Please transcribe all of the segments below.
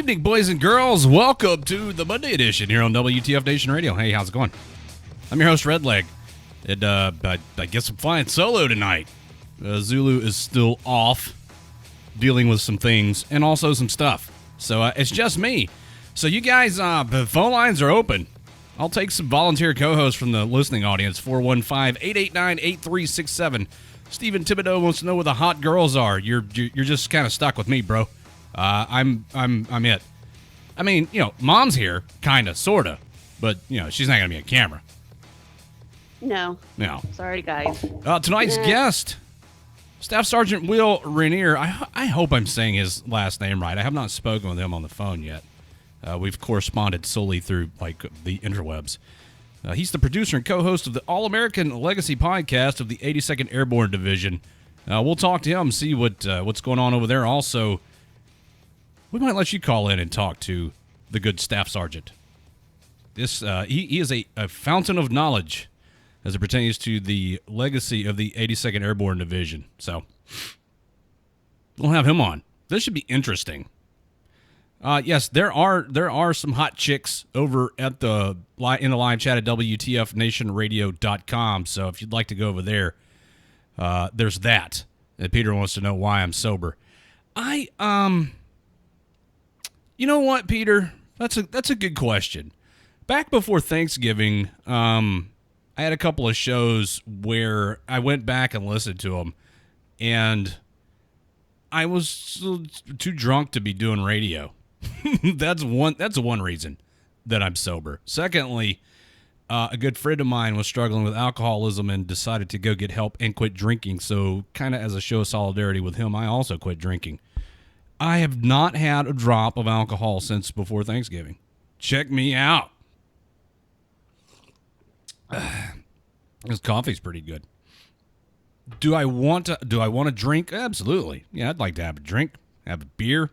evening, boys and girls. Welcome to the Monday edition here on WTF Nation Radio. Hey, how's it going? I'm your host, Redleg. And I guess I'm flying solo tonight. Zulu is still off, dealing with some things and also some stuff. So it's just me. So you guys, the phone lines are open. I'll take some volunteer co-hosts from the listening audience. 415-889-8367. Stephen Thibodeau wants to know where the hot girls are. You're just kind of stuck with me, bro. I'm it. I mean, Mom's here, kind of, sort of, but she's not gonna be on camera. No. Sorry, guys. Tonight's guest, Staff Sergeant Will Reinier. I hope I'm saying his last name right. I have not spoken with him on the phone yet. We've corresponded solely through the interwebs. He's the producer and co-host of the All-American Legacy podcast of the 82nd Airborne Division. We'll talk to him, see what's going on over there. Also, we might let you call in and talk to the good Staff Sergeant. He is a fountain of knowledge as it pertains to the legacy of the 82nd Airborne Division. So, we'll have him on. This should be interesting. Yes, there are some hot chicks over in the live chat at WTFNationRadio.com. So if you'd like to go over there, there's that. And Peter wants to know why I'm sober. You know what, Peter? That's a good question. Back before Thanksgiving, I had a couple of shows where I went back and listened to them, and I was too drunk to be doing radio. That's one reason that I'm sober. Secondly, a good friend of mine was struggling with alcoholism and decided to go get help and quit drinking. So kind of as a show of solidarity with him, I also quit drinking. I have not had a drop of alcohol since before Thanksgiving. Check me out. This coffee's pretty good. Do I want to drink? Absolutely. Yeah, I'd like to have a drink, have a beer.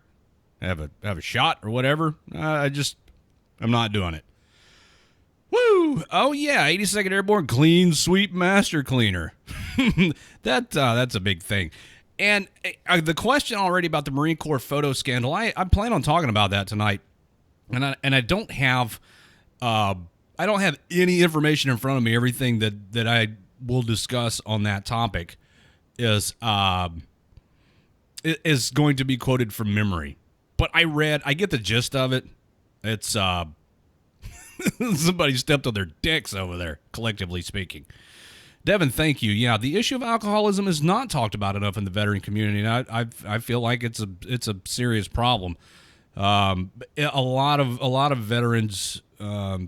Have a shot or whatever. I'm not doing it. Woo! Oh yeah, 82nd Airborne Clean Sweep Master Cleaner. That's a big thing. And the question already about the Marine Corps photo scandal, I plan on talking about that tonight. And I don't have any information in front of me. Everything that I will discuss on that topic is going to be quoted from memory. But I get the gist of it. It's somebody stepped on their dicks over there, collectively speaking. Devin, thank you. Yeah, the issue of alcoholism is not talked about enough in the veteran community, and I feel like it's a serious problem. A lot of veterans, a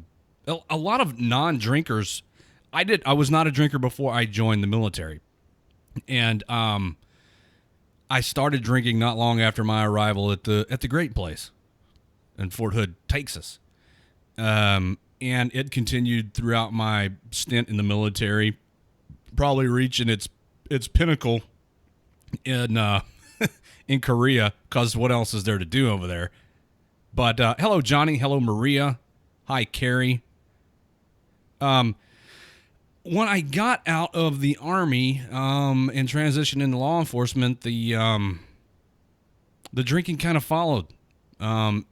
lot of non-drinkers. I was not a drinker before I joined the military, and I started drinking not long after my arrival at the Great Place in Fort Hood, Texas. And it continued throughout my stint in the military, probably reaching its pinnacle in in Korea, because what else is there to do over there? But hello, Johnny. Hello, Maria. Hi, Carrie. When I got out of the Army and transitioned into law enforcement, the drinking kind of followed. The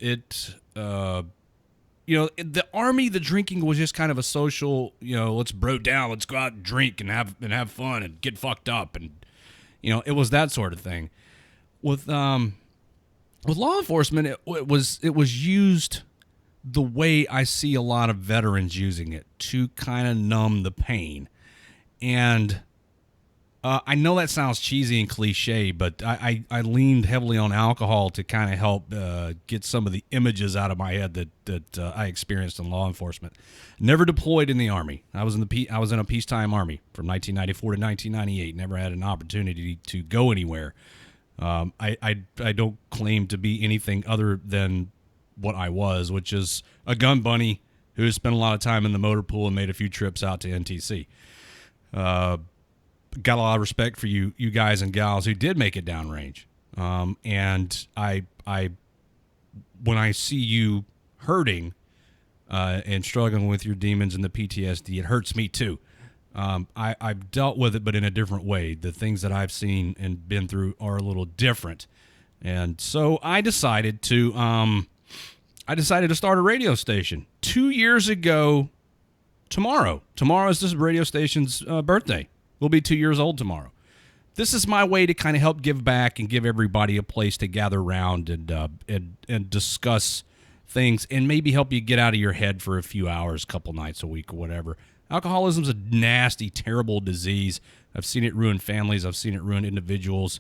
Army, the drinking was just kind of a social, let's bro down, let's go out and drink and have fun and get fucked up, and it was that sort of thing. With law enforcement, it was used the way I see a lot of veterans using it, to kind of numb the pain. And I know that sounds cheesy and cliche, but I leaned heavily on alcohol to kind of help get some of the images out of my head that I experienced in law enforcement. Never deployed in the Army. I was in a peacetime Army from 1994 to 1998. Never had an opportunity to go anywhere. I don't claim to be anything other than what I was, which is a gun bunny who spent a lot of time in the motor pool and made a few trips out to NTC. Got a lot of respect for you guys and gals who did make it downrange. And I when I see you hurting and struggling with your demons and the PTSD, it hurts me too. I've dealt with it, but in a different way. The things that I've seen and been through are a little different. And so I decided to I decided to start a radio station 2 years ago tomorrow. Tomorrow is this radio station's birthday. We'll be 2 years old tomorrow. This is my way to kind of help give back and give everybody a place to gather around and discuss things and maybe help you get out of your head for a few hours, a couple nights a week or whatever. Alcoholism's a nasty, terrible disease. I've seen it ruin families. I've seen it ruin individuals.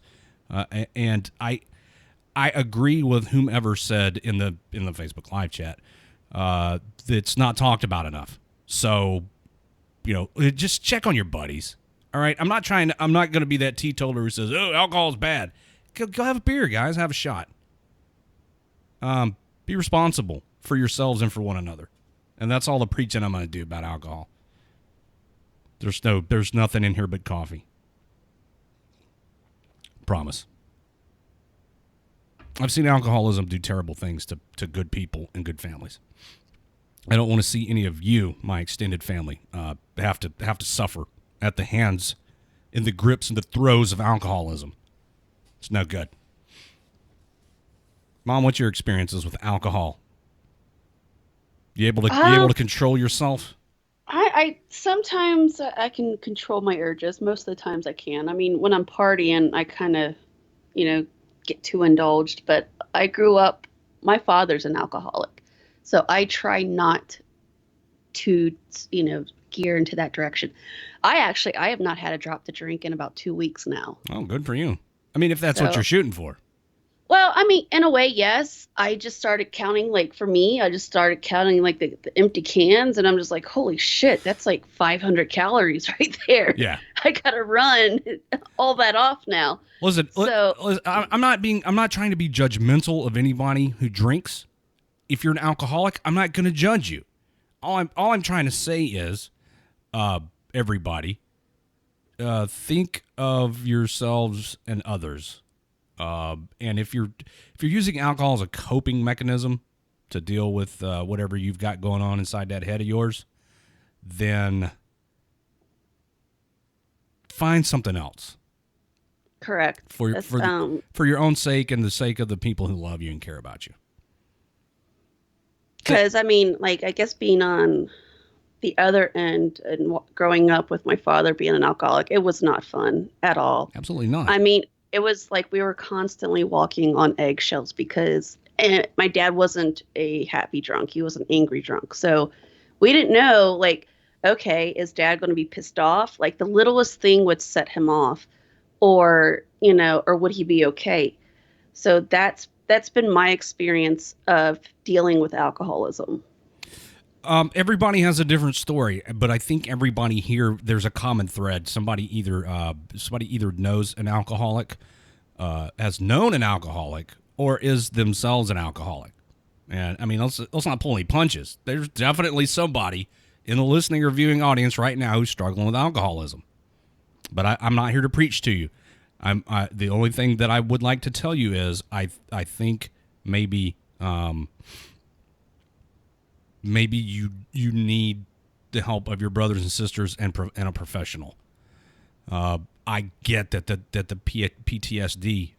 And I agree with whomever said in the Facebook live chat that it's not talked about enough. So, just check on your buddies. All right, I'm not going to be that teetotaler who says, "Oh, alcohol's bad." Go have a beer, guys. Have a shot. Be responsible for yourselves and for one another, and that's all the preaching I'm going to do about alcohol. There's nothing in here but coffee. Promise. I've seen alcoholism do terrible things to good people and good families. I don't want to see any of you, my extended family, have to suffer at the hands, in the grips and the throes of alcoholism. It's no good. Mom, what's your experiences with alcohol? You able to control yourself? I sometimes I can control my urges. Most of the times I can. I mean, when I'm partying, I kind of, get too indulged. But I grew up. My father's an alcoholic, so I try not to, gear into that direction. I have not had a drop to drink in about 2 weeks now. Oh, good for you. I mean, if that's what you're shooting for. Well, I mean, in a way, yes. I just started counting, for me, I just started counting, the empty cans, and I'm just like, holy shit, that's 500 calories right there. Yeah. I got to run all that off now. Listen, I'm not trying to be judgmental of anybody who drinks. If you're an alcoholic, I'm not going to judge you. All I'm trying to say is, everybody, think of yourselves and others. And if you're using alcohol as a coping mechanism to deal with whatever you've got going on inside that head of yours, then find something else. Correct. For your own sake and the sake of the people who love you and care about you. Because, I mean, I guess being on the other end and growing up with my father being an alcoholic, it was not fun at all. Absolutely not. I mean, it was like we were constantly walking on eggshells because my dad wasn't a happy drunk. He was an angry drunk. So we didn't know, okay, is dad going to be pissed off? The littlest thing would set him off, or would he be okay? So that's been my experience of dealing with alcoholism. Everybody has a different story, but I think everybody here, there's a common thread. Somebody either knows an alcoholic, has known an alcoholic, or is themselves an alcoholic. And I mean, let's not pull any punches. There's definitely somebody in the listening or viewing audience right now who's struggling with alcoholism. But I'm not here to preach to you. The only thing that I would like to tell you is I think maybe you need the help of your brothers and sisters and a professional. I get that the PTSD.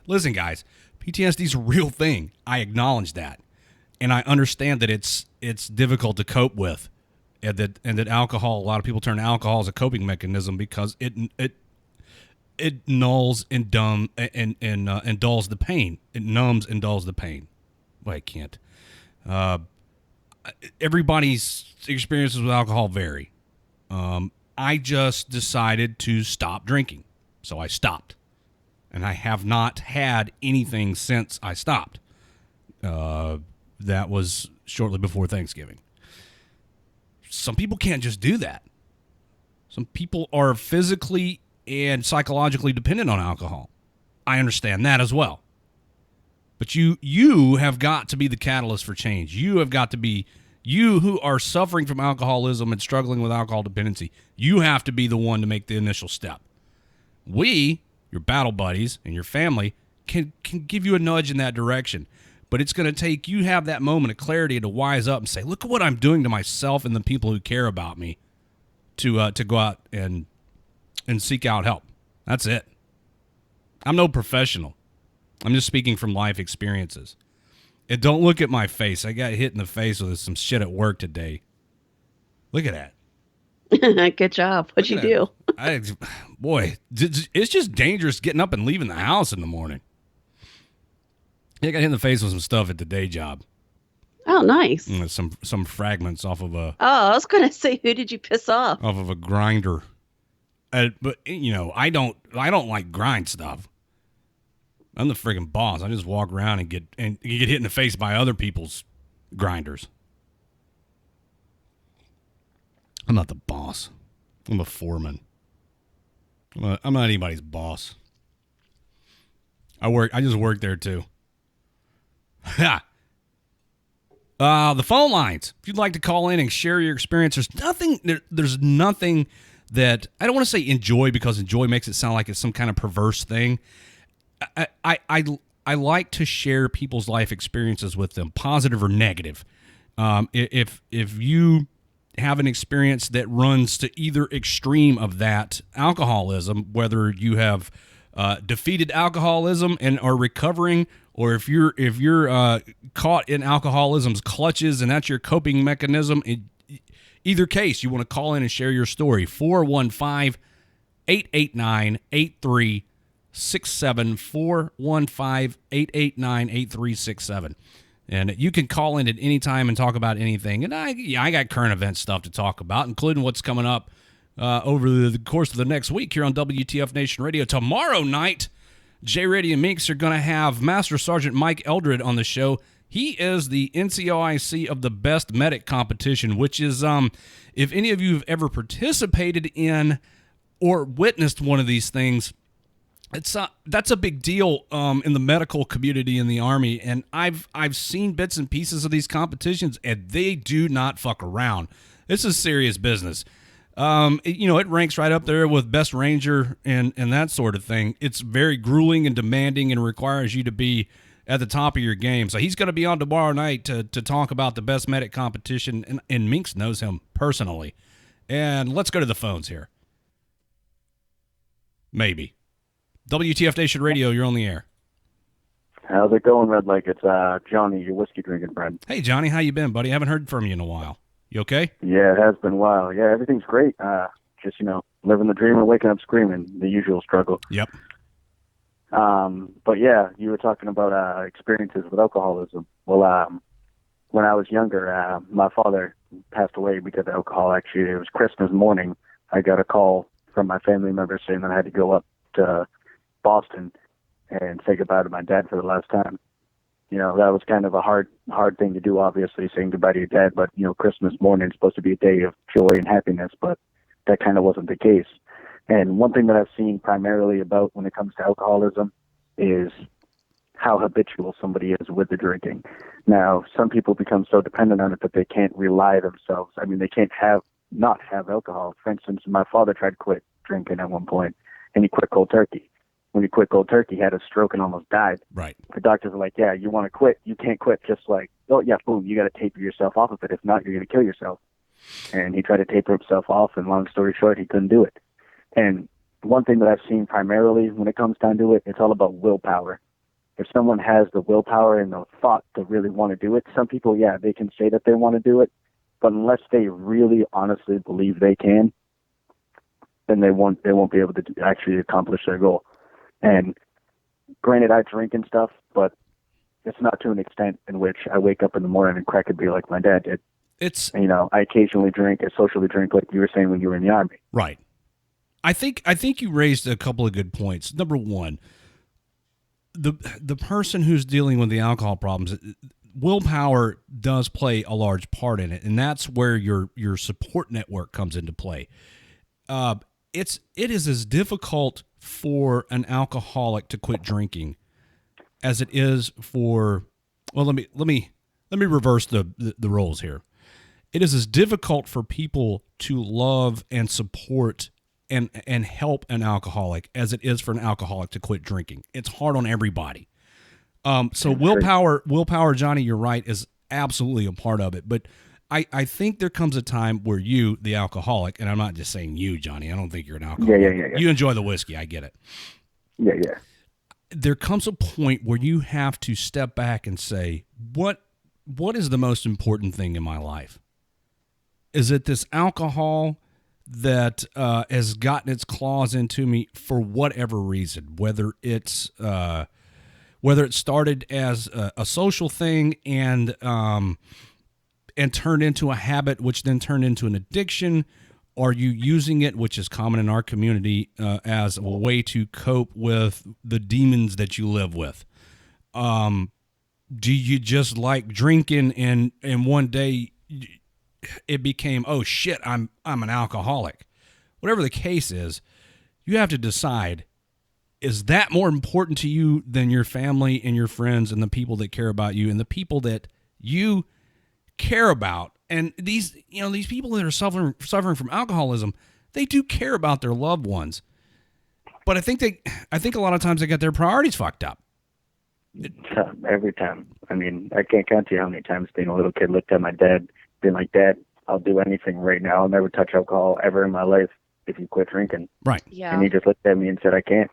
Listen, guys, PTSD is a real thing. I acknowledge that, and I understand that it's difficult to cope with, and that alcohol. A lot of people turn to alcohol as a coping mechanism because it nulls and dulls the pain. It numbs and dulls the pain. Well, I can't. Everybody's experiences with alcohol vary. I just decided to stop drinking, so I stopped. And I have not had anything since I stopped. That was shortly before Thanksgiving. Some people can't just do that. Some people are physically and psychologically dependent on alcohol. I understand that as well. But you have got to be the catalyst for change. You have got to be, you who are suffering from alcoholism and struggling with alcohol dependency, you have to be the one to make the initial step. We, your battle buddies and your family, can give you a nudge in that direction. But it's going to take you have that moment of clarity to wise up and say, look at what I'm doing to myself and the people who care about me to go out and seek out help. That's it. I'm no professional. I'm just speaking from life experiences. And don't look at my face. I got hit in the face with some shit at work today. Look at that. Good job. What'd you do? Boy, it's just dangerous getting up and leaving the house in the morning. I got hit in the face with some stuff at the day job. Oh, nice. Some fragments off of a. Oh, I was gonna say, who did you piss off? Off of a grinder. But I don't like grind stuff. I'm the friggin' boss. I just walk around and get hit in the face by other people's grinders. I'm not the boss. I'm a foreman. I'm not anybody's boss. I just work there too. Ha. The phone lines. If you'd like to call in and share your experience, there's nothing that I don't want to say enjoy, because enjoy makes it sound like it's some kind of perverse thing. I like to share people's life experiences with them, positive or negative. If you have an experience that runs to either extreme of that, alcoholism, whether you have defeated alcoholism and are recovering, or if you're caught in alcoholism's clutches and that's your coping mechanism, either case, you want to call in and share your story. 415-889-8367. 415-889-8367. And you can call in at any time and talk about anything. And I got current event stuff to talk about, including what's coming up over the course of the next week here on WTF Nation Radio. Tomorrow night, J. Rady and Meeks are going to have Master Sergeant Mike Eldred on the show. He is the NCOIC of the Best Medic competition, which is, if any of you have ever participated in or witnessed one of these things, that's a big deal in the medical community in the Army. And I've seen bits and pieces of these competitions, and they do not fuck around. This is serious business. It ranks right up there with Best Ranger and that sort of thing. It's very grueling and demanding and requires you to be at the top of your game. So he's going to be on tomorrow night to talk about the Best Medic competition, and Minx knows him personally. And let's go to the phones here. Maybe. WTF Nation Radio, you're on the air. How's it going, Redleg? It's Johnny, your whiskey drinking friend. Hey, Johnny, how you been, buddy? I haven't heard from you in a while. You okay? Yeah, it has been a while. Yeah, everything's great. Just, living the dream and waking up screaming, the usual struggle. Yep. But yeah, you were talking about experiences with alcoholism. Well, when I was younger, my father passed away because of alcohol. Actually, it was Christmas morning. I got a call from my family member saying that I had to go up to Boston and say goodbye to my dad for the last time. That was kind of a hard thing to do, obviously, saying goodbye to your dad. But, Christmas morning is supposed to be a day of joy and happiness, but that kind of wasn't the case. And one thing that I've seen primarily about when it comes to alcoholism is how habitual somebody is with the drinking. Now, some people become so dependent on it that they can't rely themselves. I mean, they can't not have alcohol. For instance, my father tried to quit drinking at one point, and he quit cold turkey. When he quit cold turkey, he had a stroke and almost died. Right. The doctors were like, yeah, you want to quit? You can't quit. Just like, oh, yeah, boom, you got to taper yourself off of it. If not, you're going to kill yourself. And he tried to taper himself off, and long story short, he couldn't do it. And one thing that I've seen primarily when it comes down to it, it's all about willpower. If someone has the willpower and the thought to really want to do it, some people, yeah, they can say that they want to do it, but unless they really honestly believe they can, then they won't be able to actually accomplish their goal. And granted, I drink and stuff, but it's not to an extent in which I wake up in the morning and crack a beer like my dad did. I occasionally drink, I socially drink, like you were saying when you were in the Army. Right. I think you raised a couple of good points. Number one, the person who's dealing with the alcohol problems, willpower does play a large part in it, and that's where your support network comes into play. It is as difficult for an alcoholic to quit drinking as it is for, well, let me reverse the roles here. It is as difficult for people to love and support and help an alcoholic as it is for an alcoholic to quit drinking. It's hard on everybody. So willpower, Johnny, you're right, is absolutely a part of it. But I think there comes a time where you, the alcoholic, and I'm not just saying you, Johnny, I don't think you're an alcoholic. Yeah. You enjoy the whiskey, I get it. Yeah. there comes a point where you have to step back and say, what is the most important thing in my life? Is it this alcohol that has gotten its claws into me for whatever reason? Whether it started as a social thing and turned into a habit, which then turned into an addiction. Are you using it, which is common in our community, as a way to cope with the demons that you live with? Do you just like drinking and one day it became, oh shit, I'm an alcoholic? Whatever the case is, you have to decide, is that more important to you than your family and your friends and the people that care about you and the people that you care about? And these people that are suffering from alcoholism, they do care about their loved ones. But I think a lot of times they got their priorities fucked up. Every time. I mean, I can't count to you how many times being a little kid looked at my dad, being like, Dad, I'll do anything right now. I'll never touch alcohol ever in my life if you quit drinking. Right. Yeah. And he just looked at me and said, I can't.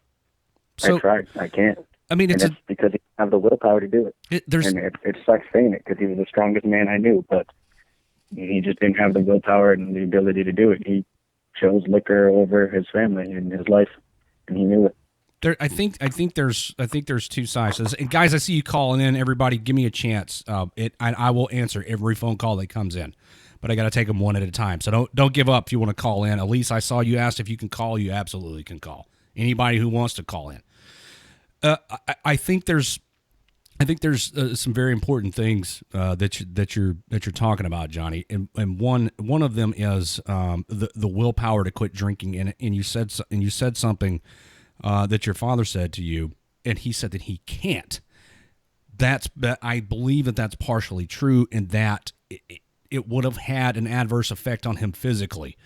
So, I tried. I can't. I mean, it's because he didn't have the willpower to do it. It sucks saying it because he was the strongest man I knew, but he just didn't have the willpower and the ability to do it. He chose liquor over his family and his life, and he knew it. I think there's two sides to this. And guys, I see you calling in. Everybody, give me a chance. I will answer every phone call that comes in, but I got to take them one at a time. So don't give up if you want to call in. Elise, I saw you asked if you can call. You absolutely can call. Anybody who wants to call in. I think there's some very important things that you're talking about, Johnny, and one of them is the willpower to quit drinking. And you said something that your father said to you, and he said that he can't. I believe that's partially true, and that it would have had an adverse effect on him physically,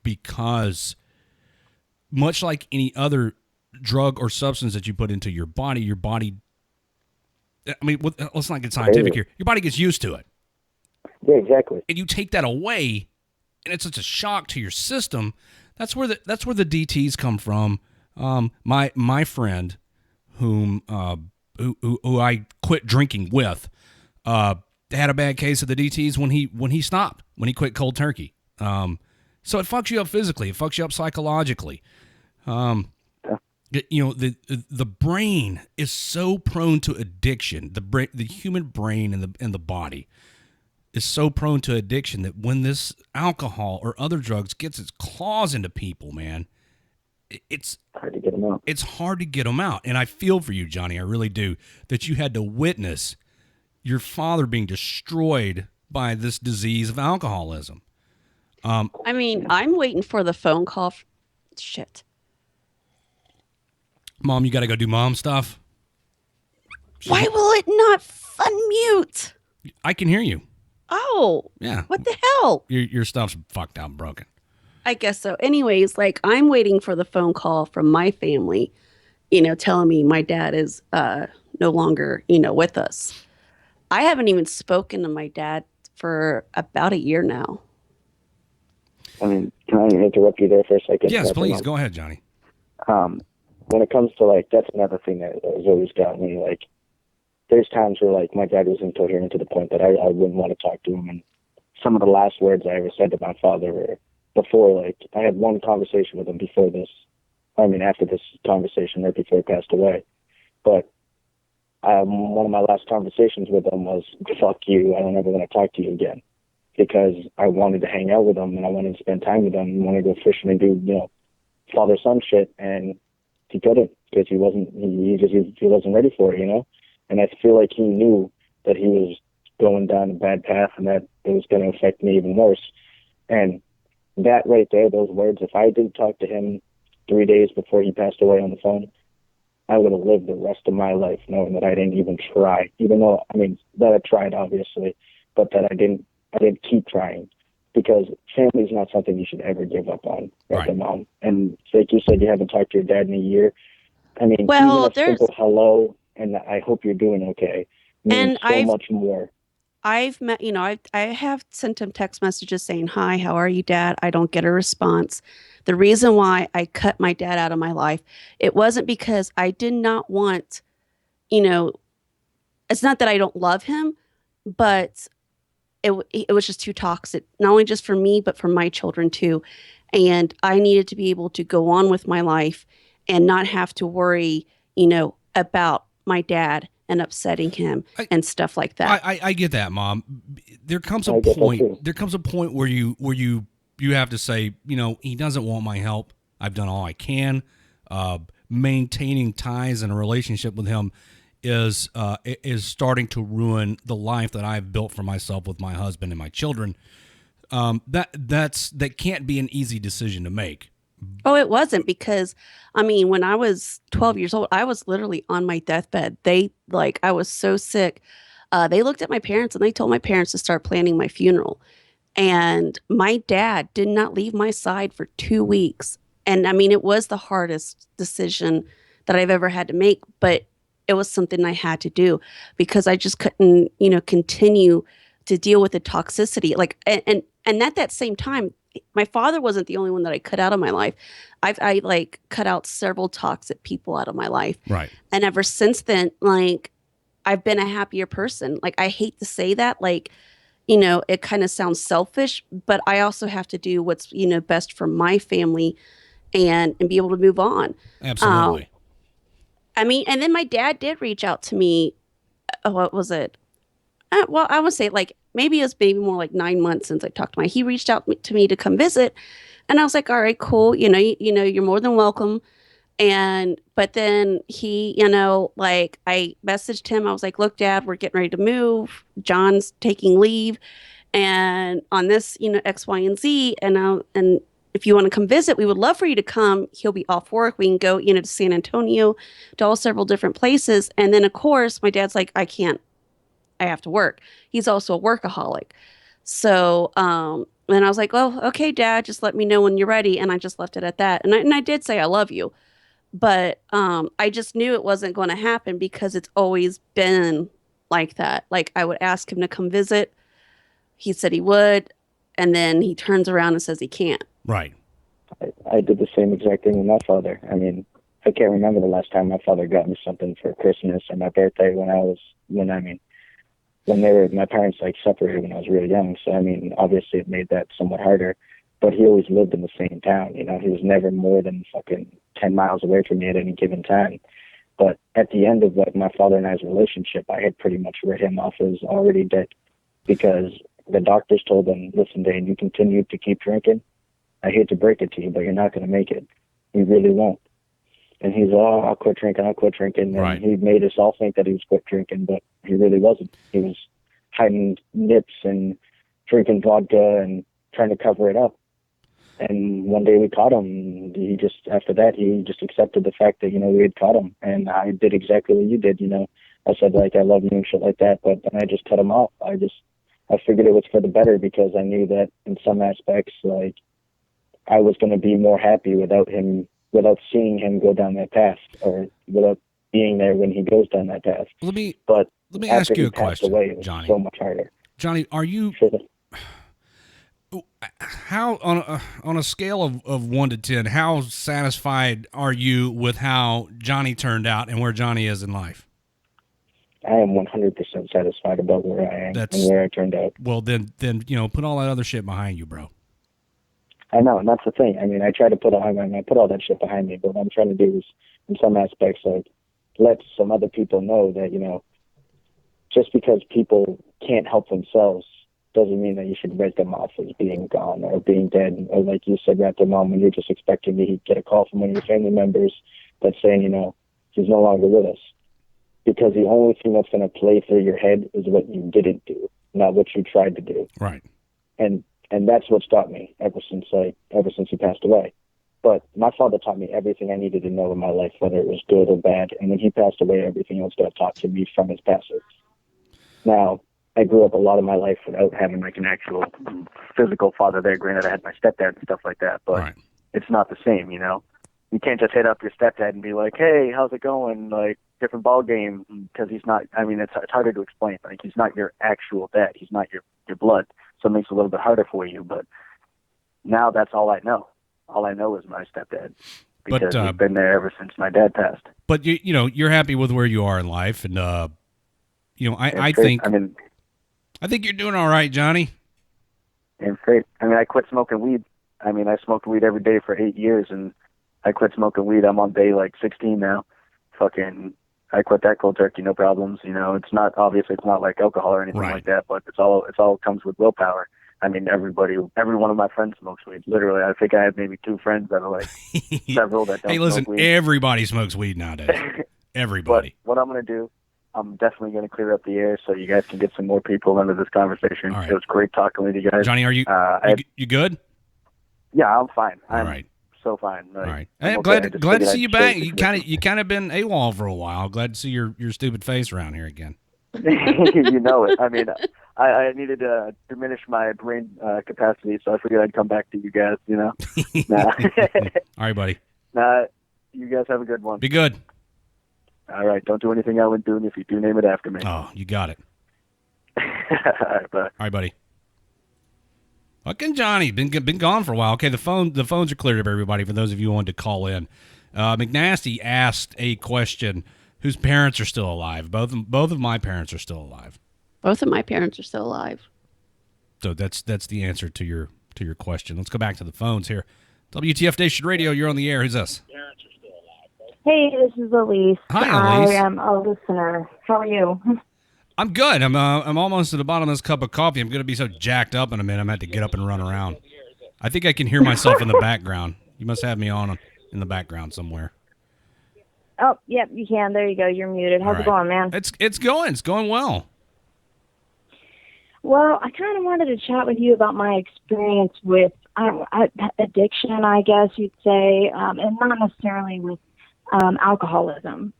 because much like any other drug or substance that you put into your body, I mean, let's not get scientific here. Your body gets used to it. Yeah, exactly. And you take that away, and it's such a shock to your system. That's where the DTs come from. My friend, who I quit drinking with, had a bad case of the DTs when he stopped, when he quit cold turkey. So it fucks you up physically. It fucks you up psychologically. The brain is so prone to addiction. The human brain and the body is so prone to addiction that when this alcohol or other drugs gets its claws into people, man, it's hard to get them out. It's hard to get them out. And I feel for you, Johnny. I really do, that you had to witness your father being destroyed by this disease of alcoholism. I mean, I'm waiting for the phone call. Shit. Mom, you got to go do mom stuff. Why will it not unmute? I can hear you. Oh. Yeah. What the hell? Your stuff's fucked up, broken. I guess so. Anyways, I'm waiting for the phone call from my family, telling me my dad is no longer, with us. I haven't even spoken to my dad for about a year now. I mean, can I interrupt you there for a second? Yes, please. Go ahead, Johnny. When it comes to, that's another thing that has always got me, there's times where, my dad was incoherent to the point that I wouldn't want to talk to him. And some of the last words I ever said to my father were before, I had one conversation with him before this. I mean, after this conversation, right before he passed away. But one of my last conversations with him was, fuck you, I don't ever want to talk to you again. Because I wanted to hang out with him, and I wanted to spend time with him, and wanted to go fishing and do, father-son shit, and he couldn't, because he wasn't ready for it, And I feel like he knew that he was going down a bad path and that it was going to affect me even worse. And that right there, those words, if I did talk to him 3 days before he passed away on the phone, I would have lived the rest of my life knowing that I didn't even try, even though, that I tried, obviously, but that I didn't keep trying, because family is not something you should ever give up on, right, Mom. And like you said, you haven't talked to your dad in a year. Well, even a simple hello and I hope you're doing okay means so much more I've met, I have sent him text messages saying, "Hi, how are you, Dad?" I don't get a response. The reason why I cut my dad out of my life, it wasn't because I did not want, you know, it's not that I don't love him, but it was just too toxic, not only just for me, but for my children too. And I needed to be able to go on with my life and not have to worry, about my dad and upsetting him and stuff like that. I get that, Mom. There comes a I get that point. too. There comes a point where you have to say, he doesn't want my help. I've done all I can. Maintaining ties and a relationship with him is starting to ruin the life that I've built for myself with my husband and my children. That can't be an easy decision to make. Oh, it wasn't because, I mean, when I was 12 years old, I was literally on my deathbed. I was so sick. They looked at my parents and they told my parents to start planning my funeral. And my dad did not leave my side for 2 weeks. And I mean, it was the hardest decision that I've ever had to make, but it was something I had to do because I just couldn't, continue to deal with the toxicity. And at that same time, my father wasn't the only one that I cut out of my life. I like cut out several toxic people out of my life. Right. And ever since then, like I've been a happier person. Like I hate to say that, it kind of sounds selfish, but I also have to do what's, best for my family and be able to move on. Absolutely. I mean, and then my dad did reach out to me. What was it? Well, I would say like maybe it was maybe more like 9 months since I talked to he reached out to me to come visit. And I was like, all right, cool. You're more than welcome. But then he, like I messaged him. I was like, look, Dad, we're getting ready to move. John's taking leave. And on this, X, Y, and Z. And if you want to come visit, we would love for you to come. He'll be off work. We can go, to San Antonio, to all several different places. And then, of course, my dad's like, I can't. I have to work. He's also a workaholic. So, then I was like, oh, okay, Dad, just let me know when you're ready. And I just left it at that. And I did say I love you. But I just knew it wasn't going to happen because it's always been like that. Like I would ask him to come visit. He said he would. And then he turns around and says he can't. Right. I did the same exact thing with my father. I mean, I can't remember the last time my father got me something for Christmas or my birthday when my parents like separated when I was really young. So, I mean, obviously it made that somewhat harder, but he always lived in the same town. He was never more than fucking 10 miles away from me at any given time. But at the end of like my father and I's relationship, I had pretty much written him off as already dead because the doctors told him, listen, Dane, you continue to keep drinking. I hate to break it to you, but you're not going to make it. You really won't. And he's, I'll quit drinking. And right. He made us all think that he was quit drinking, but he really wasn't. He was hiding nips and drinking vodka and trying to cover it up. And one day we caught him. After that, he just accepted the fact that, we had caught him. And I did exactly what you did, I said, like, I love you and shit like that, but then I just cut him off. I figured it was for the better because I knew that in some aspects, like, I was going to be more happy without seeing him go down that path or without being there when he goes down that path. Let me After ask you he a passed question, away, it was Johnny. so much harder. Johnny, are you how on a scale of 1 to 10, how satisfied are you with how Johnny turned out and where Johnny is in life? I am 100% satisfied about where I am and where I turned out. Well, then put all that other shit behind you, bro. I know, and that's the thing. I mean, I try to put all that shit behind me, but what I'm trying to do is, in some aspects, like, let some other people know that, just because people can't help themselves doesn't mean that you should write them off as being gone or being dead. Or like you said, at the moment, you're just expecting to get a call from one of your family members that's saying, he's no longer with us. Because the only thing that's going to play through your head is what you didn't do, not what you tried to do. Right. And that's what stopped me ever since he passed away. But my father taught me everything I needed to know in my life, whether it was good or bad. And when he passed away, everything else got taught to me from his passing. Now, I grew up a lot of my life without having like an actual physical father there. Granted, I had my stepdad and stuff like that, but It's not the same, you can't just hit up your stepdad and be like, hey, how's it going? Like, different ball game, because he's not, I mean, it's harder to explain. Like, he's not your actual dad. He's not your blood. So it makes it a little bit harder for you. But now that's all I know. All I know is my stepdad, because he's been there ever since my dad passed. But you know, you're happy with where you are in life, and you know, I think you're doing all right, Johnny. And great. I mean, I quit smoking weed. I mean, I smoked weed every day for 8 years, and I quit smoking weed. I'm on day like 16 now. Fucking, I quit that cold turkey, no problems. You know, it's not like alcohol or anything like that, but it's all comes with willpower. I mean, every one of my friends smokes weed. Literally, I think I have maybe 2 friends that are like several that don't. Hey, listen, smoke weed. Everybody smokes weed nowadays. Everybody. But what I'm gonna do, I'm definitely gonna clear up the air so you guys can get some more people into this conversation. Right. It was great talking with you guys. Johnny, are you you good? Yeah, I'm fine. All right. So fine. Like, all right. Hey, I'm glad to see you back. You kind of been AWOL for a while. Glad to see your stupid face around here again. You know it. I mean, I needed to diminish my brain capacity, so I figured I'd come back to you guys. You know. Nah. All right, buddy. You guys have a good one. Be good. All right. Don't do anything I wouldn't do if you do name it after me. Oh, you got it. All right, bye. All right, buddy. Fucking Johnny, been gone for a while. Okay, the phones are cleared up, everybody, for those of you who wanted to call in. McNasty asked a question: whose parents are still alive? Both of my parents are still alive. Both of my parents are still alive. So that's the answer to your question. Let's go back to the phones here. WTF Nation Radio, you're on the air. Who's this? Hey, this is Elise. Hi, Elise. I am a listener. How are you? I'm good. I'm almost at the bottom of this cup of coffee. I'm going to be so jacked up in a minute, I'm going to have to get up and run around. I think I can hear myself in the background. You must have me on in the background somewhere. Oh, yep, you can. There you go. You're muted. How's it going, man? It's going well. Well, I kind of wanted to chat with you about my experience with addiction, I guess you'd say, and not necessarily with alcoholism.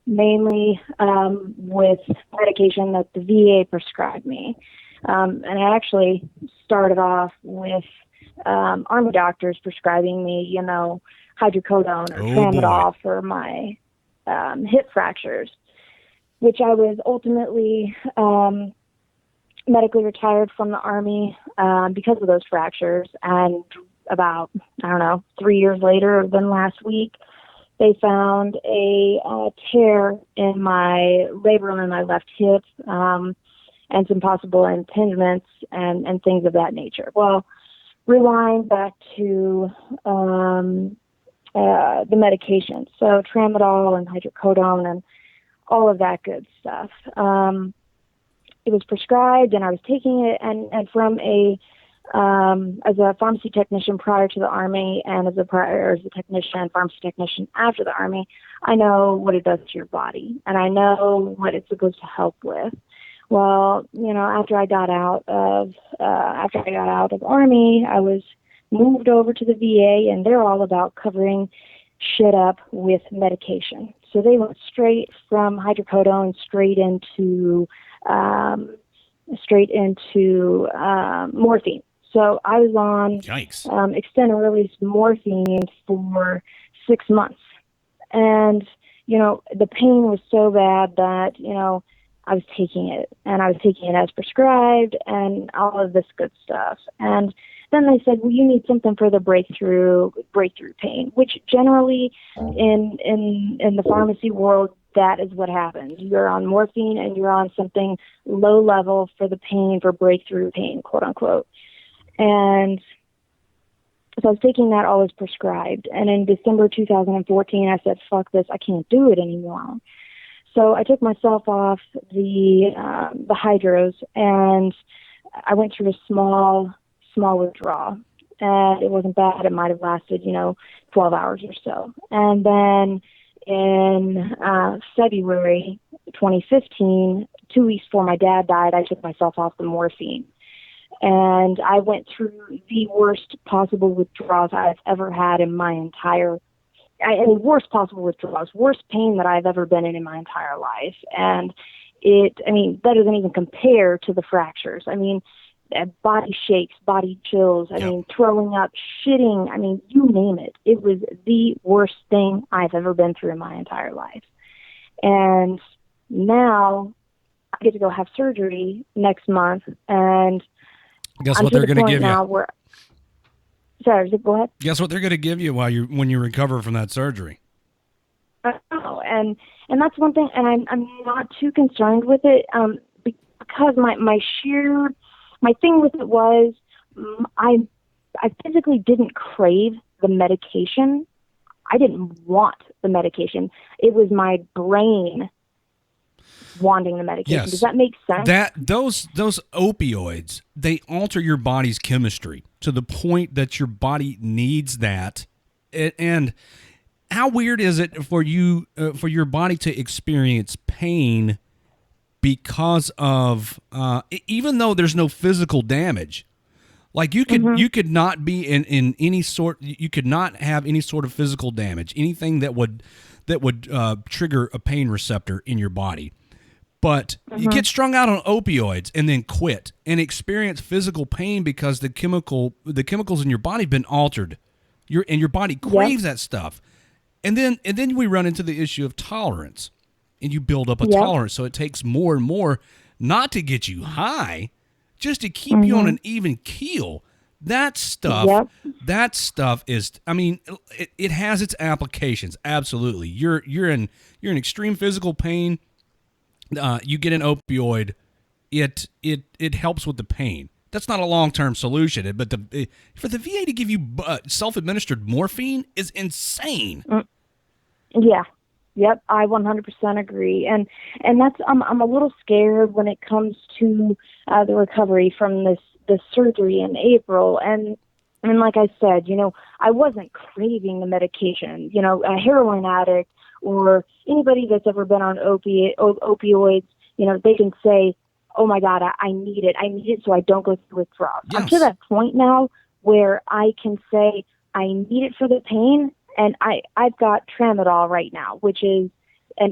Mainly with medication that the VA prescribed me. And I actually started off with Army doctors prescribing me, you know, hydrocodone or tramadol for my hip fractures, which I was ultimately medically retired from the Army because of those fractures. And about, 3 years later than last week, they found a tear in my labrum in my left hip and some possible impingements and things of that nature. Well, rewind back to the medication. So tramadol and hydrocodone and all of that good stuff. It was prescribed and I was taking it and from as a pharmacy technician prior to the Army and as a pharmacy technician after the Army, I know what it does to your body and I know what it's supposed to help with. Well, after I got out of Army, I was moved over to the VA and they're all about covering shit up with medication. So they went straight from hydrocodone straight into morphine. So I was on extended release morphine for 6 months. And, the pain was so bad that, I was taking it and I was taking it as prescribed and all of this good stuff. And then they said, well, you need something for the breakthrough pain, which generally in the pharmacy world, that is what happens. You're on morphine and you're on something low level for the pain, for breakthrough pain, quote unquote. And so I was taking that all as prescribed. And in December 2014, I said, fuck this, I can't do it anymore. So I took myself off the hydros and I went through a small withdrawal. And it wasn't bad. It might have lasted, 12 hours or so. And then in February 2015, 2 weeks before my dad died, I took myself off the morphine. And I went through the worst possible withdrawals I've ever had in my entire worst possible withdrawals, worst pain that I've ever been in my entire life. And that doesn't even compare to the fractures. body shakes, body chills, I mean, throwing up, shitting, I mean, you name it. It was the worst thing I've ever been through in my entire life. And now I get to go have surgery next month, and guess what they're going to give you? Sorry, go ahead. Guess what they're going to give you when you recover from that surgery? Oh, and that's one thing, and I'm not too concerned with it, because my thing with it was I physically didn't crave the medication. I didn't want the medication. It was my brain wanting the medication. Yes. Does that make sense? Those opioids, they alter your body's chemistry to the point that your body needs that. And how weird is it for you, for your body to experience pain because of, even though there's no physical damage? Like you could not be in any sort, you could not have any sort of physical damage, anything that would trigger a pain receptor in your body. But you get strung out on opioids and then quit and experience physical pain because the chemicals in your body have been altered. Your body craves that stuff. And then we run into the issue of tolerance, and you build up a tolerance. So it takes more and more, not to get you high, just to keep you on an even keel. That stuff is, I mean, it has its applications. Absolutely. You're in extreme physical pain. You get an opioid, it helps with the pain. That's not a long-term solution, but for the VA to give you self-administered morphine is insane. Yeah. Yep, I 100% agree, and that's I'm a little scared when it comes to the recovery from this surgery in April, and like I said, I wasn't craving the medication. A heroin addict or anybody that's ever been on opioids, they can say, "Oh my God, I need it, so I don't go through withdrawals." Yes. I'm to that point now where I can say I need it for the pain. And I've got tramadol right now, and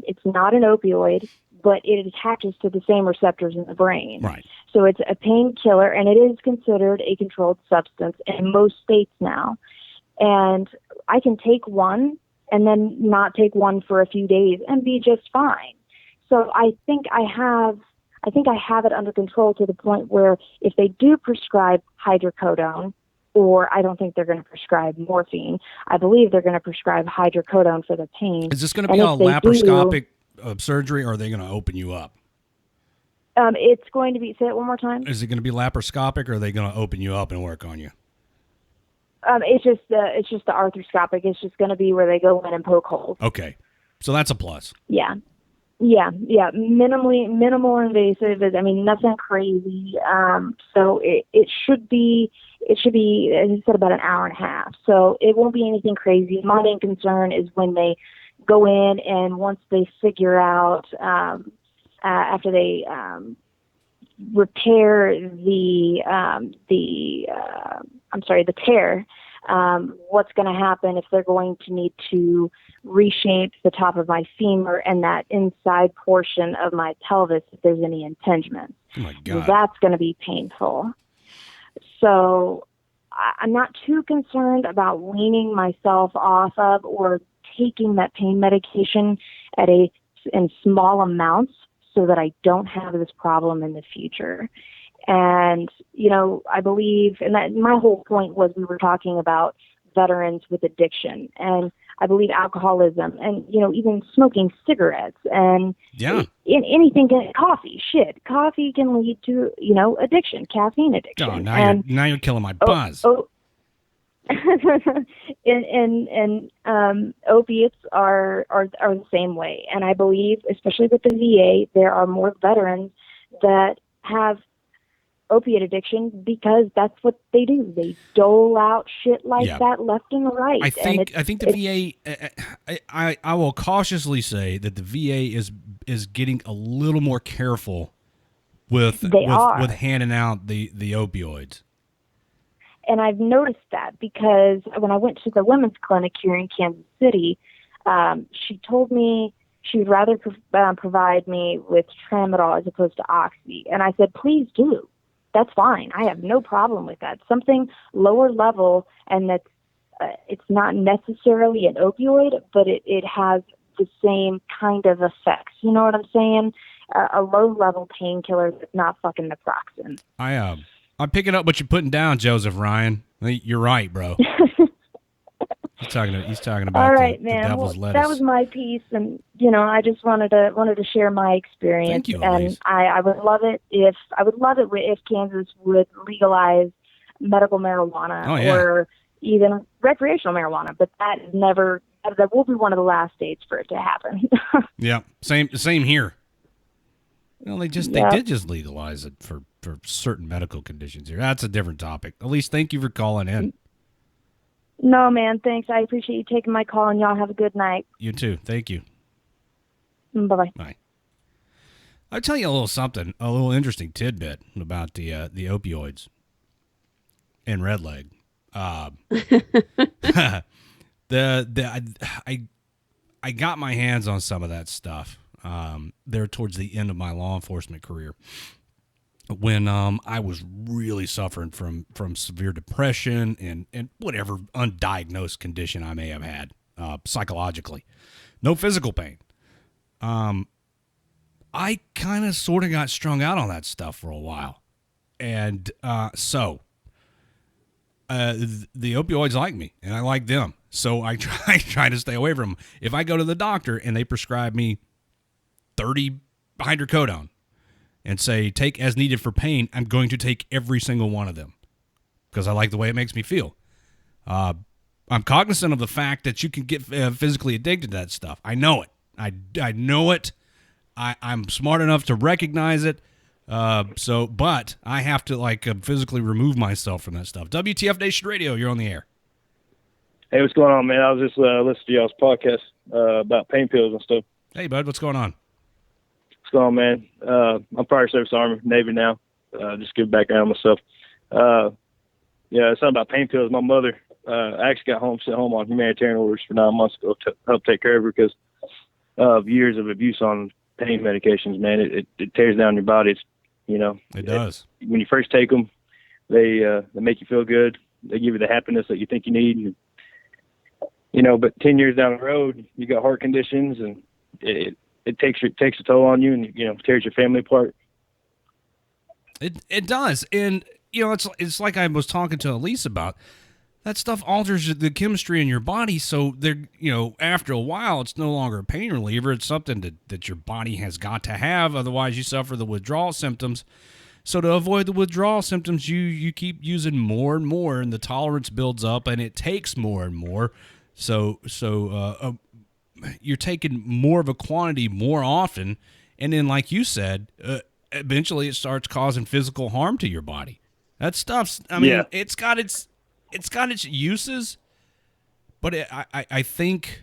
it's not an opioid, but it attaches to the same receptors in the brain. Right. So it's a painkiller, and it is considered a controlled substance in most states now. And I can take one and then not take one for a few days and be just fine. So I think I have it under control to the point where if they do prescribe hydrocodone, or I don't think they're going to prescribe morphine, I believe they're going to prescribe hydrocodone for the pain. Is this going to be a laparoscopic surgery, or are they going to open you up? It's going to be, say it one more time. Is it going to be laparoscopic, or are they going to open you up and work on you? It's just the arthroscopic. It's just going to be where they go in and poke holes. Okay. So that's a plus. Yeah. Minimal invasive. I mean, nothing crazy. So it should be, as I said, about an hour and a half. So it won't be anything crazy. My main concern is when they go in and once they figure out, after they repair the tear, what's going to happen if they're going to need to reshape the top of my femur and that inside portion of my pelvis if there's any impingement. Oh my God. That's going to be painful. So I'm not too concerned about weaning myself off of or taking that pain medication in small amounts so that I don't have this problem in the future. And, I believe, and that my whole point was we were talking about veterans with addiction, and I believe alcoholism and, even smoking cigarettes and anything, coffee can lead to, addiction, caffeine addiction. Oh, now you're killing my buzz. and opiates are the same way. And I believe, especially with the VA, there are more veterans that have opiate addiction because that's what they do. They dole out shit like that left and right. I think the VA, I will cautiously say that the VA is getting a little more careful with handing out the opioids. And I've noticed that because when I went to the women's clinic here in Kansas City, she told me she would rather provide me with tramadol as opposed to oxy. And I said, please do. that's fine. I have no problem with that. Something lower level, and that's it's not necessarily an opioid, but it has the same kind of effects. You know what I'm saying? A low level painkiller that's not fucking naproxen. I'm picking up what you're putting down, Joseph Ryan. You're right, bro. He's talking about all right, the man. devil's lettuce. That was my piece, and I just wanted to share my experience. Thank you, and Elise. I would love it if Kansas would legalize medical marijuana or even recreational marijuana. But that will be one of the last states for it to happen. Yeah, same here. Well, they did just legalize it for certain medical conditions here. That's a different topic. Elise, thank you for calling in. No, man, thanks. I appreciate you taking my call, and y'all have a good night. You too. Thank you. Bye-bye. Bye. I'll tell you a little interesting tidbit about the opioids in Redleg. I got my hands on some of that stuff there towards the end of my law enforcement career, when I was really suffering from severe depression and whatever undiagnosed condition I may have had psychologically. No physical pain. I kind of sort of got strung out on that stuff for a while. And so the opioids like me, and I like them. So I try to stay away from them. If I go to the doctor and they prescribe me 30 hydrocodone and say, take as needed for pain, I'm going to take every single one of them because I like the way it makes me feel. I'm cognizant of the fact that you can get physically addicted to that stuff. I know it. I know it. I'm smart enough to recognize it. But I have to physically remove myself from that stuff. WTF Nation Radio, you're on the air. Hey, what's going on, man? I was just listening to y'all's podcast about pain pills and stuff. Hey, bud, what's going on? What's going on, man? I'm prior service Army, Navy now. Just give background on myself. Something about pain pills. My mother I actually got sent home on humanitarian orders for 9 months ago to help take care of her because of years of abuse on pain medications, man. It tears down your body. It does. When you first take them, they make you feel good. They give you the happiness that you think you need. But 10 years down the road, you got heart conditions, and it takes a toll on you, and tears your family apart. It does, and it's like I was talking to Elise about. That stuff alters the chemistry in your body, so after a while, it's no longer a pain reliever. It's something that your body has got to have. Otherwise, you suffer the withdrawal symptoms. So to avoid the withdrawal symptoms, you keep using more and more, and the tolerance builds up, and it takes more and more. So you're taking more of a quantity more often, and then, like you said, eventually it starts causing physical harm to your body. That stuff's, it's got its uses, but I think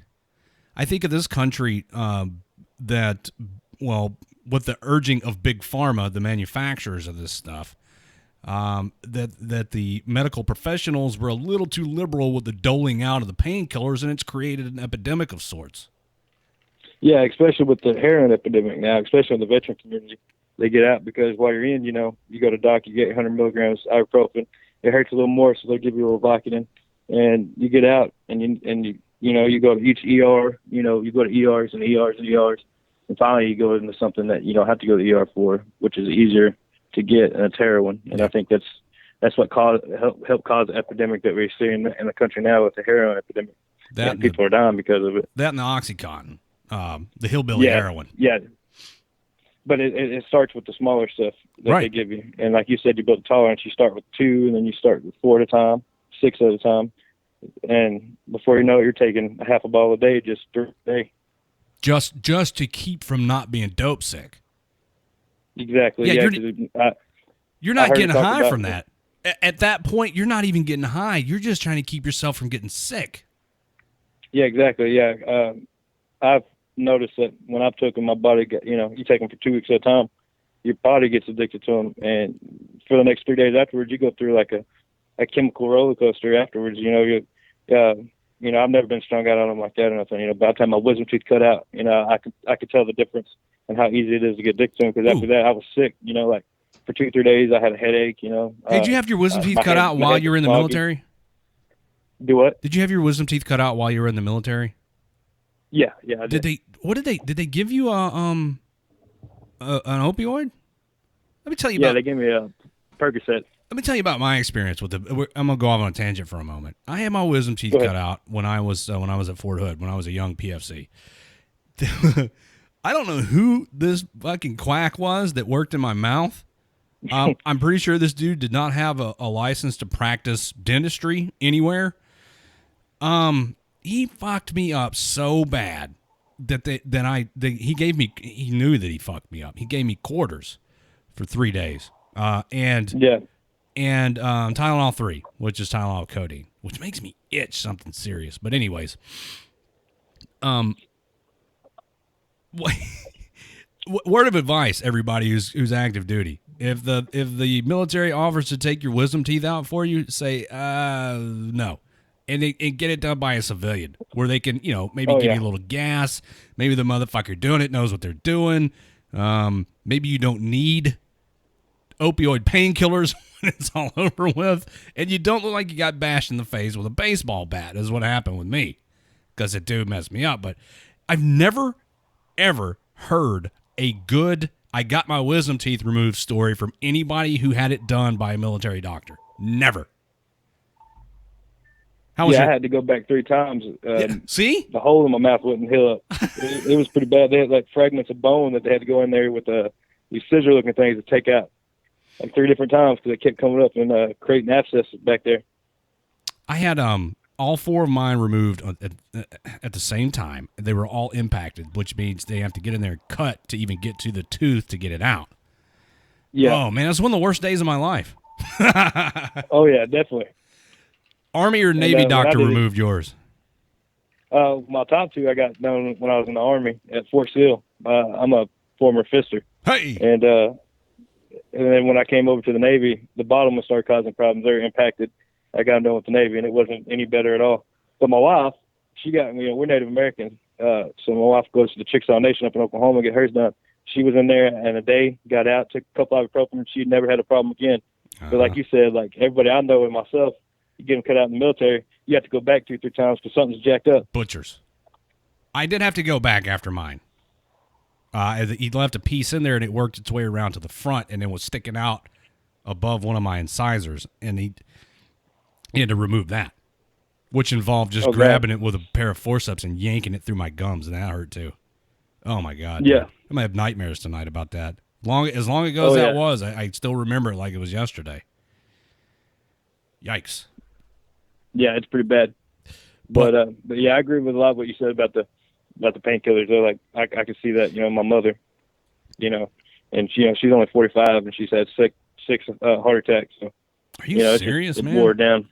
of this country that, with the urging of Big Pharma, the manufacturers of this stuff, that the medical professionals were a little too liberal with the doling out of the painkillers, and it's created an epidemic of sorts. Yeah, especially with the heroin epidemic now, especially in the veteran community. They get out because while you're in, you go to doc, you get 100 milligrams ibuprofen. It hurts a little more, so they'll give you a little Vicodin, and you get out, and you go to each ER. You go to ERs and ERs and ERs, and finally you go into something that you don't have to go to the ER for, which is easier to get, and it's heroin. And I think that's what helped cause the epidemic that we're seeing in the country now with the heroin epidemic. And people are dying because of it. That and the OxyContin, the hillbilly heroin. Yeah. But it starts with the smaller stuff that they give you. And like you said, you build tolerance. You start with 2, and then you start with 4 at a time, 6 at a time. And before you know it, you're taking a half a bottle a day just through the day. Just to keep from not being dope sick. Exactly. Yeah, you're not getting high from that. At that point, you're not even getting high. You're just trying to keep yourself from getting sick. Yeah, exactly. Yeah. I've noticed that when I've taken my body, you take them for 2 weeks at a time, your body gets addicted to them. And for the next 3 days afterwards, you go through like a chemical roller coaster afterwards. I've never been strung out on them like that or nothing. By the time my wisdom teeth cut out, I could tell the difference and how easy it is to get addicted to them. Because after that, I was sick, for 2-3 days. I had a headache, Hey, did you have your wisdom teeth my cut head- out my while head you were in the was foggy. military? Do what? Did you have your wisdom teeth cut out while you were in the military? Yeah, I did. Did they give you an opioid? Let me tell you Yeah, about. they gave me a Percocet. Let me tell you about my experience with the. I'm gonna go off on a tangent for a moment. I had my wisdom teeth Go ahead. cut out when I was at Fort Hood, when I was a young PFC. I don't know who this fucking quack was that worked in my mouth. I'm pretty sure this dude did not have a license to practice dentistry anywhere. He fucked me up so bad that he knew that he fucked me up. He gave me quarters for 3 days. And Tylenol 3, which is Tylenol codeine, which makes me itch something serious. But anyways, word of advice, everybody who's active duty. If the military offers to take your wisdom teeth out for you, say no. And get it done by a civilian where they can, maybe give you a little gas. Maybe the motherfucker doing it knows what they're doing. Maybe you don't need opioid painkillers when it's all over with. And you don't look like you got bashed in the face with a baseball bat, is what happened with me. Because it do mess me up. But I've never, ever heard a good, I got my wisdom teeth removed story from anybody who had it done by a military doctor. Never. I had to go back 3 times. See? The hole in my mouth wouldn't heal up. It was pretty bad. They had like fragments of bone that they had to go in there with these scissor-looking things to take out. Like 3 different times because they kept coming up and creating abscesses back there. I had all 4 of mine removed at the same time. They were all impacted, which means they have to get in there and cut to even get to the tooth to get it out. Yeah. Oh, man, that's one of the worst days of my life. Oh, yeah, definitely. Army or Navy doctor removed yours? My top 2 I got done when I was in the Army at Fort Sill. I'm a former fister. Hey! And then when I came over to the Navy, the bottom would start causing problems. They were impacted. I got done with the Navy, and it wasn't any better at all. But my wife, she got, we're Native Americans, so my wife goes to the Chickasaw Nation up in Oklahoma and get hers done. She was in there in a day, got out, took a couple ibuprofen, and she never had a problem again. But like you said, like everybody I know and myself, you get them cut out in the military, you have to go back 2-3 times because something's jacked up. Butchers. I did have to go back after mine. He left a piece in there, and it worked its way around to the front, and it was sticking out above one of my incisors, and he had to remove that, which involved just grabbing it with a pair of forceps and yanking it through my gums, and that hurt too. Oh my God! Yeah, dude. I might have nightmares tonight about that. As long ago as that was, I still remember it like it was yesterday. Yikes! Yeah, it's pretty bad. But yeah, I agree with a lot of what you said about the painkillers. They're like, I can see that. My mother, and she's only 45 and she's had six heart attacks. So, are you serious, man? It wore her down.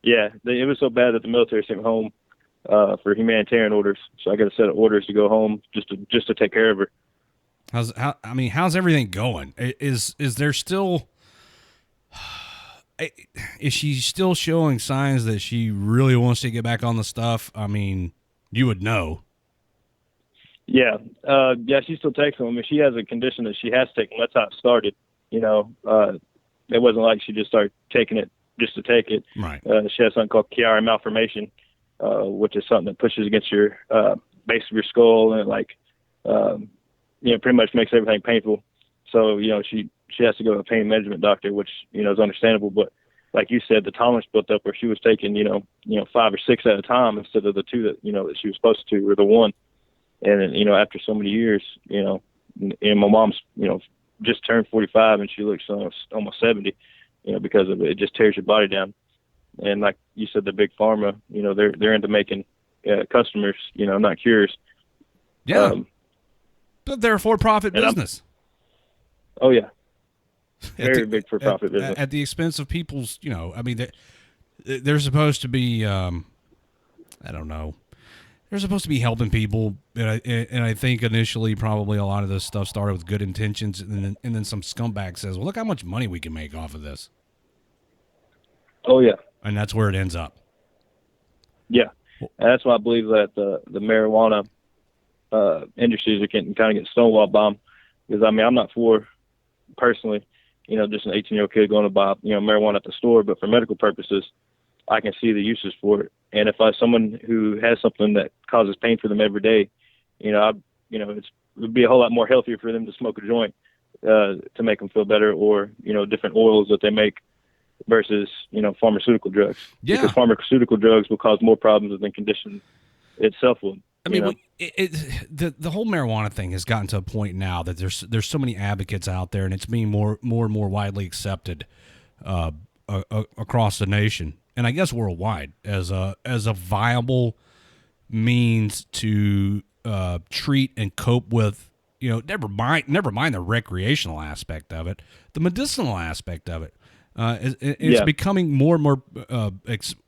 Yeah, it was so bad that the military sent me home for humanitarian orders. So I got a set of orders to go home just to take care of her. How's everything going? Is there still? Is she still showing signs that she really wants to get back on the stuff? I mean, you would know. Yeah, she still takes them. I mean, she has a condition that she has to take them. That's how it started. It wasn't like she just started taking it just to take it. Right. She has something called Chiari malformation, which is something that pushes against your base of your skull and pretty much makes everything painful. So, she has to go to a pain management doctor, which, is understandable. But like you said, the tolerance built up where she was taking, 5 or 6 at a time instead of the 2 that, that she was supposed to, or the 1. And then, after so many years, and my mom's, just turned 45 and she looks almost 70, because of it. It just tears your body down. And like you said, the big pharma, they're into making customers, not cures. Yeah. But they're a for-profit business. Oh, yeah. Very big for-profit business. At the expense of people's, they're supposed to be, I don't know. They're supposed to be helping people, and I think initially probably a lot of this stuff started with good intentions, and then some scumbag says, well, look how much money we can make off of this. Oh, yeah. And that's where it ends up. Yeah. And that's why I believe that the marijuana industries are kind of getting stonewalled by them. Because, I'm not for, personally, just an 18-year-old kid going to buy, marijuana at the store. But for medical purposes, I can see the uses for it. And if someone who has something that causes pain for them every day, it would be a whole lot more healthier for them to smoke a joint to make them feel better, or different oils that they make versus pharmaceutical drugs. Yeah. Because pharmaceutical drugs will cause more problems than condition itself would. I mean, the whole marijuana thing has gotten to a point now that there's so many advocates out there, and it's being more and more widely accepted across the nation, and I guess worldwide, as a viable means to treat and cope with, never mind the recreational aspect of it, the medicinal aspect of it. It's becoming more and more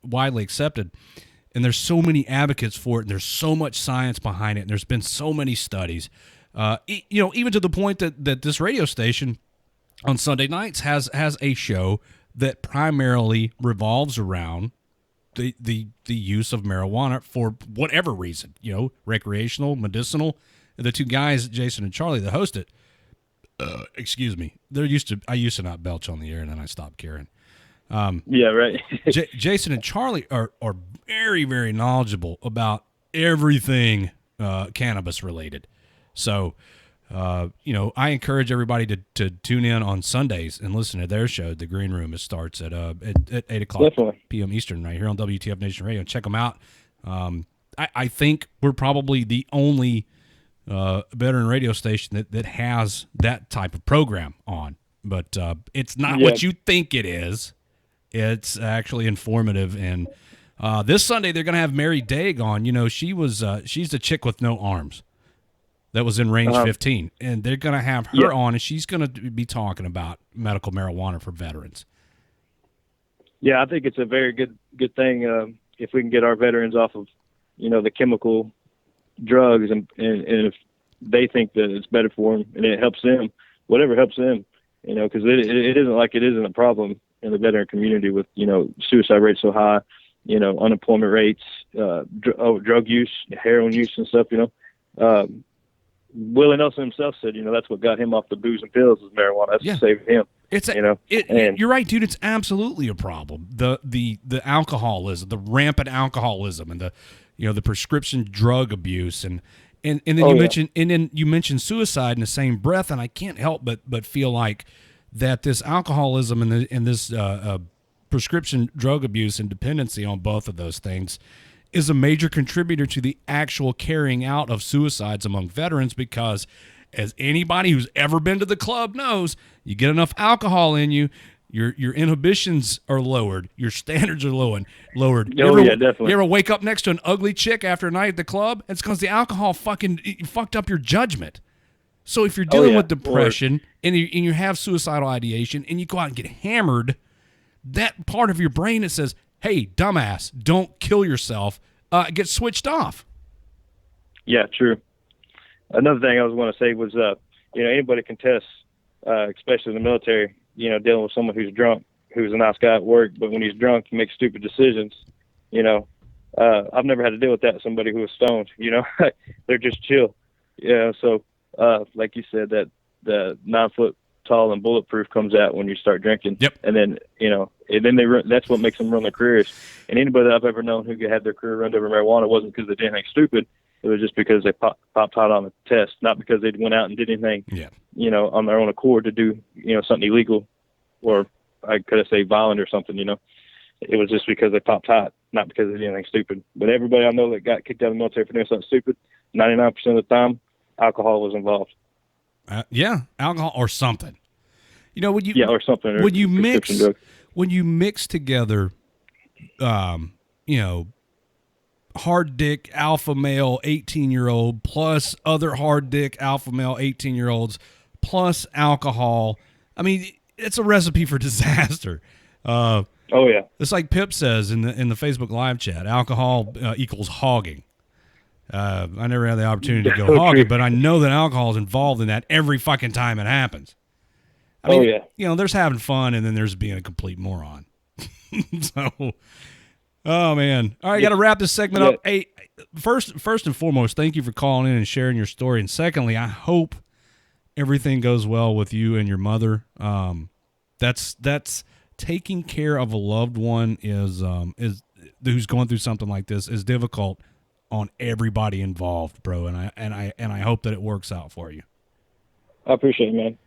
widely accepted. And there's so many advocates for it, and there's so much science behind it, and there's been so many studies, even to the point that this radio station on Sunday nights has a show that primarily revolves around the use of marijuana for whatever reason, recreational, medicinal. The two guys, Jason and Charlie, that host it, excuse me, I used to not belch on the air, and then I stopped caring. Yeah, right. Jason and Charlie are very, very knowledgeable about everything cannabis related. So, I encourage everybody to tune in on Sundays and listen to their show. The Green Room. It starts at 8 o'clock p.m. Eastern right here on WTF Nation Radio. Check them out. I think we're probably the only veteran radio station that has that type of program on. But it's not what you think it is. It's actually informative, and this Sunday they're going to have Mary Daig on. She's the chick with no arms that was in Range 15, and they're going to have her on, and she's going to be talking about medical marijuana for veterans. Yeah, I think it's a very good thing if we can get our veterans off of, the chemical drugs, and if they think that it's better for them and it helps them, whatever helps them, because it isn't like it isn't a problem in the veteran community with, suicide rates so high, unemployment rates, drug use, heroin use and stuff, Willie Nelson himself said, that's what got him off the booze and pills was marijuana. That's what saved him. You're right, dude. It's absolutely a problem. The alcoholism, the rampant alcoholism, and the prescription drug abuse, and then you mentioned suicide in the same breath, and I can't help but feel like that this alcoholism and this prescription drug abuse and dependency on both of those things is a major contributor to the actual carrying out of suicides among veterans, because as anybody who's ever been to the club knows, you get enough alcohol in you, your inhibitions are lowered, your standards are lowered. Definitely. You ever wake up next to an ugly chick after a night at the club? It's because the alcohol fucked up your judgment. So if you're dealing with depression and you have suicidal ideation and you go out and get hammered, that part of your brain that says, hey, dumbass, don't kill yourself, gets switched off. Yeah, true. Another thing I was going to say was, anybody can test, especially in the military, dealing with someone who's drunk, who's a nice guy at work, but when he's drunk, he makes stupid decisions. I've never had to deal with that. Somebody who was stoned, they're just chill. So like you said, that the 9 foot tall and bulletproof comes out when you start drinking. Yep. And then, and then that's what makes them run their careers. And anybody that I've ever known who had their career run over marijuana wasn't because they did anything stupid. It was just because they popped hot on the test, not because they went out and did anything, on their own accord to do, something illegal, or I could say violent or something, It was just because they popped hot, not because they did anything stupid. But everybody I know that got kicked out of the military for doing something stupid, 99% of the time, alcohol was involved. Alcohol or something. Or something. When you mix together, hard dick alpha male 18-year-old plus other hard dick alpha male 18-year-olds plus alcohol, I mean, it's a recipe for disaster. It's like Pip says in the Facebook live chat, alcohol equals hogging. I never had the opportunity to go hogging, but I know that alcohol is involved in that every fucking time it happens. I mean, there's having fun, and then there's being a complete moron. Oh man! All right, got to wrap this segment up. Hey, first and foremost, thank you for calling in and sharing your story. And secondly, I hope everything goes well with you and your mother. That's taking care of a loved one is who's going through something like this is difficult on everybody involved, bro. And I hope that it works out for you. I appreciate it, man.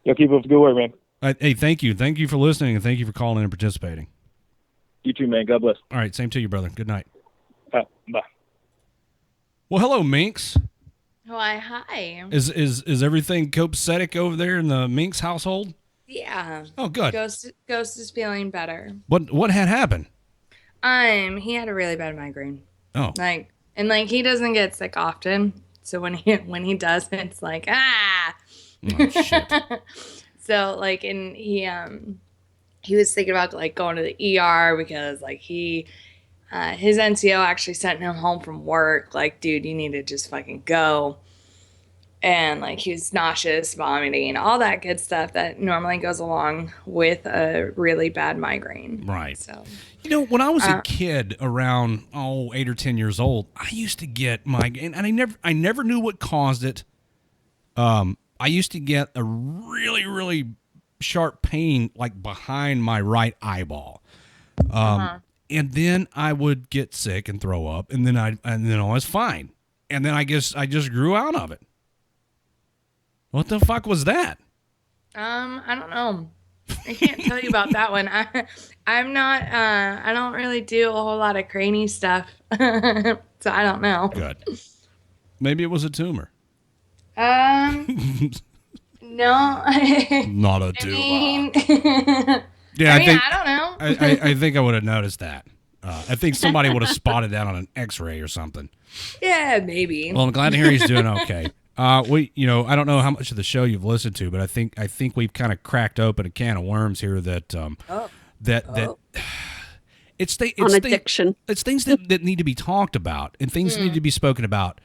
Y'all keep up the good work, man. Hey, thank you for listening, and thank you for calling in and participating. You too, man. God bless. All right, same to you, brother. Good night. Bye. Well, hello, Minx. Why, hi. Is everything copacetic over there in the Minx household? Yeah. Oh, good. Ghost is feeling better. What had happened? He had a really bad migraine. Oh. He doesn't get sick often. So when he does, it's like, ah. Oh, shit. So and he was thinking about going to the ER because his NCO actually sent him home from work. Dude, you need to just fucking go. And he was nauseous, vomiting, all that good stuff that normally goes along with a really bad migraine. Right. So, when I was a kid, around 8 or 10 years old, I used to get migraine, and I never knew what caused it. I used to get a really, really sharp pain behind my right eyeball. And then I would get sick and throw up, and then I was fine. And then I guess I just grew out of it. What the fuck was that? I don't know. I can't tell you about that one. I'm not, I don't really do a whole lot of cranny stuff. So I don't know. Good. Maybe it was a tumor. No. Not a tumor. Yeah, I don't know. I think I would have noticed that. I think somebody would have spotted that on an X-ray or something. Yeah, maybe. Well, I'm glad to hear he's doing okay. I don't know how much of the show you've listened to, but I think we've kind of cracked open a can of worms here that it's addiction. It's things that need to be talked about, and things need to be spoken about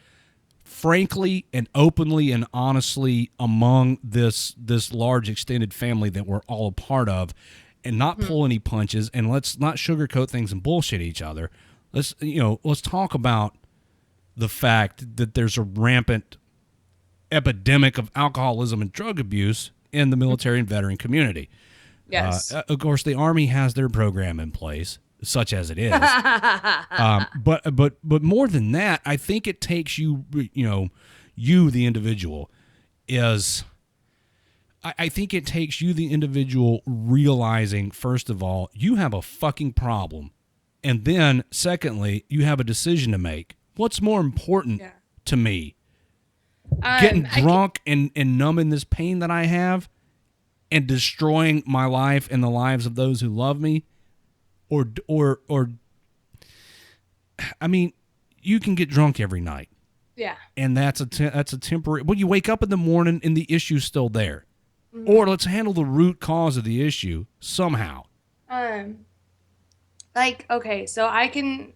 frankly and openly and honestly among this large extended family that we're all a part of, and not pull any punches, and let's not sugarcoat things and bullshit each other. Let's talk about the fact that there's a rampant epidemic of alcoholism and drug abuse in the military and veteran community. Yes. Of course, the Army has their program in place, such as it is. But more than that, I think it takes you the individual I think it takes you, the individual, realizing, first of all, you have a fucking problem. And then, secondly, you have a decision to make. What's more important to me? Getting drunk and numbing this pain that I have and destroying my life and the lives of those who love me? Or I mean, you can get drunk every night. Yeah. And that's a temporary... Well, you wake up in the morning and the issue's still there. Mm-hmm. Or let's handle the root cause of the issue somehow. Okay, so I can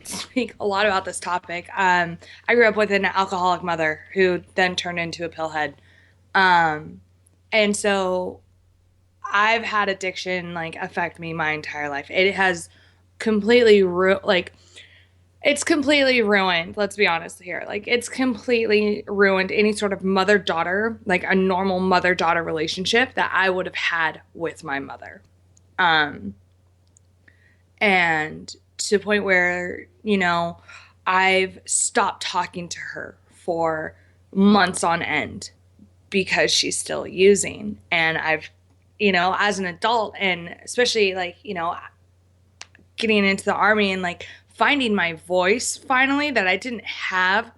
speak a lot about this topic. I grew up with an alcoholic mother who then turned into a pillhead. And so I've had addiction affect me my entire life. It has completely it's completely ruined, let's be honest here. It's completely ruined any sort of mother-daughter, a normal mother-daughter relationship that I would have had with my mother. And to the point where, I've stopped talking to her for months on end because she's still using. And I've, as an adult, and especially getting into the Army and finding my voice finally that I didn't have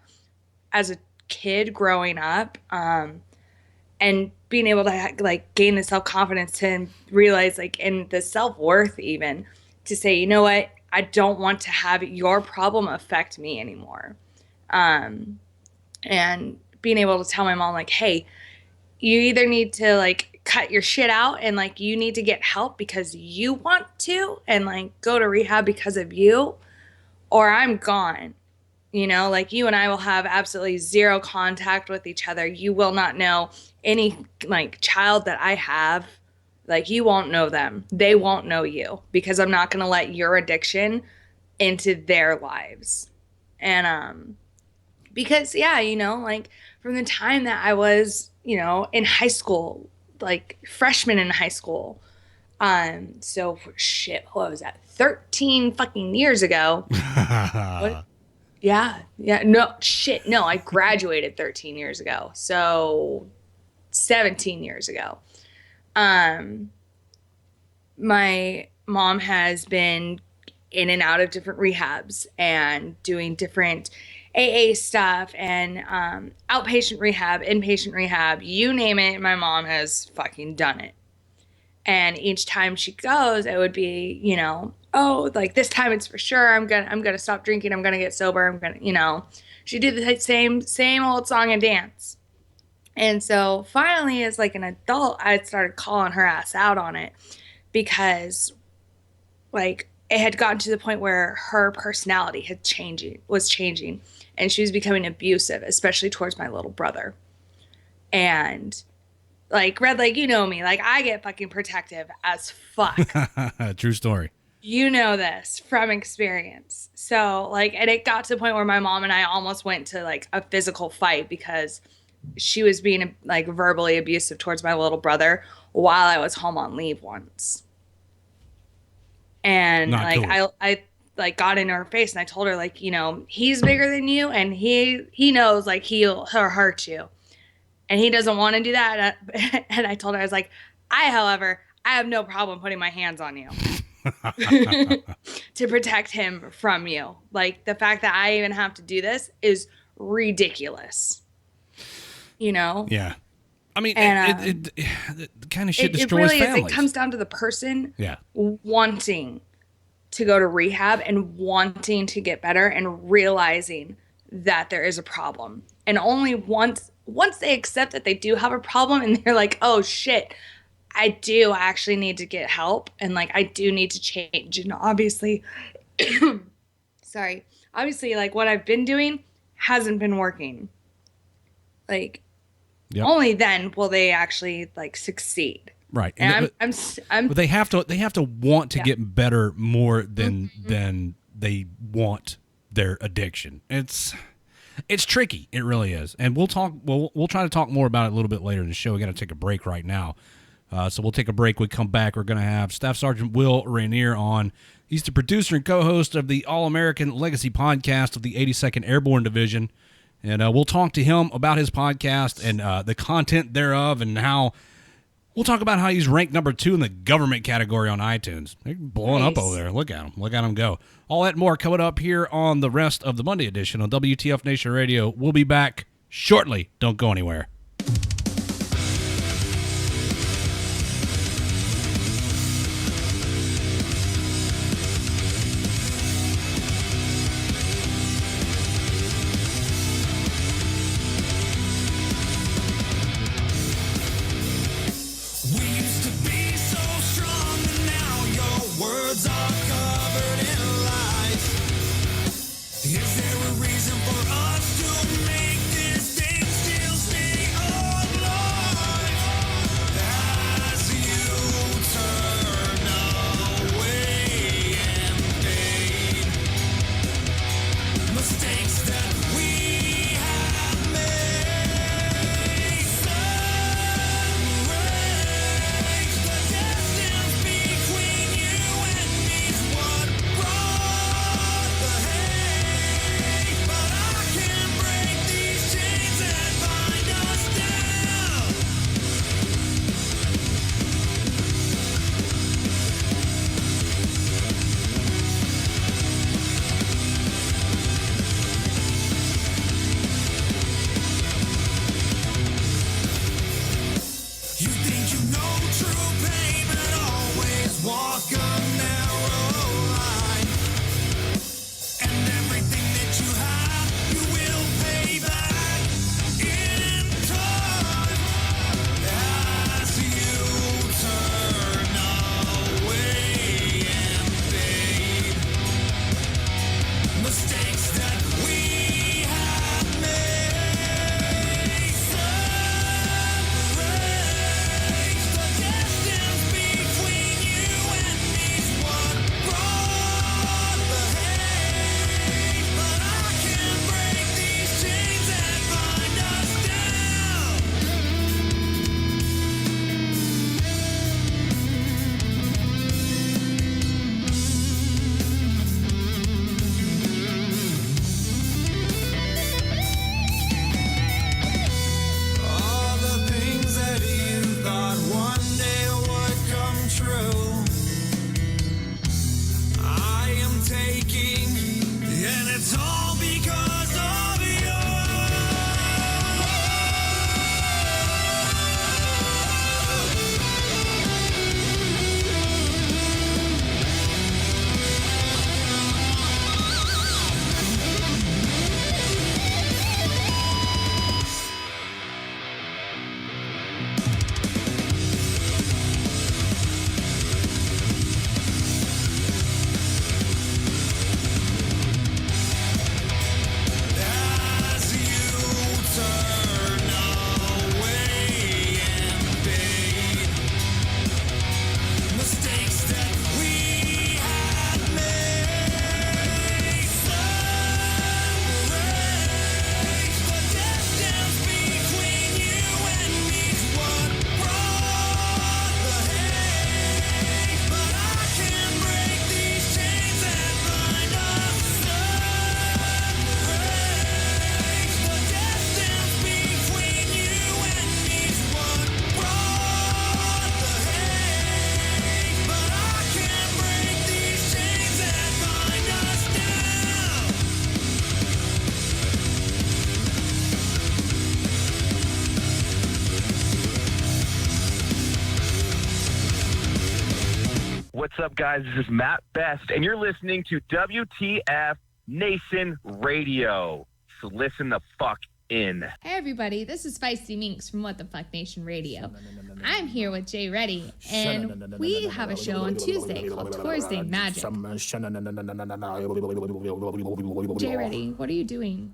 as a kid growing up, and being able to gain the self-confidence to realize and the self-worth even to say, you know what, I don't want to have your problem affect me anymore. And being able to tell my mom hey, you either need to cut your shit out and you need to get help because you want to and go to rehab because of you, or I'm gone. You and I will have absolutely zero contact with each other. You will not know any child that I have. You won't know them. They won't know you because I'm not going to let your addiction into their lives. And because from the time that I was, in high school, like freshman in high school. So shit, what was that? 13 fucking years ago. What? Yeah. No, shit. No, I graduated 13 years ago. So 17 years ago. My mom has been in and out of different rehabs and doing different AA stuff and outpatient rehab, inpatient rehab, you name it, my mom has fucking done it. And each time she goes, it would be, you know, oh, like this time it's for sure. I'm gonna stop drinking. I'm gonna get sober. I'm gonna, you know, she did the same old song and dance. And so finally, as like an adult, I started calling her ass out on it because, like, it had gotten to the point where her personality was changing, and she was becoming abusive, especially towards my little brother. And like, Redleg, you know me, like I get fucking protective as fuck. True story. You know this from experience. So like, and it got to the point where my mom and I almost went to like a physical fight because she was being like verbally abusive towards my little brother while I was home on leave once. And Not like, cool. I like got in her face and I told her, like, you know, he's bigger than you and he knows like he'll hurt you. And he doesn't want to do that. And I told her, I was like, however, I have no problem putting my hands on you to protect him from you. Like, the fact that I even have to do this is ridiculous. You know? Yeah. I mean, and, the kind of shit destroys really families. It comes down to the person yeah. wanting to go to rehab and wanting to get better and realizing that there is a problem. And only once they accept that they do have a problem and they're like, oh shit, I do actually need to get help and like I do need to change. And obviously obviously like what I've been doing hasn't been working. Like, yep. Only then will they actually like succeed. Right. And but they have to want to get better more than they want their addiction. It's tricky. It really is. And we'll try to talk more about it a little bit later in the show. We got to take a break right now. So we'll take a break. We come back. We're going to have Staff Sergeant Will Reinier on. He's the producer and co-host of the All-American Legacy podcast of the 82nd Airborne Division. And we'll talk to him about his podcast and the content thereof and how we'll talk about how he's ranked number 2 in the government category on iTunes. They're blowing up over there. Look at him. Look at him go. All that and more coming up here on the rest of the Monday edition on WTF Nation Radio. We'll be back shortly. Don't go anywhere. Is there a reason for us to make this thing still stay what's up, guys? This is Matt Best, and you're listening to WTF Nation Radio. So listen the fuck in. Hey everybody, this is Feisty Minx from What the Fuck Nation Radio. I'm here with Jay Reddy, and we have a show on Tuesday called Thursday Magic. Jay Reddy, what are you doing?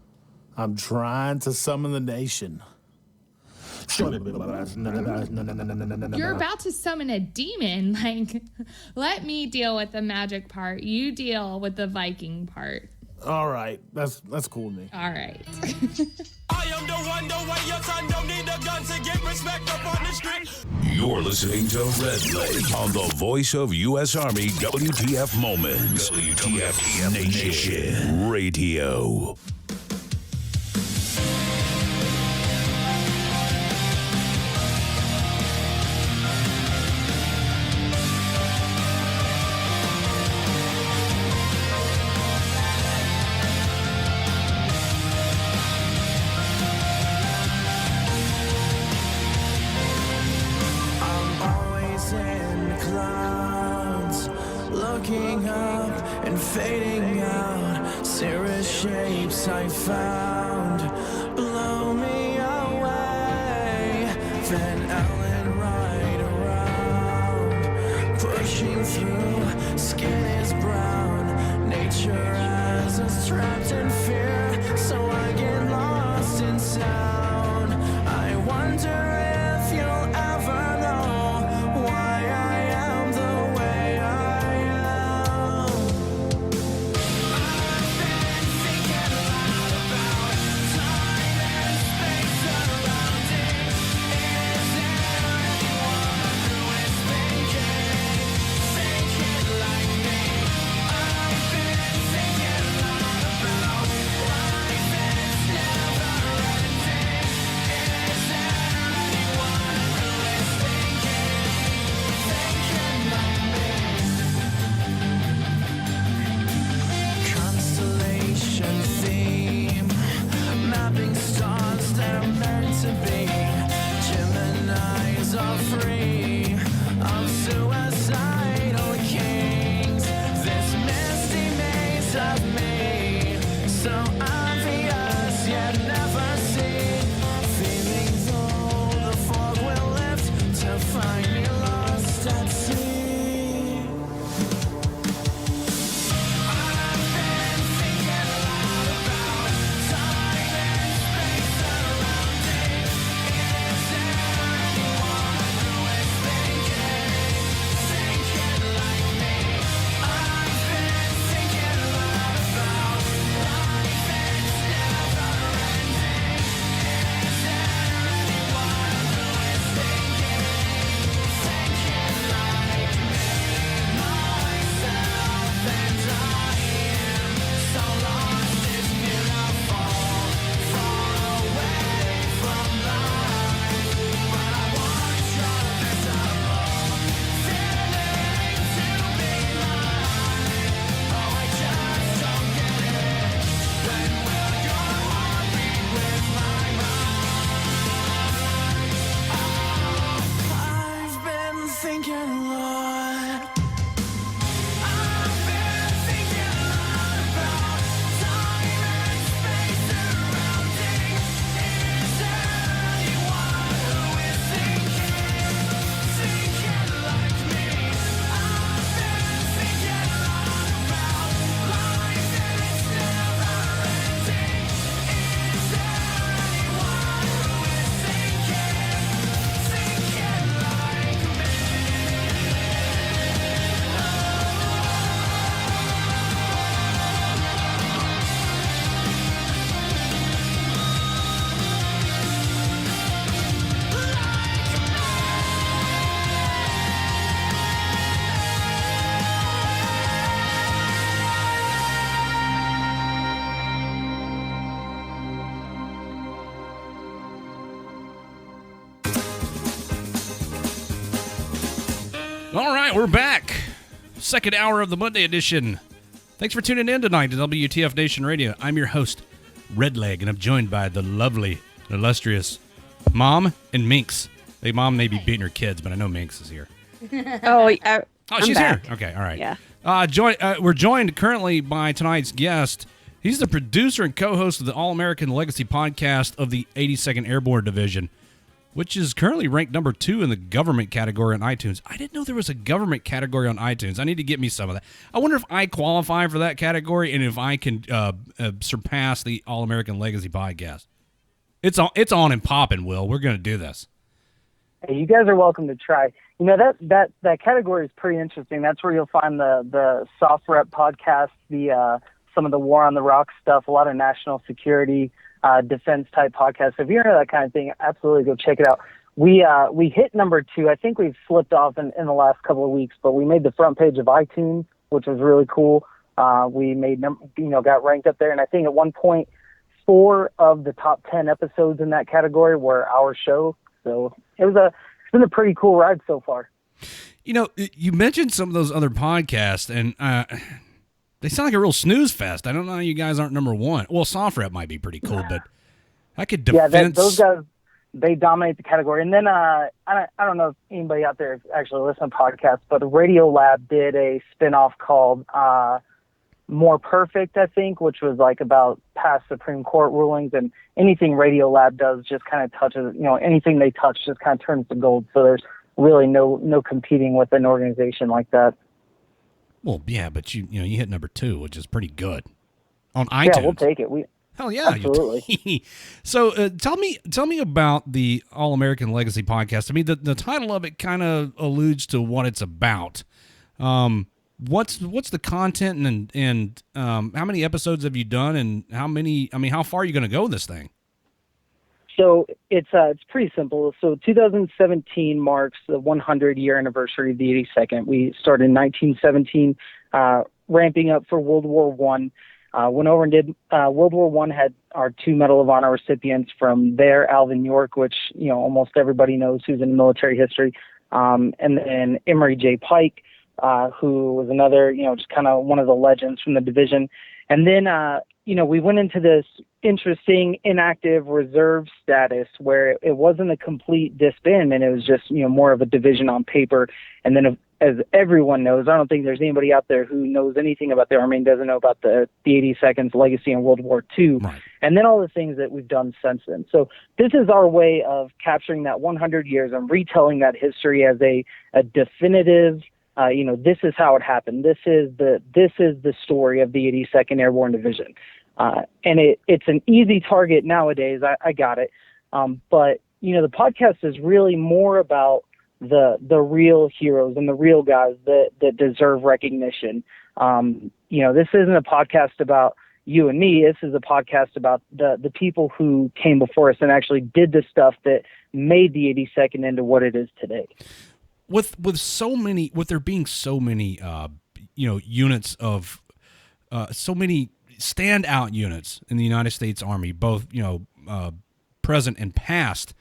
I'm trying to summon the nation. You're about to summon a demon. Like, let me deal with the magic part. You deal with the Viking part. All right, that's cool with me. All right. I am the one, the way your son don't need a gun to get respect up on the street. You're listening to Redleg on the voice of U.S. Army WTF Moments. WTF Nation Radio. Looking up and fading out, serious shapes I found blow me away. Van Allen right around, pushing through, skin is brown. Nature has us trapped in fear, so I get lost in sound. I wonder if you'll ever know why I am the way I am. I've been thinking a lot about time and space surrounding. Is there anyone who is thinking like me? I've been thinking a lot about life and it's never ending. Is there anyone who is thinking like me? Constellation theme, mapping stars that are meant to be. Geminis are free of suicidal kings. This misty maze of me, so obvious yet never seen. Feeling though the fog will lift to find me lost at sea. I've been thinking a lot about time and space surrounding. Is there anyone who is thinking like me? I've been thinking a lot about life and it's never ending. Is there anyone who is thinking like me? Myself and I am so lost, it's beautiful, far away from life, but I want your visible feeling to be mine. Oh, I just don't get it. When will your heart beat with my mind? I've been thinking a lot. I've been thinking a lot about time and space surrounding. Is there anyone who is thinking like me? I've been thinking a lot about life and it's never ending. Is there anyone who is thinking like me? All right, we're back. Second hour of the Monday edition. Thanks for tuning in tonight to WTF Nation Radio. I'm your host, Redleg, and I'm joined by the lovely, illustrious Mom and Minx. Hey, Mom may be beating her kids, but I know Minx is here. Oh, Oh, she's back. here. Okay, all right. Yeah. We're joined currently by tonight's guest. He's the producer and co-host of the All-American Legacy podcast of the 82nd Airborne Division, which is currently ranked number 2 in the government category on iTunes. I didn't know there was a government category on iTunes. I need to get me some of that. I wonder if I qualify for that category and if I can surpass the All-American Legacy podcast. It's on and popping, Will. We're going to do this. Hey, you guys are welcome to try. You know, that category is pretty interesting. That's where you'll find the soft rep podcast, some of the War on the Rocks stuff, a lot of national security, defense type podcasts. So if you're into that kind of thing, absolutely go check it out. We hit number 2. I think we've slipped off in the last couple of weeks, but we made the front page of iTunes, which was really cool. We got ranked up there, and I think at one point 4 of the top 10 episodes in that category were our show. So it's been a pretty cool ride so far. You know, you mentioned some of those other podcasts, and they sound like a real snooze fest. I don't know how you guys aren't number 1. Well, Soft Rep might be pretty cool, but I could defense. Yeah, those guys, they dominate the category. And then I don't know if anybody out there actually listens to podcasts, but Radio Lab did a spinoff called More Perfect, I think, which was like about past Supreme Court rulings, and anything Radio Lab does just kind of touches, anything they touch just kind of turns to gold. So there's really no competing with an organization like that. Well, yeah, but you hit number 2, which is pretty good on iTunes. Yeah, we'll take it. Hell yeah, absolutely. So tell me about the All American Legacy podcast. I mean, the title of it kind of alludes to what it's about. What's the content and how many episodes have you done, and how far are you going to go with this thing? So it's pretty simple. So 2017 marks the 100-year anniversary of the 82nd. We started in 1917, ramping up for World War I. Went over and did World War I. Had our 2 Medal of Honor recipients from there, Alvin York, which almost everybody knows who's in military history, and then Emory J. Pike, who was another just kind of one of the legends from the division. And then we went into this interesting inactive reserve status where it wasn't a complete disbandment. It was just, more of a division on paper. And then as everyone knows, I don't think there's anybody out there who knows anything about the Army and doesn't know about the 82nd's legacy in World War II. Right. And then all the things that we've done since then. So this is our way of capturing that 100 years and retelling that history as a definitive, this is how it happened. This is the story of the 82nd Airborne Division. And it's an easy target nowadays. I got it. But the podcast is really more about the real heroes and the real guys that deserve recognition. This isn't a podcast about you and me. This is a podcast about the people who came before us and actually did the stuff that made the 82nd into what it is today. With there being so many units of so many standout units in the United States Army, both present and past,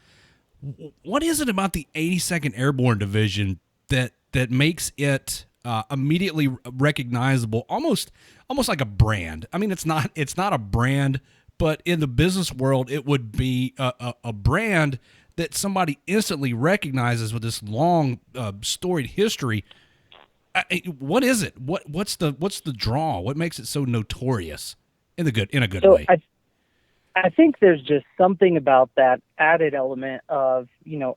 what is it about the 82nd Airborne Division that makes it immediately recognizable, almost like a brand? I mean, it's not a brand, but in the business world, it would be a brand that somebody instantly recognizes with this long storied history. What is it? What's the draw? What makes it so notorious in a good way? I think there's just something about that added element of,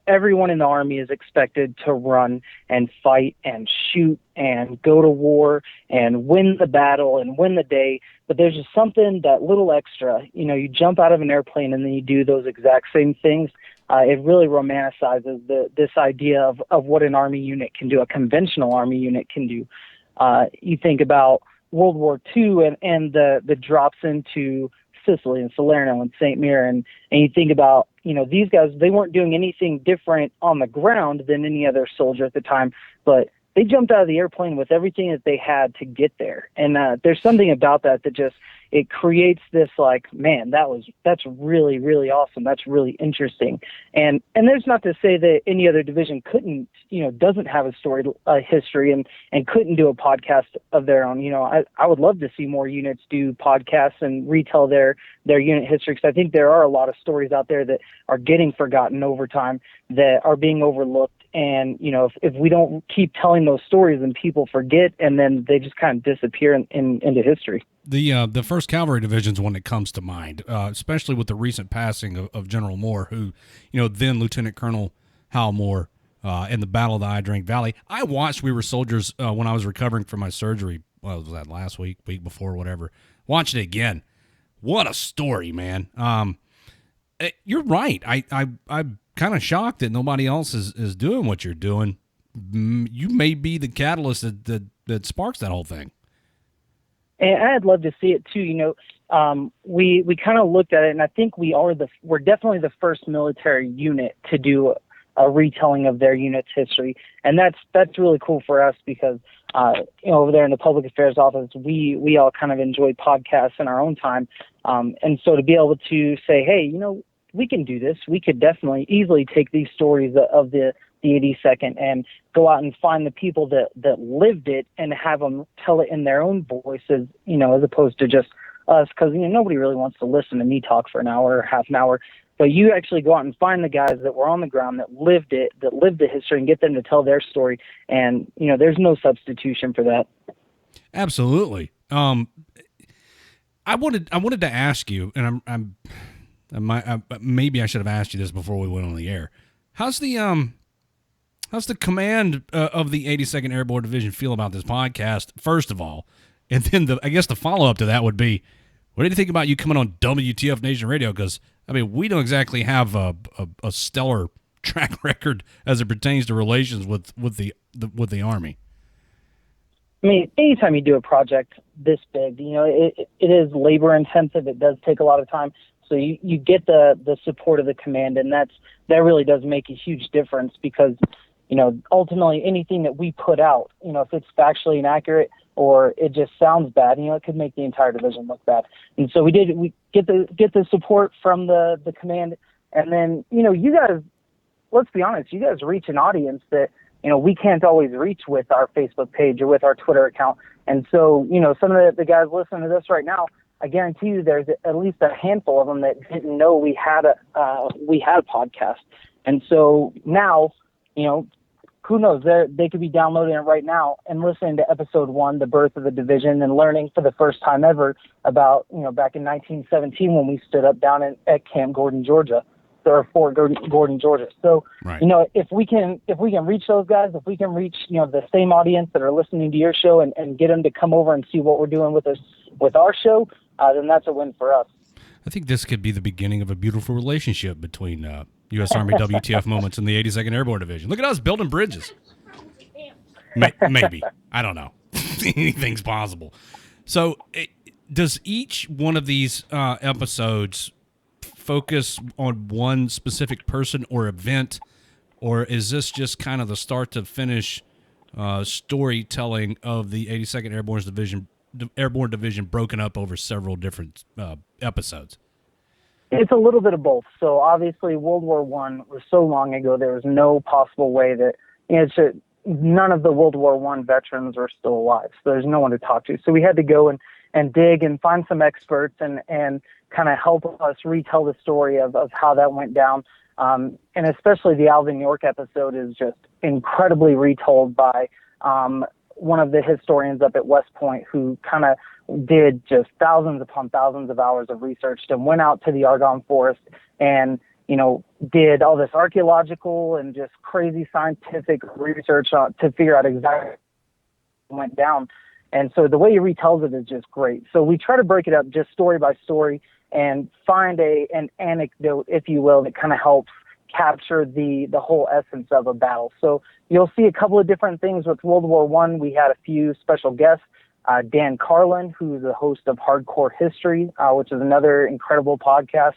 everyone in the Army is expected to run and fight and shoot and go to war and win the battle and win the day. But there's just something, that little extra, you jump out of an airplane and then you do those exact same things. It really romanticizes this idea of what an Army unit can do, a conventional Army unit can do. You think about World War II and the drops into Sicily and Salerno and St. Mir, and you think about, these guys, they weren't doing anything different on the ground than any other soldier at the time, but they jumped out of the airplane with everything that they had to get there. And there's something about that just, it creates this man, that's really, really awesome. That's really interesting. And there's not to say that any other division couldn't, doesn't have a story, history and couldn't do a podcast of their own. I would love to see more units do podcasts and retell their unit history, because I think there are a lot of stories out there that are getting forgotten over time, that are being overlooked. And, if we don't keep telling those stories, then people forget, and then they just kind of disappear into history. The First Cavalry Division is one that comes to mind, especially with the recent passing of General Moore, who, then Lieutenant Colonel Hal Moore, in the Battle of the I Drink Valley. I watched We Were Soldiers when I was recovering from my surgery. Well, was that last week before, whatever. Watched it again. What a story, man. You're right. I'm kind of shocked that nobody else is doing what you're doing. You may be the catalyst that sparks that whole thing. And I'd love to see it too. We kind of looked at it, and I think we're definitely the first military unit to do a retelling of their unit's history, and that's really cool for us because over there in the public affairs office, we all kind of enjoy podcasts in our own time, and so to be able to say, hey, we can do this. We could definitely easily take these stories of the 82nd and go out and find the people that lived it and have them tell it in their own voices, as opposed to just us, because nobody really wants to listen to me talk for an hour or half an hour. But you actually go out and find the guys that were on the ground that lived the history, and get them to tell their story. And there's no substitution for that. Absolutely. I wanted to ask you, and maybe I should have asked you this before we went on the air. How's the command of the 82nd Airborne Division feel about this podcast, first of all? And then I guess the follow-up to that would be, what did you think about you coming on WTF Nation Radio? Because, we don't exactly have a stellar track record as it pertains to relations with the Army. Anytime you do a project this big, it is labor-intensive. It does take a lot of time. So you get the support of the command, and that really does make a huge difference because, ultimately anything that we put out, if it's factually inaccurate or it just sounds bad, it could make the entire division look bad. And so we get the support from the command, and then, you guys, let's be honest, you guys reach an audience that, we can't always reach with our Facebook page or with our Twitter account. And so, some of the guys listening to this right now, I guarantee you there's at least a handful of them that didn't know we had a podcast. And so now, who knows, they could be downloading it right now and listening to episode 1, The Birth of the Division, and learning for the first time ever about, back in 1917 when we stood up down at Camp Gordon, Georgia, or Fort Gordon, Georgia. So, right. If we can reach those guys, if we can reach, the same audience that are listening to your show and get them to come over and see what we're doing with our show, then that's a win for us. I think this could be the beginning of a beautiful relationship between U.S. Army WTF Moments and the 82nd Airborne Division. Look at us building bridges. Maybe. I don't know. Anything's possible. So does each one of these episodes focus on one specific person or event, or is this just kind of the start to finish storytelling of the 82nd Airborne Division broken up over several different episodes? It's a little bit of both. So obviously World War I was so long ago, there was no possible way that, none of the World War I veterans were still alive. So there's no one to talk to. So we had to go and dig and find some experts and kind of help us retell the story of how that went down. And especially the Alvin York episode is just incredibly retold by one of the historians up at West Point who kind of did just thousands upon thousands of hours of research and went out to the Argonne Forest and, did all this archaeological and just crazy scientific research to figure out exactly what went down. And so the way he retells it is just great. So we try to break it up just story by story and find an anecdote, if you will, that kind of helps capture the whole essence of a battle. So you'll see a couple of different things with World War I. We had a few special guests. Dan Carlin, who's the host of Hardcore History, which is another incredible podcast.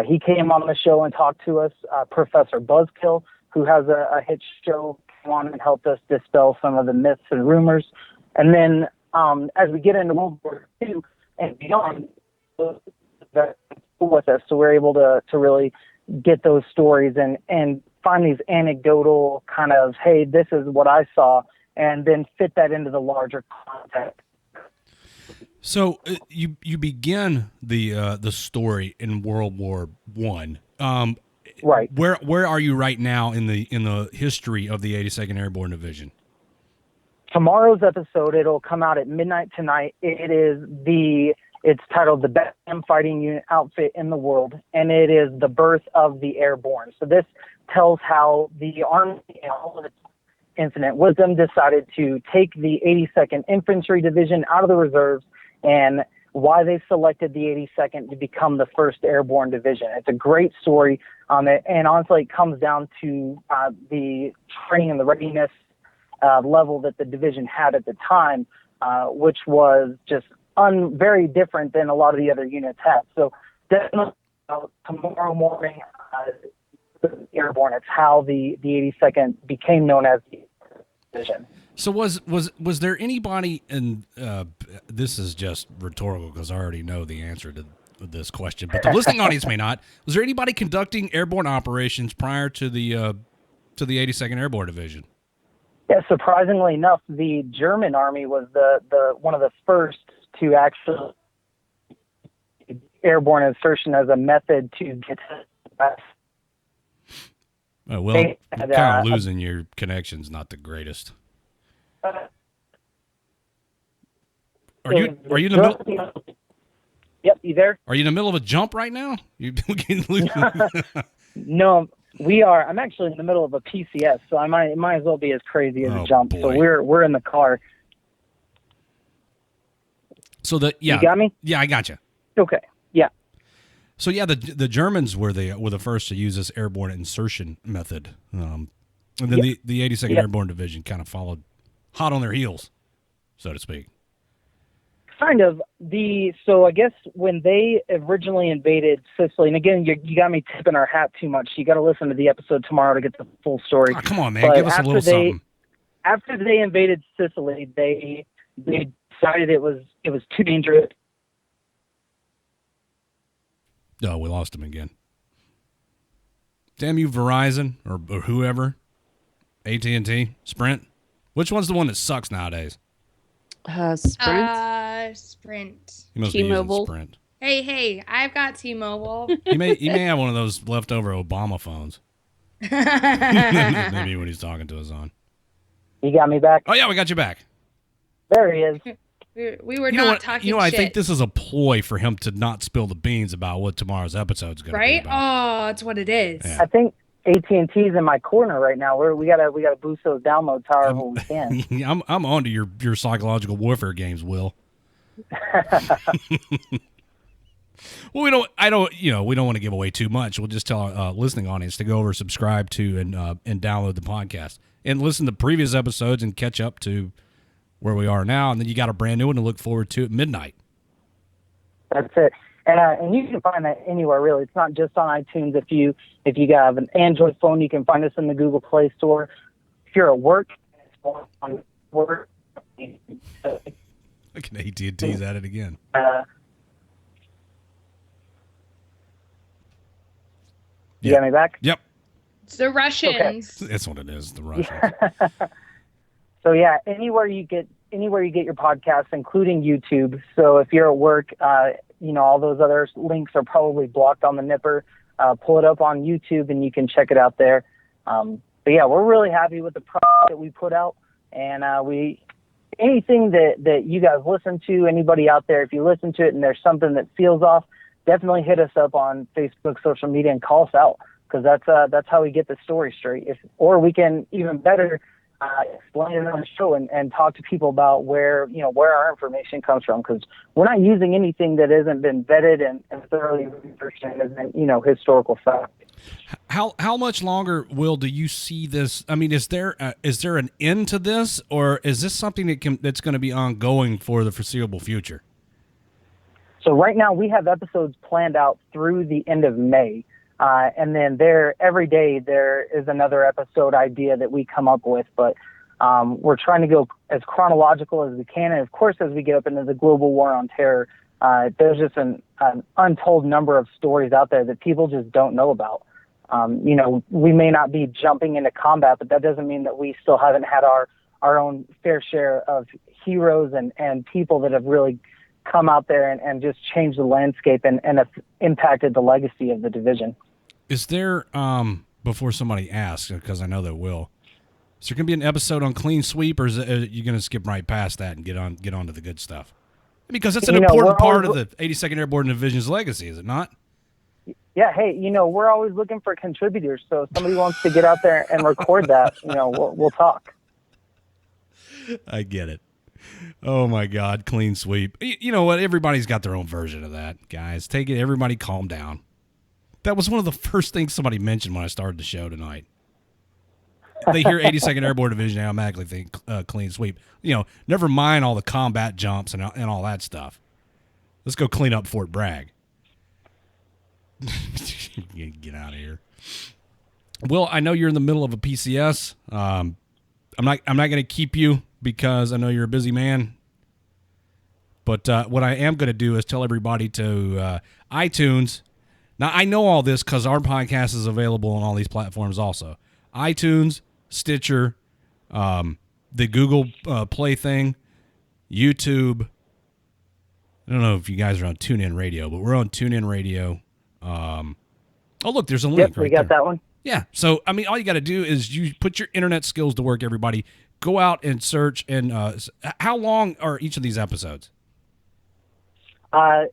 He came on the show and talked to us. Professor Buzzkill, who has a hit show, came on and helped us dispel some of the myths and rumors. And then as we get into World War II and beyond, with us, so we're able to really get those stories and find these anecdotal kind of, hey, this is what I saw, and then fit that into the larger context. So you begin the story in World War I. Right. Where are you right now in the history of the 82nd Airborne Division? Tomorrow's episode, it'll come out at midnight tonight. It's titled The Best Fighting Unit Outfit in the World, and it is the birth of the Airborne. So this tells how the Army, in all of its infinite wisdom, decided to take the 82nd Infantry Division out of the reserves and why they selected the 82nd to become the first Airborne Division. It's a great story on it, and honestly, it comes down to the training and the readiness level that the division had at the time, which was just very different than a lot of the other units had. So definitely tomorrow morning, the Airborne, it's how the 82nd became known as the division. So was there anybody in this is just rhetorical because I already know the answer to this question, but the listening audience may not. Was there anybody conducting airborne operations prior to the 82nd Airborne Division? Yeah, surprisingly enough, the German army was the one of the first to actually airborne insertion as a method to get to the west. Oh, well, kind of losing your connection's not the greatest. Are you in the middle? Yep, you there? Are you in the middle of a jump right now? No, we are. I'm actually in the middle of a PCS, so it might as well be as crazy as a jump. Boy. So we're in the car. So you got me? Yeah, I got you. Okay. Yeah. So yeah, the Germans were the first to use this airborne insertion method, and then the 82nd Airborne Division kind of followed hot on their heels, so to speak. Kind of. So I guess when they originally invaded Sicily, and again, you got me tipping our hat too much. You got to listen to the episode tomorrow to get the full story. Oh, come on, man, give us a little something. After they invaded Sicily, they decided it was too dangerous. Oh, we lost him again. Damn you, Verizon or whoever, AT&T, Sprint. Which one's the one that sucks nowadays? Sprint. Sprint. You must T-Mobile. be using Sprint. Hey, I've got T-Mobile. He may have one of those leftover Obama phones. Maybe when he's talking to us on. You got me back? Oh, yeah, we got you back. There he is. We were not talking shit. I think this is a ploy for him to not spill the beans about what tomorrow's episode is going to be about. Oh, that's what it is. Yeah. I think AT&T's in my corner right now. We gotta boost those downloads however we can. I'm on to your psychological warfare games, Will. Well, we don't want to give away too much. We'll just tell our listening audience to go over, subscribe to, and download the podcast and listen to previous episodes and catch up to where we are now. And then you got a brand new one to look forward to at midnight. That's it. And you can find that anywhere, really. It's not just on iTunes. If you have an Android phone, you can find us in the Google Play Store. If you're at work, it's on work. Look at AT&T's at it again. You got me back? Yep. It's the Russians. Okay. That's what it is, the Russians. So yeah, anywhere you get your podcasts, including YouTube. So if you're at work, all those other links are probably blocked on the Nipper. Pull it up on YouTube and you can check it out there. But yeah, we're really happy with the product that we put out, and anything that you guys listen to, anybody out there, if you listen to it and there's something that feels off, definitely hit us up on Facebook, social media, and call us out, because that's how we get the story straight. Or we can even better explain it on the show and talk to people about where our information comes from, because we're not using anything that hasn't been vetted and thoroughly researched and isn't historical fact. How much longer, Will, do you see this? I mean, is there an end to this, or is this something that's going to be ongoing for the foreseeable future? So right now we have episodes planned out through the end of May. And then every day there is another episode idea that we come up with, but we're trying to go as chronological as we can. And of course, as we get up into the global war on terror, there's just an untold number of stories out there that people just don't know about. We may not be jumping into combat, but that doesn't mean that we still haven't had our own fair share of heroes and people that have really come out there and just changed the landscape and have impacted the legacy of the division. Is there, before somebody asks, because I know they will, is there going to be an episode on clean sweep, or is you going to skip right past that and get on to the good stuff? Because that's an important part of the 82nd Airborne Division's legacy, is it not? Yeah, hey, we're always looking for contributors, so if somebody wants to get out there and record that, we'll talk. I get it. Oh, my God, clean sweep. You know what? Everybody's got their own version of that, guys. Take it. Everybody calm down. That was one of the first things somebody mentioned when I started the show tonight. They hear 82nd Airborne Division, they automatically think clean sweep. Never mind all the combat jumps and all that stuff. Let's go clean up Fort Bragg. Get out of here. Will, I know you're in the middle of a PCS. I'm not going to keep you because I know you're a busy man. But what I am going to do is tell everybody to iTunes. Now, I know all this because our podcast is available on all these platforms also. iTunes, Stitcher, the Google Play thing, YouTube. I don't know if you guys are on TuneIn Radio, but we're on TuneIn Radio. Oh, look, there's a link Yep, right we got there. that one. Yeah. So, I mean, all you got to do is you put your internet skills to work, everybody. Go out and search. And how long are each of these episodes?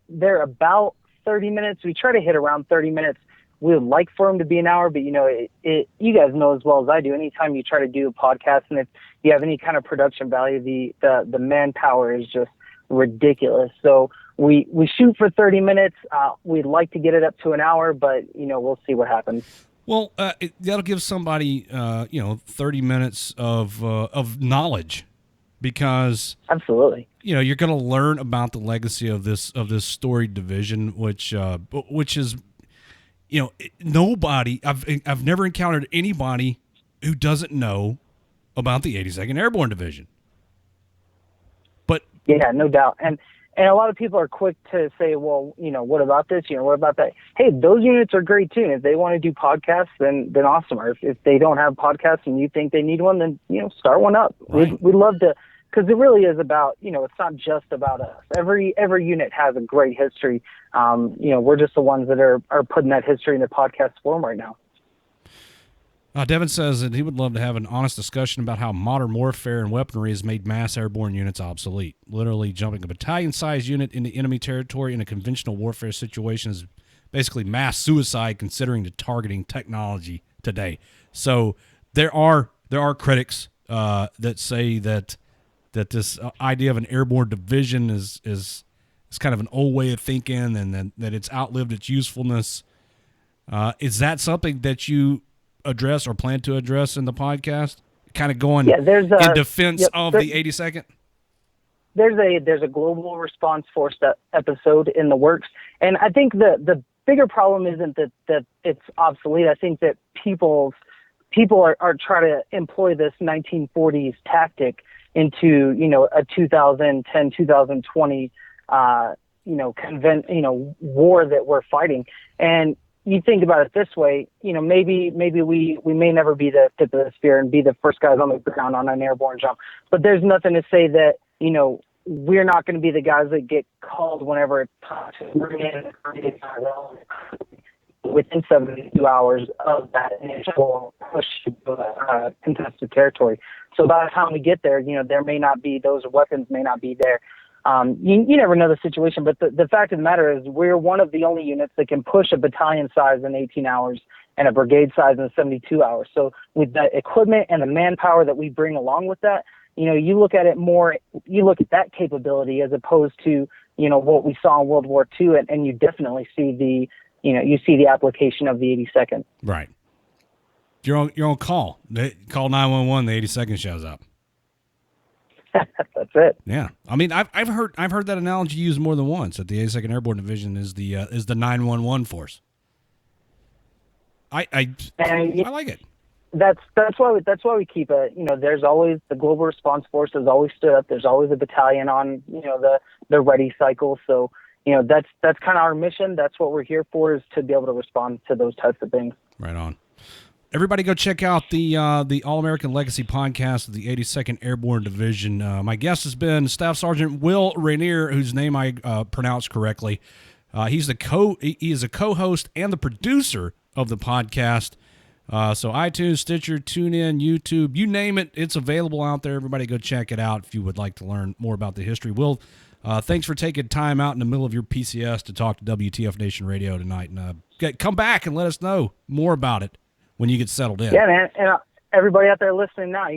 They're about 30 minutes. We try to hit around 30 minutes. We would like for them to be an hour, but you guys know as well as I do, anytime you try to do a podcast and if you have any kind of production value, the manpower is just ridiculous. So we shoot for 30 minutes. We'd like to get it up to an hour, but we'll see what happens. Well, that'll give somebody 30 minutes of knowledge, because absolutely, you're going to learn about the legacy of this storied division, which is, nobody. I've never encountered anybody who doesn't know about the 82nd Airborne Division. But yeah, no doubt, and a lot of people are quick to say, well, what about this? What about that? Hey, those units are great too. And if they want to do podcasts, then awesome. Or if they don't have podcasts and you think they need one, then start one up. Right. We'd love to, because it really is about it's not just about us. Every unit has a great history. We're just the ones that are putting that history into podcast form right now. Devin says that he would love to have an honest discussion about how modern warfare and weaponry has made mass airborne units obsolete. Literally jumping a battalion-sized unit into enemy territory in a conventional warfare situation is basically mass suicide, considering the targeting technology today. So there are critics that say that this idea of an airborne division is kind of an old way of thinking, and that it's outlived its usefulness. Is that something that you address or plan to address in the podcast, kind of going in defense of the 82nd? There's a global response force episode in the works, and I think the bigger problem isn't that it's obsolete. I think that people are trying to employ this 1940s tactic into a 2010 2020 war that we're fighting. And you think about it this way, maybe we may never be the tip of the spear and be the first guys on the ground on an airborne jump, but there's nothing to say that we're not going to be the guys that get called whenever it's time to bring in within 72 hours of that initial push to contested territory. So by the time we get there, there may not be, those weapons may not be there. You never know the situation, but the fact of the matter is we're one of the only units that can push a battalion size in 18 hours and a brigade size in 72 hours. So with the equipment and the manpower that we bring along with that, you look at it more, you look at that capability as opposed to, what we saw in World War II, and you definitely see the application of the 82nd. Right. You're on call. They call 911, the 82nd shows up. That's it. Yeah, I mean, I've heard that analogy used more than once. That the 82nd Airborne Division is the 911 force. I like it. That's why we keep it. There's always the global response force has always stood up. There's always a battalion on the ready cycle. So that's kind of our mission. That's what we're here for, is to be able to respond to those types of things. Right on. Everybody go check out the All-American Legacy podcast of the 82nd Airborne Division. My guest has been Staff Sergeant Will Reinier, whose name I pronounced correctly. He is a co-host and the producer of the podcast. So iTunes, Stitcher, TuneIn, YouTube, you name it, it's available out there. Everybody go check it out if you would like to learn more about the history. Will, thanks for taking time out in the middle of your PCS to talk to WTF Nation Radio tonight. And come back and let us know more about it when you get settled in. Yeah, man. And everybody out there listening now,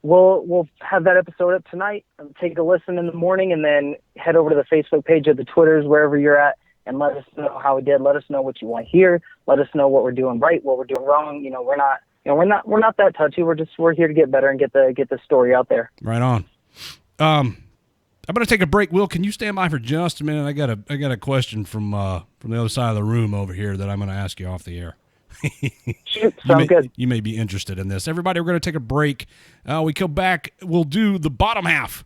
we'll have that episode up tonight. Take a listen in the morning and then head over to the Facebook page or the Twitters, wherever you're at, and let us know how we did. Let us know what you want to hear. Let us know what we're doing right, what we're doing wrong. We're not that touchy. We're here to get better and get the story out there. Right on. I'm gonna take a break. Will, can you stand by for just a minute? I got a question from the other side of the room over here that I'm gonna ask you off the air. Sounds good. You may be interested in this. Everybody, we're gonna take a break. We come back. We'll do the bottom half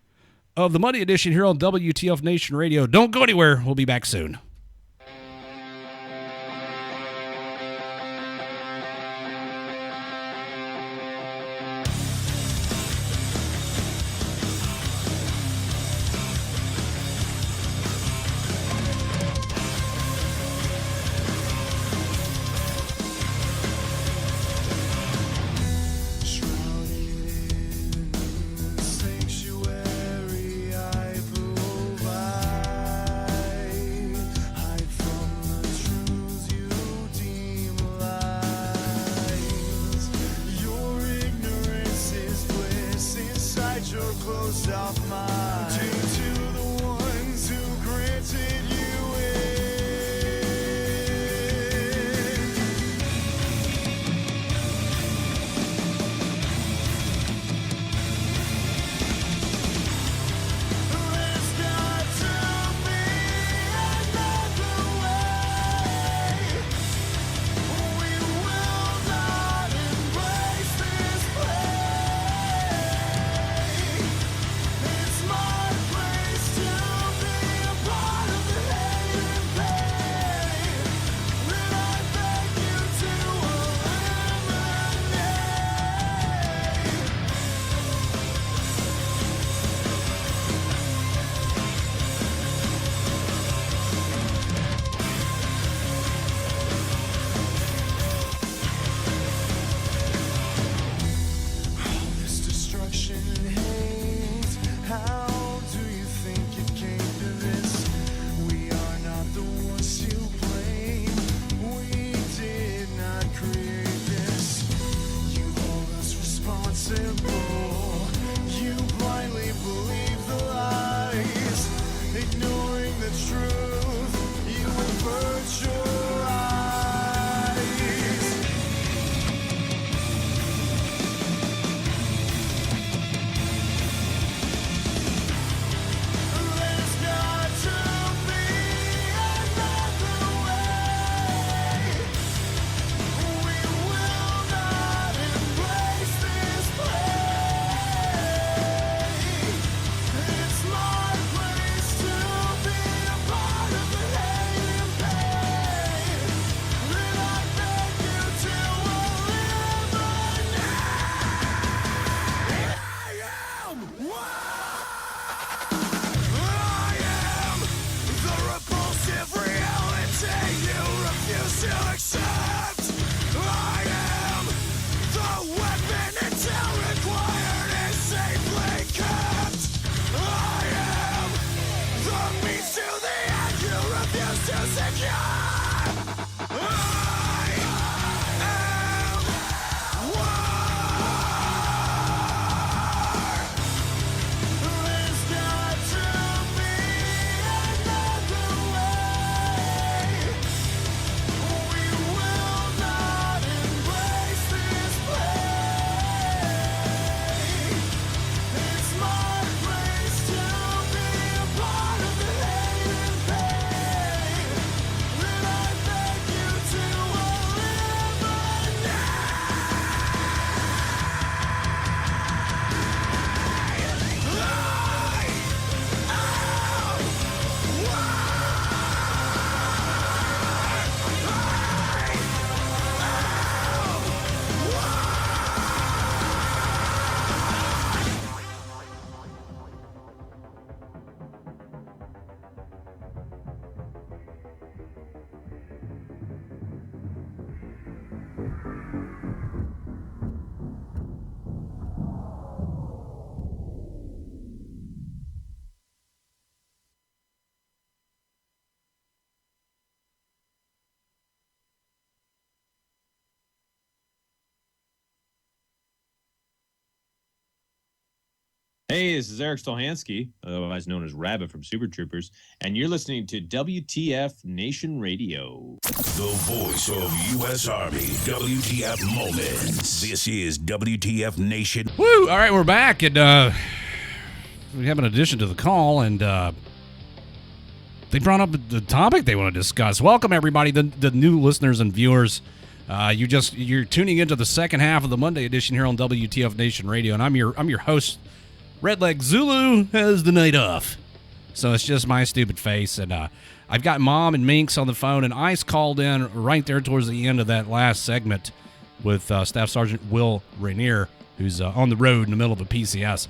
of the Monday edition here on WTF Nation Radio. Don't go anywhere. We'll be back soon. It's my Hey, this is Eric Stolhansky, otherwise known as Rabbit from Super Troopers, and you're listening to WTF Nation Radio. The voice of U.S. Army, WTF Moments. This is WTF Nation. Woo! All right, we're back, and we have an addition to the call, and they brought up the topic they want to discuss. Welcome, everybody, the new listeners and viewers. You're tuning into the second half of the Monday edition here on WTF Nation Radio, and I'm your host, Redleg. Zulu has the night off, so it's just my stupid face, and I've got Mom and Minx on the phone, and Ice called in right there towards the end of that last segment with Staff Sergeant Will Reinier, who's on the road in the middle of a PCS.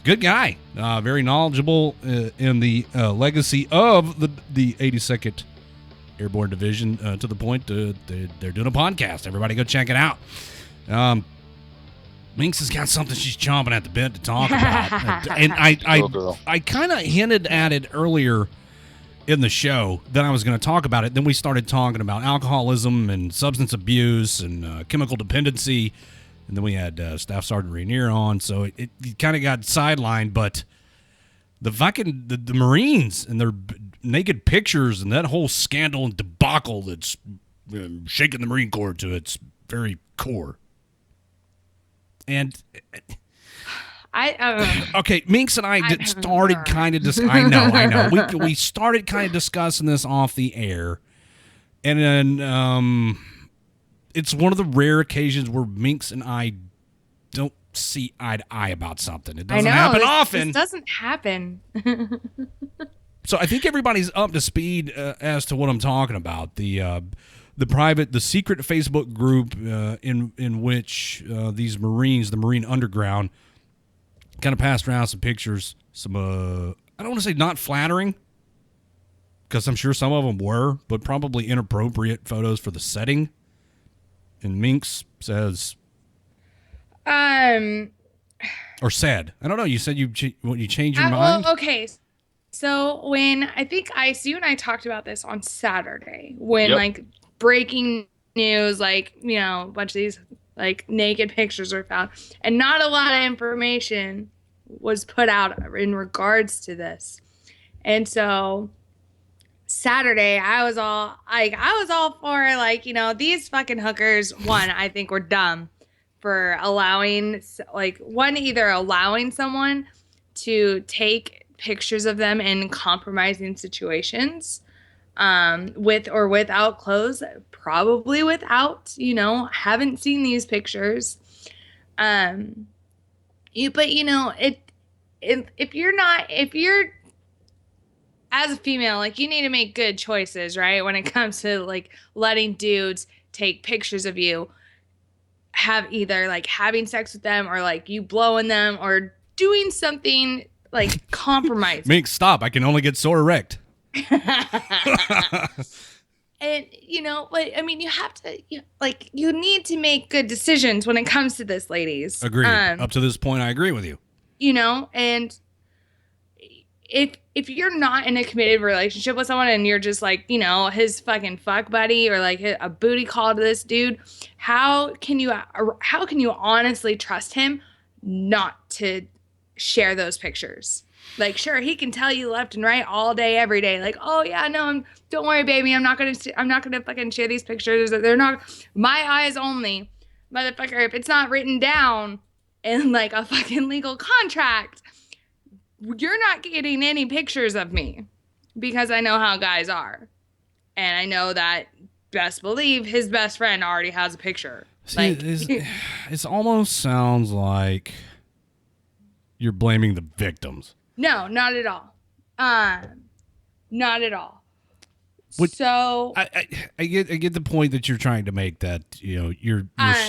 Good guy, very knowledgeable in the legacy of the 82nd Airborne Division, to the point they're doing a podcast. Everybody go check it out. Minx has got something she's chomping at the bit to talk about. And I kind of hinted at it earlier in the show that I was going to talk about it. Then we started talking about alcoholism and substance abuse and chemical dependency. And then we had Staff Sergeant Reinier on. So it kind of got sidelined. But the Marines and their naked pictures and that whole scandal and debacle that's shaking the Marine Corps to its very core. And okay, Minx and I started kind of I know. We started kind of discussing this off the air, and then it's one of the rare occasions where Minx and I don't see eye to eye about something. It doesn't happen often. This doesn't happen. So I think everybody's up to speed as to what I'm talking about. The secret Facebook group in which these Marines, the Marine Underground, kind of passed around some pictures, some I don't want to say not flattering, because I'm sure some of them were, but probably inappropriate photos for the setting. And Minx says, or said, I don't know. You said you changed your mind. Well, okay. So when I think you and I talked about this on Saturday, when like breaking news, like, you know, a bunch of these like naked pictures were found, and not a lot of information was put out in regards to this. And so Saturday, I was all for, like, you know, these fucking hookers. One, I think were dumb for allowing, like, either allowing someone to take pictures of them in compromising situations, with or without clothes, probably without, you know, haven't seen these pictures. But you know, if you're as a female, like, you need to make good choices, right? When it comes to like letting dudes take pictures of you, have either like having sex with them or like you blowing them or doing something like compromising. Mink, stop. I can only get so erect. And, you know, but I mean, you have to, you need to make good decisions when it comes to this, ladies. Agreed. Up to this point, I agree with you. You know, and if you're not in a committed relationship with someone and you're just like, you know, his fucking fuck buddy or like a booty call to this dude, how can you honestly trust him not to share those pictures? Like, sure, he can tell you left and right all day, every day. Like, oh yeah, no, don't worry, baby. I'm not gonna fucking share these pictures. They're not my eyes only, motherfucker. If it's not written down in like a fucking legal contract, you're not getting any pictures of me, because I know how guys are, and I know that best believe his best friend already has a picture. See, like, it almost sounds like you're blaming the victims. No, not at all. Not at all. So I get the point that you're trying to make, that, you know,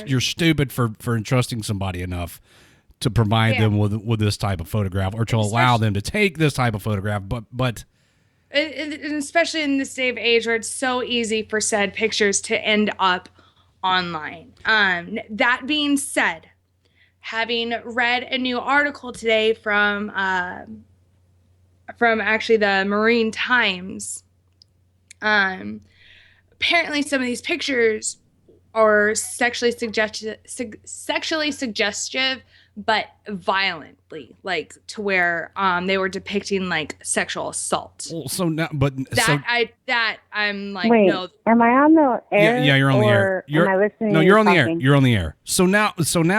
you're stupid for entrusting somebody enough to provide them with this type of photograph, or to allow them to take this type of photograph, but and especially in this day of age where it's so easy for said pictures to end up online. That being said, having read a new article today from actually the Marine Times, apparently some of these pictures are sexually suggestive but violently, like to where they were depicting like sexual assault. Well, so now, but I'm like, Wait, no. am I on the air? Yeah, you're on the air. Am I listening? No, to you're you on the air. talking? You're on the air. So now,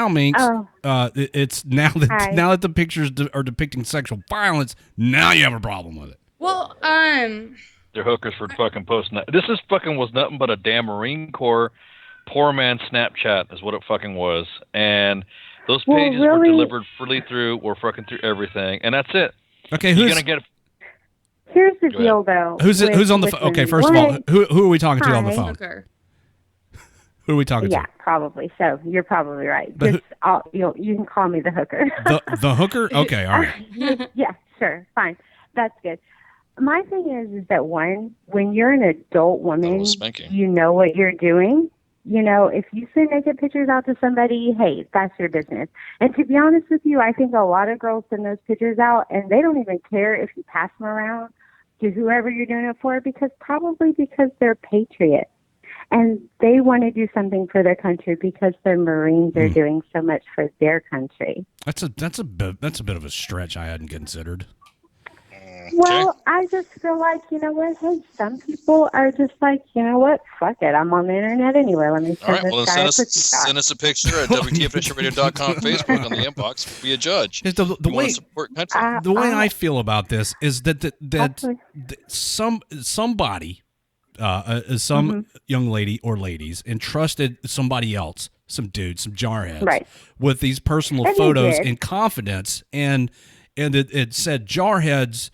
Minx, it's now that Hi. now that the pictures are depicting sexual violence, now you have a problem with it. Well, They're hookers for fucking posting that. This is fucking was nothing but a damn Marine Corps poor man Snapchat is what it fucking was. And those pages were delivered freely through everything. And that's it. Okay, You're gonna get. Here's the deal, though. Who's on the phone? Okay, first of all, who are we talking to on the phone? Who are we talking to? Yeah, probably. So you're probably right. Just you can call me the hooker. The hooker? Okay, all right. Yeah, sure, fine. That's good. My thing is that when you're an adult woman, you know what you're doing. You know, if you send naked pictures out to somebody, hey, that's your business. And to be honest with you, I think a lot of girls send those pictures out and they don't even care if you pass them around to whoever you're doing it for, because they're patriots and they want to do something for their country because their Marines are doing so much for their country. That's a bit of a stretch I hadn't considered. Well, I just feel like, you know what, hey, some people are just like, you know what, fuck it, I'm on the internet anyway, let me send this guy a pussy shot. Send us a picture at WTFNationRadio.com Facebook on the inbox. Be a judge. The way I feel about this is that somebody, some young lady or ladies entrusted somebody else, some dude, some jarheads, with these personal photos in confidence, and it said jarheads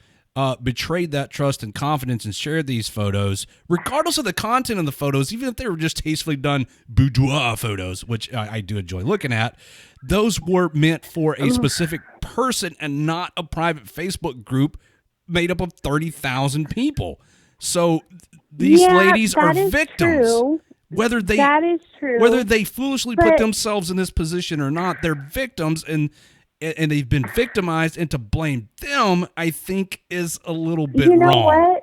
betrayed that trust and confidence and shared these photos, regardless of the content of the photos, even if they were just tastefully done boudoir photos, which I do enjoy looking at. Those were meant for a specific person and not a private Facebook group made up of 30,000 people. So these ladies are victims. True. Whether they that is true. Whether they foolishly put themselves in this position or not, they're victims, and they've been victimized, and to blame them, I think, is a little bit wrong. You know what?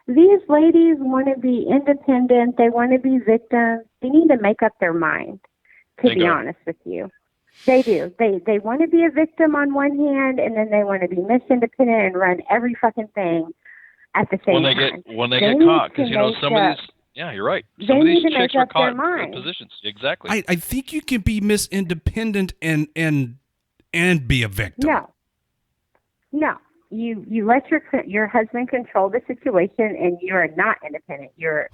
These ladies want to be independent. They want to be victims. They need to make up their mind, to be honest with you. They do. They want to be a victim on one hand, and then they want to be Miss Independent and run every fucking thing at the same time. When they get caught, because, some of these... Yeah, you're right. Some of these chicks are caught in positions. Exactly. I think you can be Miss Independent and be a victim. No. You let your husband control the situation, and you are not independent. You're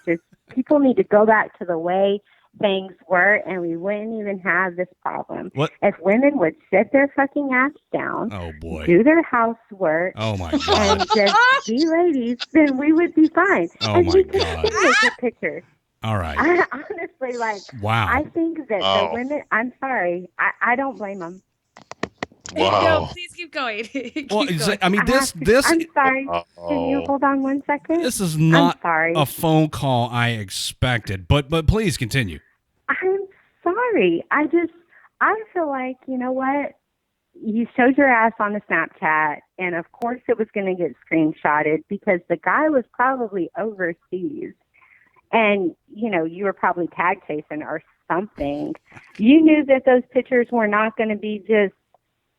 just, people need to go back to the way things were, and we wouldn't even have this problem. What? If women would sit their fucking ass down, do their housework, and just be ladies, then we would be fine. And we could take pictures. All right. I honestly, wow. I think that the women, I'm sorry, I don't blame them. Wow. No, please keep going. Going. I mean, this. I'm sorry. Can you hold on 1 second? This is not a phone call I expected, but please continue. I'm sorry. I feel like, you know what? You showed your ass on the Snapchat, and of course it was going to get screenshotted because the guy was probably overseas, and you were probably tag chasing or something. You knew that those pictures were not going to be just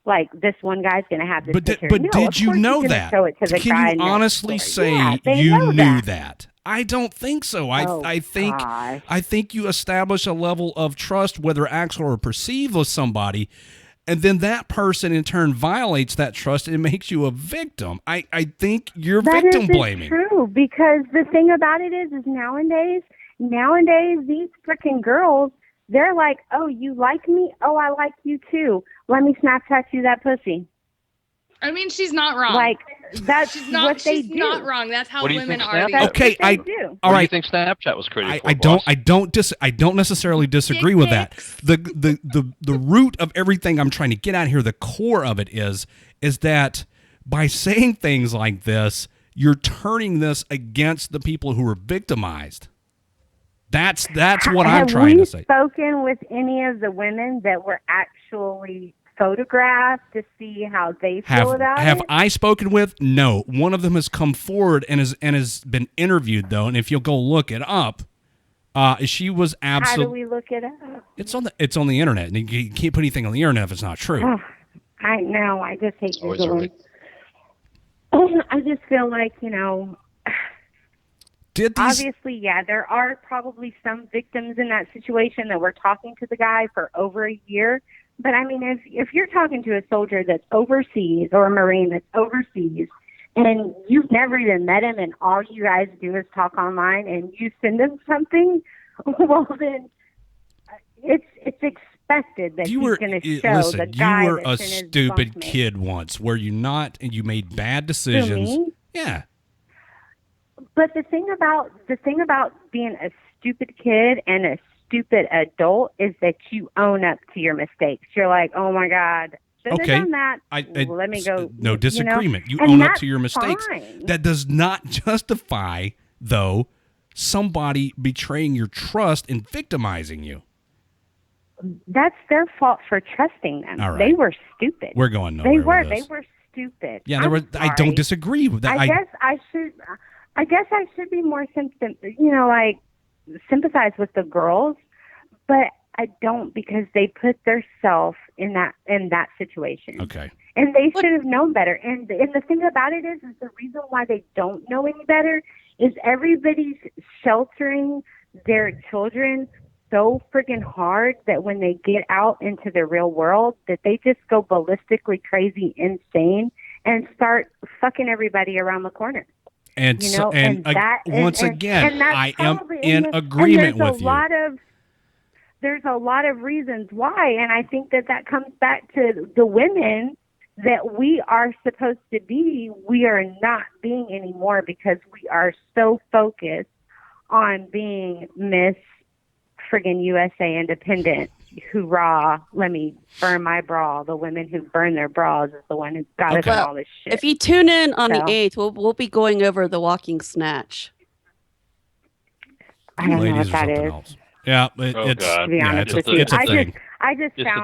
like this one guy's going to have this picture. But did you know that? Can you honestly say you knew that? I don't think so. I think you establish a level of trust, whether actual or perceived, with somebody, and then that person in turn violates that trust and it makes you a victim. I think you're victim blaming. That is true, because the thing about it is nowadays these freaking girls, they're like, oh, you like me? Oh, I like you too. Let me Snapchat you that pussy. I mean, she's not wrong. Like, that's what they do. She's not wrong. That's how women are. Okay, all right. Do you think Snapchat was created for? I don't necessarily disagree with that. The root of everything I'm trying to get at here, the core of it is that by saying things like this, you're turning this against the people who are victimized. That's what I'm trying to say. Have we spoken with any of the women that were actually photographed to see how they feel about it? Have I spoken with? No. One of them has come forward and has been interviewed, though, and if you'll go look it up, She was How do absolutely. we look it up? It's on the internet, and you can't put anything on the internet if it's not true. Oh, I know. I just hate Always Googling. right. I just feel like, obviously, yeah, there are probably some victims in that situation that were talking to the guy for over a year. But I mean, if you're talking to a soldier that's overseas or a Marine that's overseas and you've never even met him and all you guys do is talk online and you send him something, well, then it's expected that he's going to show listen, the guy you were that's a in his stupid bunkmate. kid once, were you not? And you made bad decisions. Me? Yeah. But the thing about being a stupid kid and a stupid adult is that you own up to your mistakes. You're like, oh my God, should have done that. Let me go. No disagreement. You And own up that's to your mistakes. fine. That does not justify, though, somebody betraying your trust and victimizing you. That's their fault for trusting them. All right. They were stupid. We're going nowhere with They this. were stupid. Yeah, I'm I don't sorry. disagree with that. I guess I should be more sympathize with the girls, but I don't because they put themselves in that situation. Okay. And they should have known better. And the thing about it is the reason why they don't know any better is everybody's sheltering their children so freaking hard that when they get out into the real world that they just go ballistically crazy, insane, and start fucking everybody around the corner. And once again, that's I am probably- in and agreement there's with a you. lot of there's a lot of reasons why, and I think that comes back to the women that we are supposed to be. We are not being anymore because we are so focused on being Miss friggin' USA independent. Hoorah, let me burn my bra. The women who burn their bras is the one who's got us in all this shit. If you tune in on the So- 8th, we'll be going over the walking snatch. I don't know Ladies what or that something is. else. Yeah, Oh, it's God. To be yeah, honest it's with you, a thing. I just It's a-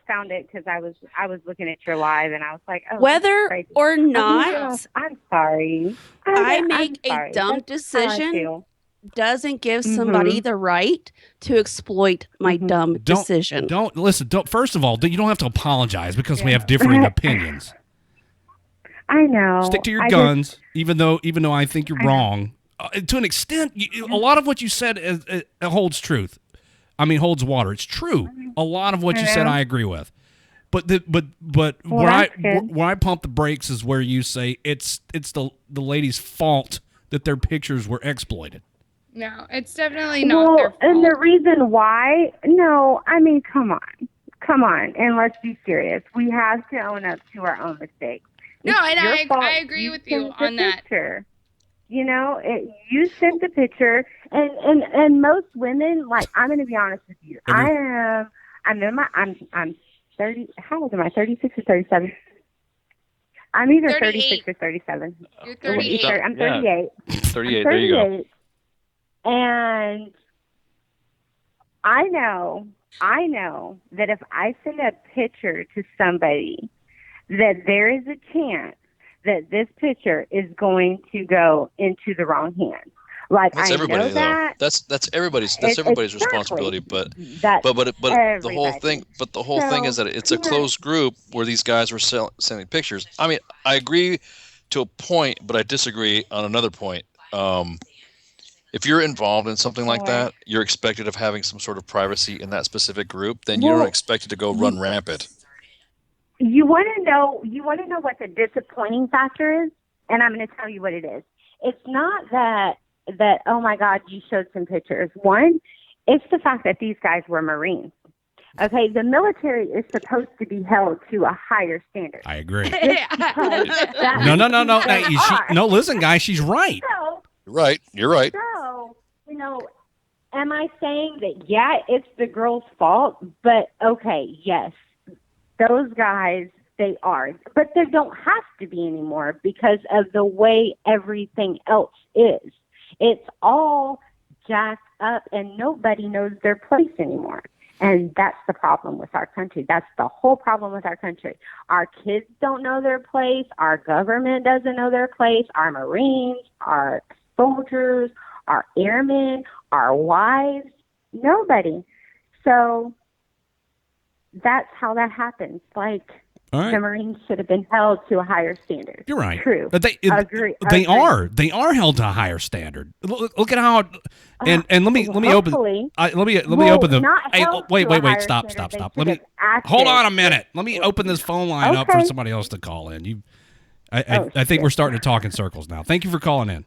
found it because I was looking at your live and I was like, oh, Whether this is crazy. or not, I'm sorry. I I'm make sorry. a dumb That's how I decision feel. doesn't give somebody the right to exploit my dumb decision. Don't listen. First of all, you don't have to apologize because we have differing opinions. I know. Stick to your I guns, even though I think you're wrong. To an extent, Mm-hmm. a lot of what you said holds truth. I mean, holds water. It's true. A lot of what you said, I agree with. But where I pump the brakes is where you say it's the lady's fault that their pictures were exploited. No, it's definitely not their fault. And the reason why, no, I mean, come on, and let's be serious. We have to own up to our own mistakes. No, It's and your fault. I agree with you sent the on that. picture. You sent the picture, and most women, like, I'm going to be honest with you. I'm 30. How old am I? 36 or 37? I'm either 36 or 37. You're 38. I'm 38. 38. There you go. And I know that if I send a picture to somebody, that there is a chance that this picture is going to go into the wrong hands. Like, That's I everybody, know that. though. That's everybody's. That's everybody's responsibility. But That's the whole everybody. thing. But the whole thing is that it's a closed group where these guys were sending pictures. I mean, I agree to a point, but I disagree on another point. If you're involved in something like that, you're expected of having some sort of privacy in that specific group. Then you're expected to go run rampant. You want to know what the disappointing factor is, and I'm going to tell you what it is. It's not that oh my God, you showed some pictures. One, it's the fact that these guys were Marines. Okay, the military is supposed to be held to a higher standard. I agree. No. No, listen, guys, she's right. So, You're right. So, am I saying that, yeah, it's the girl's fault? But, okay, yes, those guys, they are. But they don't have to be anymore because of the way everything else is. It's all jacked up and nobody knows their place anymore. And that's the problem with our country. That's the whole problem with our country. Our kids don't know their place. Our government doesn't know their place. Our Marines, our soldiers, our airmen, our wives, nobody. So that's how that happens. Like, All right. the Marines should have been held to a higher standard. You're right. True. But they Agree. are held to a higher standard. Look at how and let me open let me open the wait stop. Let me hold on a minute. Let me open this phone line up for somebody else to call in. I think we're starting to talk in circles now. Thank you for calling in.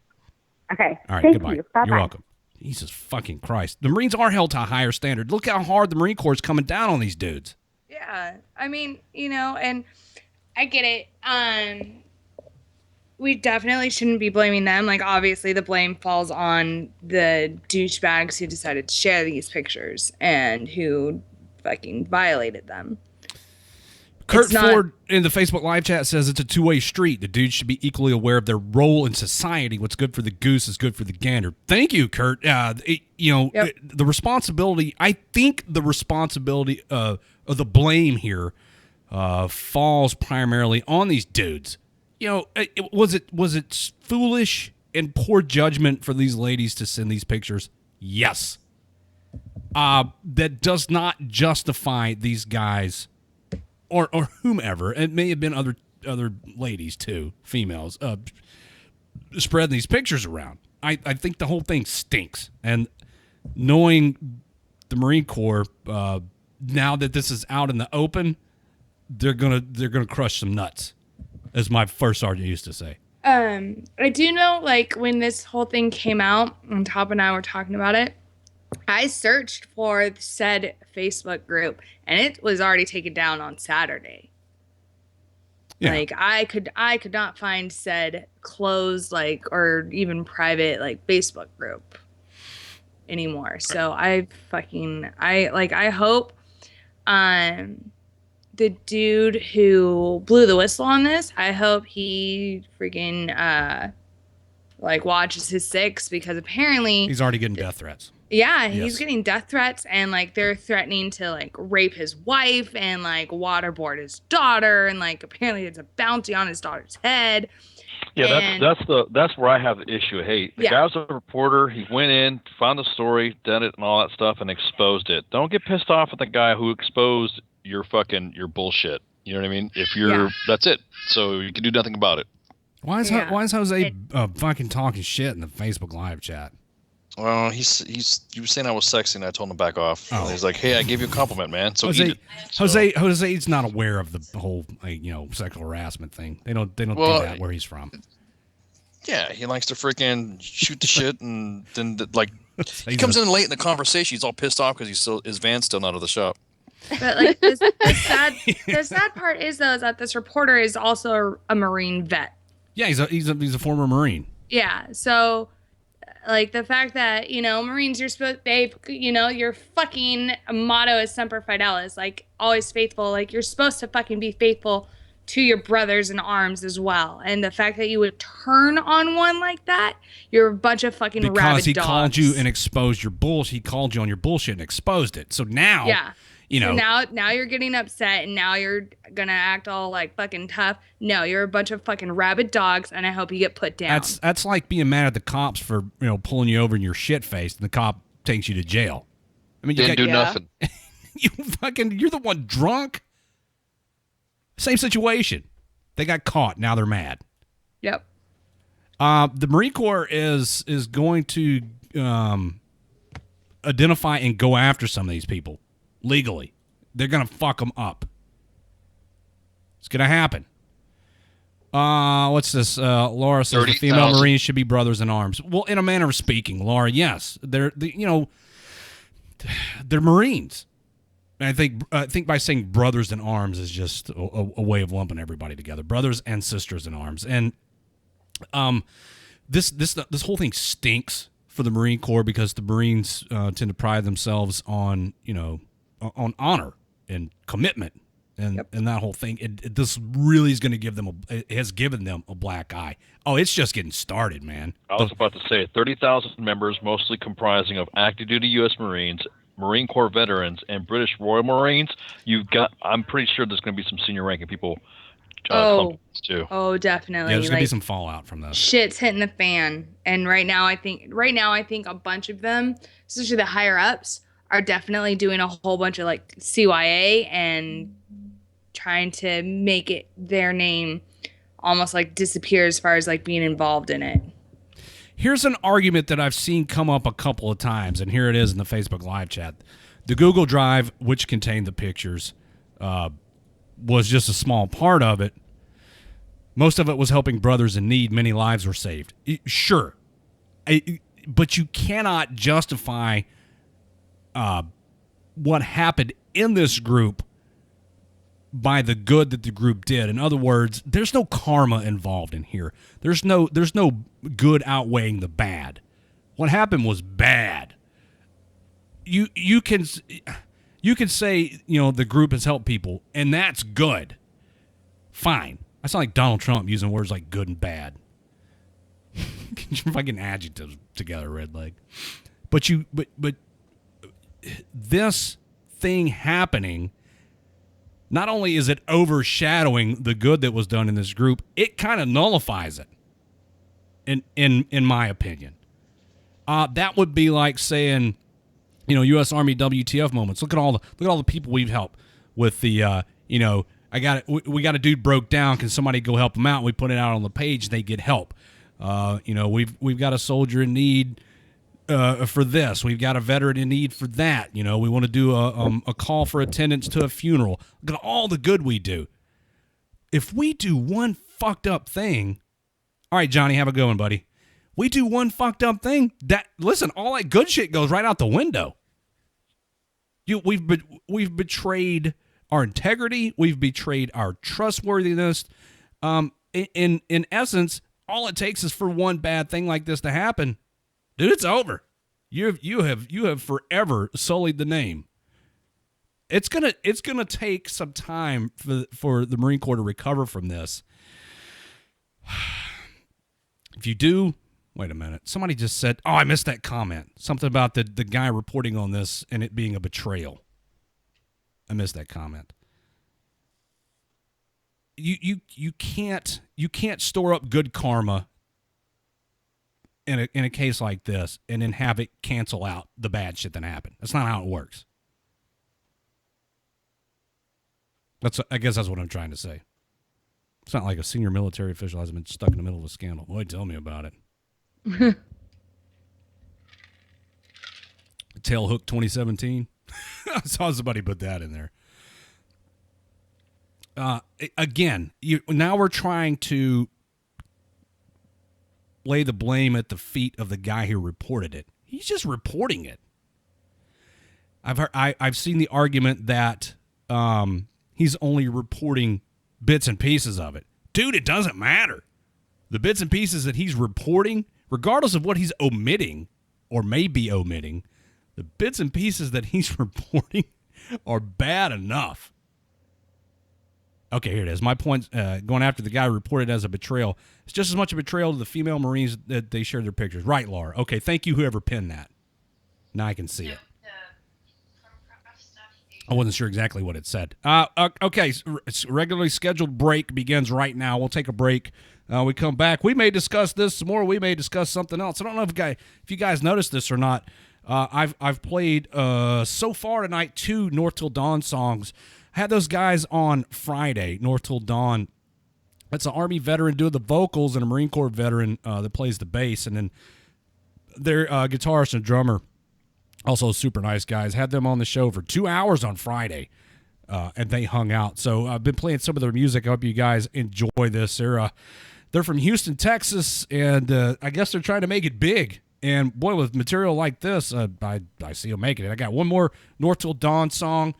Okay. All right, Thank goodbye. you. Bye-bye. You're welcome. Jesus fucking Christ. The Marines are held to a higher standard. Look how hard the Marine Corps is coming down on these dudes. Yeah, I mean, and I get it. We definitely shouldn't be blaming them. Like, obviously, the blame falls on the douchebags who decided to share these pictures and who fucking violated them. Kurt Ford in the Facebook live chat says it's a two-way street. The dudes should be equally aware of their role in society. What's good for the goose is good for the gander. Thank you, Kurt. The responsibility, I think the responsibility of the blame here falls primarily on these dudes. Was it foolish and poor judgment for these ladies to send these pictures? Yes. That does not justify these guys or whomever. It may have been other ladies too, females, spreading these pictures around. I think the whole thing stinks. And knowing the Marine Corps, now that this is out in the open, they're gonna crush some nuts, as my first sergeant used to say. I do know, like, when this whole thing came out, and Top and I were talking about it, I searched for said Facebook group, and it was already taken down on Saturday. Yeah. Like, I could not find said closed, like, or even private, like, Facebook group anymore. So I hope the dude who blew the whistle on this, I hope he freaking watches his six, because apparently he's already getting death threats. Yeah, he's getting death threats, and like they're threatening to like rape his wife and like waterboard his daughter, and like apparently it's a bounty on his daughter's head. Yeah, that's where I have the issue of hate. The guy was a reporter. He went in, found the story, done it, and all that stuff, and exposed it. Don't get pissed off at the guy who exposed your bullshit. You know what I mean? That's it. So you can do nothing about it. Why is Jose fucking talking shit in the Facebook live chat? Well, he was saying I was sexy, and I told him to back off. Oh. He's like, "Hey, I gave you a compliment, man." So Jose's not aware of the whole sexual harassment thing. They don't do that where he's from. Yeah, he likes to freaking shoot the shit, and then he comes in late in the conversation. He's all pissed off because his van's still not out of the shop. But like the sad part is though is that this reporter is also a Marine vet. Yeah, he's a former Marine. Yeah, so. Like, the fact that, Marines, your fucking motto is Semper Fidelis, like, always faithful. Like, you're supposed to fucking be faithful to your brothers in arms as well. And the fact that you would turn on one like that, you're a bunch of fucking rabid dogs. Because he called you and exposed your bullshit. He called you on your bullshit and exposed it. So now... Yeah. So now you're getting upset, and now you're gonna act all like fucking tough. No, you're a bunch of fucking rabid dogs, and I hope you get put down. That's like being mad at the cops for pulling you over in your shit face, and the cop takes you to jail. I mean, you didn't do nothing. You're the one drunk. Same situation. They got caught. Now they're mad. Yep. The Marine Corps is going to identify and go after some of these people. Legally. They're going to fuck them up. It's going to happen. What's this? Laura says the female Marines should be brothers in arms. Well, in a manner of speaking, Laura, yes. They're Marines. And I think by saying brothers in arms is just a way of lumping everybody together. Brothers and sisters in arms. And this whole thing stinks for the Marine Corps, because the Marines tend to pride themselves on, on honor and commitment and that whole thing. This really is going to give them has given them a black eye. Oh, it's just getting started, man. I was about to say 30,000 members, mostly comprising of active duty U.S. Marines, Marine Corps veterans, and British Royal Marines. I'm pretty sure there's going to be some senior ranking people companies too. Oh, definitely. Yeah, there's gonna be some fallout from this. Shit's hitting the fan, and right now I think a bunch of them, especially the higher ups, are definitely doing a whole bunch of like CYA and trying to make it their name almost like disappear as far as like being involved in it. Here's an argument that I've seen come up a couple of times, and here it is in the Facebook live chat. The Google Drive, which contained the pictures, was just a small part of it. Most of it was helping brothers in need. Many lives were saved. Sure. But you cannot justify what happened in this group by the good that the group did. In other words, there's no karma involved in here. There's no good outweighing the bad. What happened was bad. You can say, the group has helped people, and that's good. Fine. I sound like Donald Trump using words like good and bad. Get your fucking adjectives together, Redleg. But this thing happening, not only is it overshadowing the good that was done in this group, it kind of nullifies it. In my opinion, that would be like saying, U.S. Army WTF moments. Look at all the people we've helped with the, we got a dude broke down. Can somebody go help him out? We put it out on the page. They get help. We've got a soldier in need for this. We've got a veteran in need for that. We want to do a call for attendance to a funeral. Look at all the good we do. If we do one fucked up thing, all right, Johnny, have a good one, buddy. We do one fucked up thing. All that good shit goes right out the window. We've betrayed our integrity. We've betrayed our trustworthiness. In essence, all it takes is for one bad thing like this to happen. Dude, it's over. You have forever sullied the name. It's gonna take some time for the Marine Corps to recover from this. If you do, wait a minute. Somebody just said, I missed that comment. Something about the guy reporting on this and it being a betrayal. I missed that comment. You can't store up good karma in a case like this and then have it cancel out the bad shit that happened. That's not how it works. I guess that's what I'm trying to say. It's not like a senior military official hasn't been stuck in the middle of a scandal. Boy, tell me about it. Tailhook 2017. I saw somebody put that in there. Again, now we're trying to lay the blame at the feet of the guy who reported it. He's just reporting it. I've seen the argument that he's only reporting bits and pieces of it. Dude, it doesn't matter. The bits and pieces that he's reporting, regardless of what he's omitting or may be omitting, the bits and pieces that he's reporting are bad enough. Okay, here it is. My point, going after the guy reported as a betrayal, it's just as much a betrayal to the female Marines that they shared their pictures. Right, Laura. Okay, thank you, whoever pinned that. Now I can see it. I wasn't sure exactly what it said. Okay, regularly scheduled break begins right now. We'll take a break. We come back. We may discuss this some more. We may discuss something else. I don't know if you guys noticed this or not. I've played so far tonight 2 North Till Dawn songs. I had those guys on Friday, North Till Dawn. That's an Army veteran doing the vocals and a Marine Corps veteran that plays the bass. And then their guitarist and drummer, also super nice guys, had them on the show for 2 hours on Friday, and they hung out. So I've been playing some of their music. I hope you guys enjoy this. They're from Houston, Texas, and I guess they're trying to make it big. And, boy, with material like this, I see them making it. I got one more North Till Dawn song.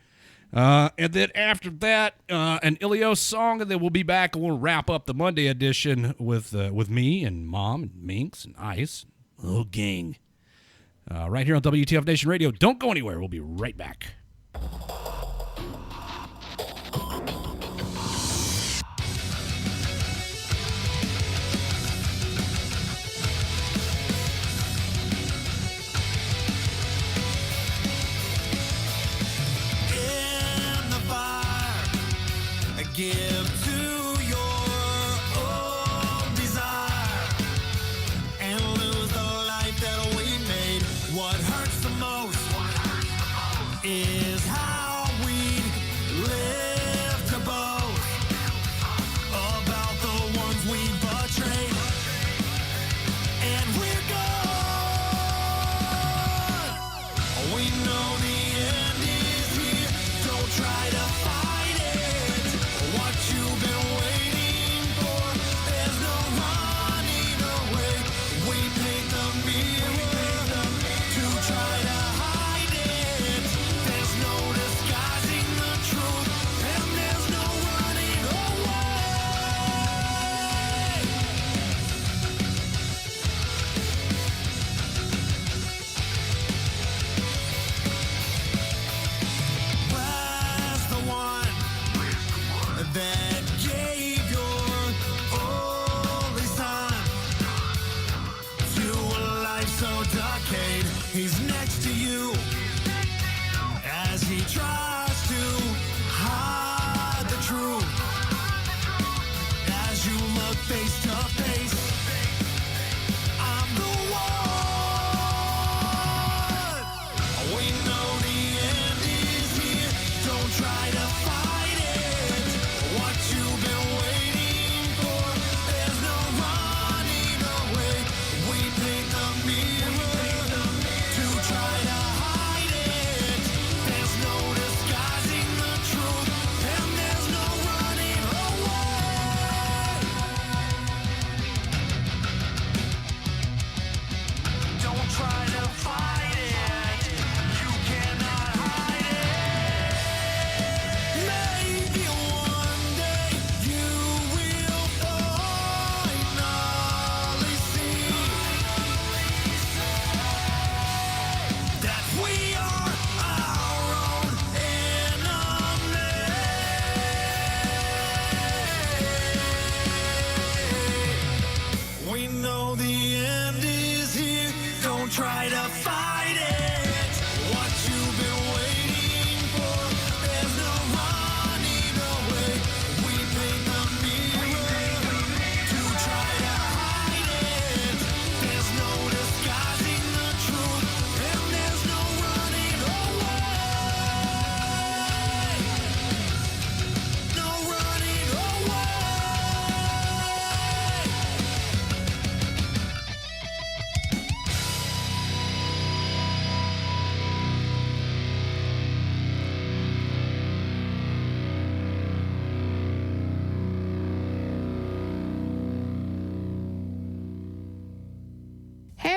And then after that, an Ilios song, and then we'll be back and we'll wrap up the Monday edition with me and Mom and Minx and Ice, little gang, right here on WTF Nation Radio. Don't go anywhere. We'll be right back. Give to your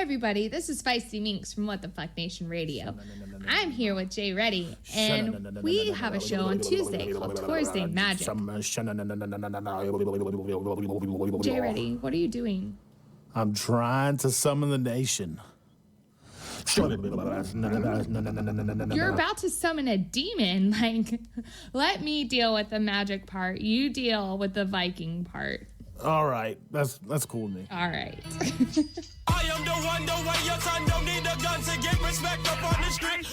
everybody, this is Feisty Minx from What the Fuck Nation Radio. I'm here with Jay Reddy, and we have a show on Tuesday called Thursday Magic. Jay Reddy, what are you doing? I'm trying to summon the nation. You're about to summon a demon. Like, let me deal with the magic part. You deal with the Viking part. All right, that's cool with me. All right. I am the one your son don't need a gun to get respect up on the street.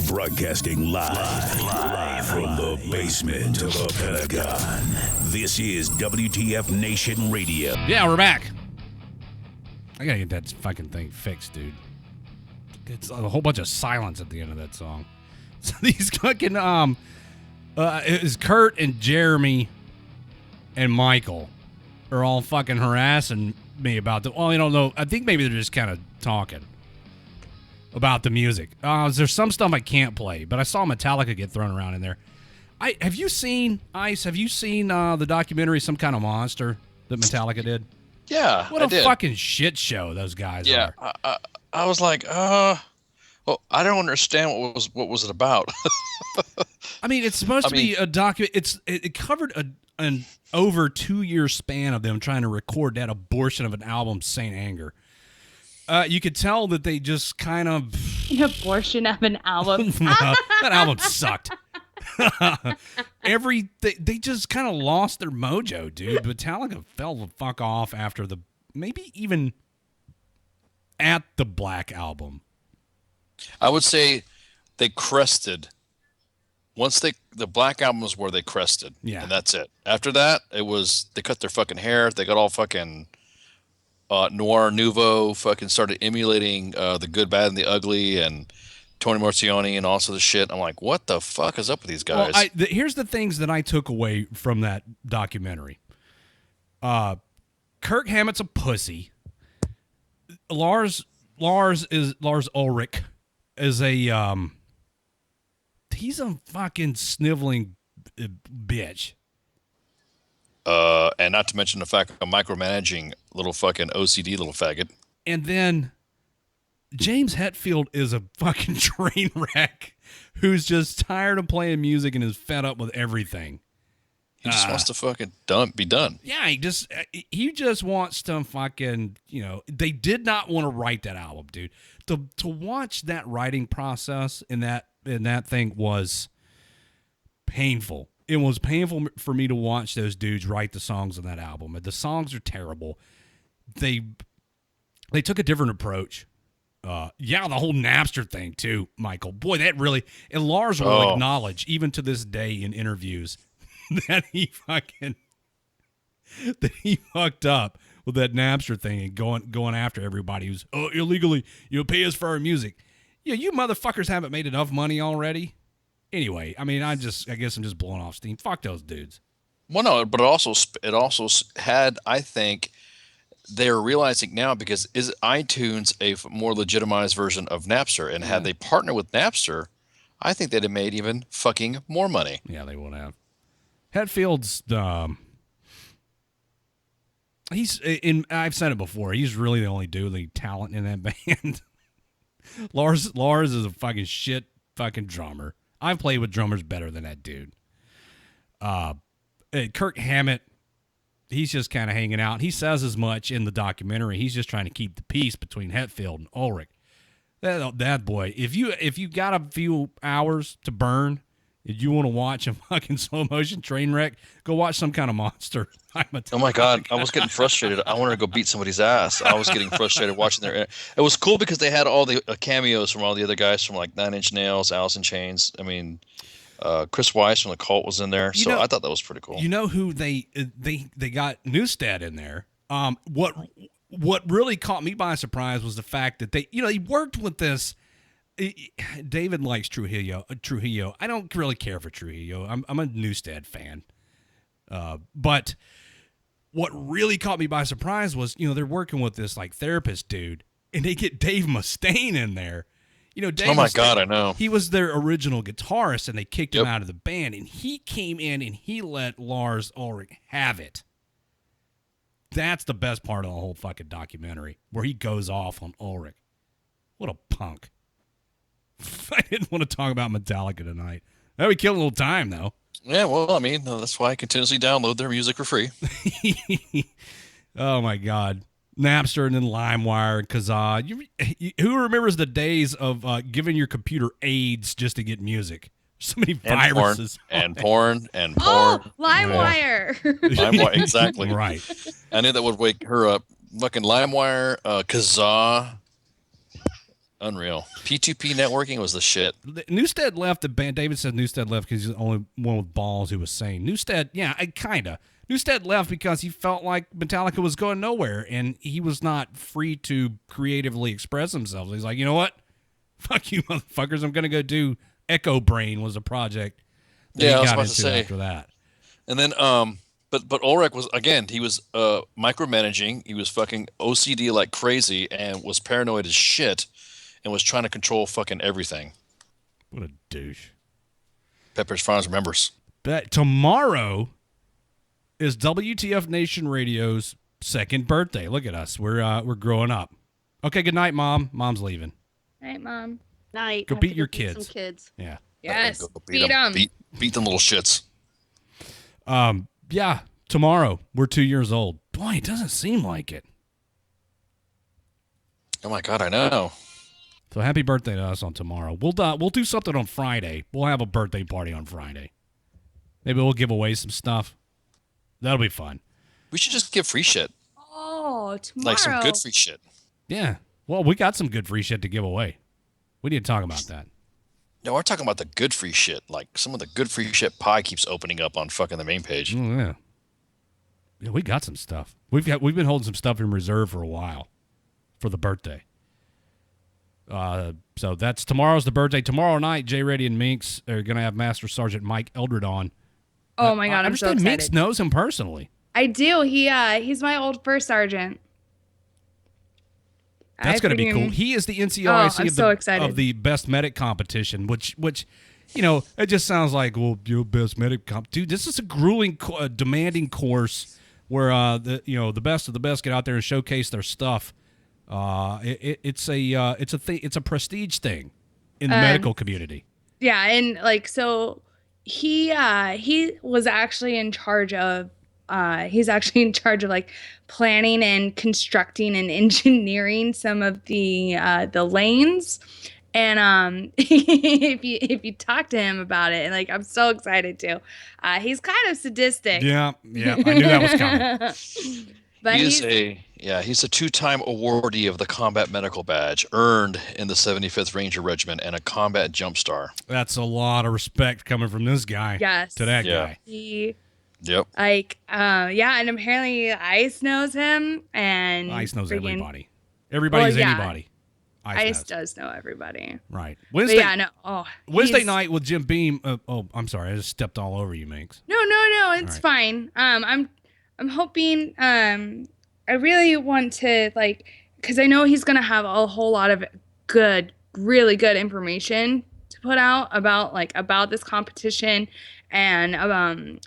Broadcasting live from the basement of a Pentagon. This is WTF Nation Radio. Yeah, we're back. I gotta get that fucking thing fixed, dude. It's a whole bunch of silence at the end of that song. So these fucking it was Kurt and Jeremy and Michael are all fucking harassing me about the. Well, I don't know. I think maybe they're just kind of talking about the music. There's some stuff I can't play, but I saw Metallica get thrown around in there. Have you seen Ice? Have you seen the documentary Some Kind of Monster that Metallica did? Yeah, what a fucking shit show those guys are. I was like, well, I don't understand what was it about. I mean, it's supposed to be a document. It covered an over 2-year span of them trying to record that abortion of an album, Saint Anger. You could tell that they just kind of an abortion of an album. That album sucked. They just kind of lost their mojo, dude. Metallica fell the fuck off after maybe even at the Black Album. I would say they crested. Once the Black Album was where they crested. Yeah. And that's it. After that, it was they cut their fucking hair. They got all fucking noir nouveau, fucking started emulating the Good, Bad, and the Ugly and Tony Marcioni and also the shit. I'm like, what the fuck is up with these guys? Well, here's the things that I took away from that documentary. Kirk Hammett's a pussy. Lars Ulrich is he's a fucking sniveling bitch. And not to mention the fact of micromanaging little fucking OCD little faggot. And then James Hetfield is a fucking train wreck who's just tired of playing music and is fed up with everything. He just wants to fucking be done. Yeah, he just wants to fucking, they did not want to write that album, dude. To watch that writing process in that thing was painful. It was painful for me to watch those dudes write the songs on that album. The songs are terrible. They took a different approach. The whole Napster thing too, Michael. Boy, that really, and Lars will acknowledge even to this day in interviews that he fucked up with that Napster thing and going after everybody who's illegally pay us for our music. Yeah, you motherfuckers haven't made enough money already. Anyway, I mean, I guess I'm just blowing off steam. Fuck those dudes. Well, no, but it also had, I think, they're realizing now because is iTunes a more legitimized version of Napster, and had they partnered with Napster, I think they'd have made even fucking more money. Yeah, they would have. Hetfield's I've said it before. He's really the only dude, talent in that band. Lars is a fucking shit fucking drummer. I've played with drummers better than that dude. Kirk Hammett, he's just kind of hanging out. He says as much in the documentary. He's just trying to keep the peace between Hetfield and Ulrich. That boy, if you got a few hours to burn, if you want to watch a fucking slow motion train wreck, go watch Some Kind of Monster. Oh my God, I was getting frustrated. I wanted to go beat somebody's ass. I was getting frustrated watching their. It was cool because they had all the cameos from all the other guys from like Nine Inch Nails, Alice in Chains. I mean, Chris Weiss from the Cult was in there, so I thought that was pretty cool. You know who they got Newstead in there. What really caught me by surprise was the fact that he worked with this. David likes Trujillo. I don't really care for Trujillo. I'm a Newstead fan. But what really caught me by surprise was, they're working with this therapist dude, and they get Dave Mustaine in there. Dave oh my Mustaine, God, I know. He was their original guitarist, and they kicked him out of the band, and he came in and he let Lars Ulrich have it. That's the best part of the whole fucking documentary, where he goes off on Ulrich. What a punk. I didn't want to talk about Metallica tonight. That would kill a little time, though. Yeah, well, I mean, that's why I continuously download their music for free. Oh, my God. Napster and then LimeWire and Kazaa. Who remembers the days of giving your computer AIDS just to get music? So many viruses. And porn. Oh, LimeWire. LimeWire, exactly. Right. I knew that would wake her up. Fucking LimeWire, Kazaa. Unreal. P2P networking was the shit. Newstead left the band. David says Newstead left because he's the only one with balls who was sane. Newstead, yeah, kind of. Newstead left because he felt like Metallica was going nowhere, and he was not free to creatively express himself. He's like, you know what? Fuck you, motherfuckers. I'm going to go do Echo Brain was a project. Yeah, I was about to say. After that. And then, but Ulrich was, again, he was micromanaging. He was fucking OCD like crazy and was paranoid as shit and was trying to control fucking everything. What a douche. Pepperidge Farms remembers. But tomorrow is WTF Nation Radio's second birthday. Look at us. We're growing up. Okay, good night, Mom. Mom's leaving. Night, Mom. Night. Go I have beat to your beat kids. Some kids. Yeah. Yes. Go Beat them. Beat them little shits. Yeah, tomorrow we're 2 years old. Boy, it doesn't seem like it. Oh my God, I know. So happy birthday to us on tomorrow. We'll do something on Friday. We'll have a birthday party on Friday. Maybe we'll give away some stuff. That'll be fun. We should just give free shit. Oh, tomorrow. Like some good free shit. Yeah. Well, we got some good free shit to give away. We need to talk about that. No, we're talking about the good free shit. Like some of the good free shit pie keeps opening up on fucking the main page. Oh, yeah. Yeah, we got some stuff. We've been holding some stuff in reserve for a while for the birthday. So that's tomorrow's the birthday. Tomorrow night, Jay Reddy and Minx are going to have Master Sergeant Mike Eldred on. Oh my God, I'm so excited. Minx knows him personally. I do. He's my old first sergeant. That's going to be cool. He is the NCOIC of of the best medic competition, which it just sounds like, well, you're best medic comp. Dude, this is a grueling, demanding course where the best of the best get out there and showcase their stuff. It's a prestige thing in the medical community. Yeah, and so he was actually in charge of like planning and constructing and engineering some of the lanes. And if you talk to him about it, and like I'm so excited too. He's kind of sadistic. Yeah, I knew that was coming. But he's a two-time awardee of the Combat Medical Badge, earned in the 75th Ranger Regiment, and a Combat Jump Star. That's a lot of respect coming from this guy. Yes. To that guy. Yep. And apparently Ice knows him, and Ice knows everybody. Everybody's anybody. Ice does know everybody. Right. Wednesday. Wednesday he's... night with Jim Beam. I'm sorry, I just stepped all over you, Minx. No, it's fine. I'm hoping. I really want to because I know he's gonna have a whole lot of really good information to put out about this competition and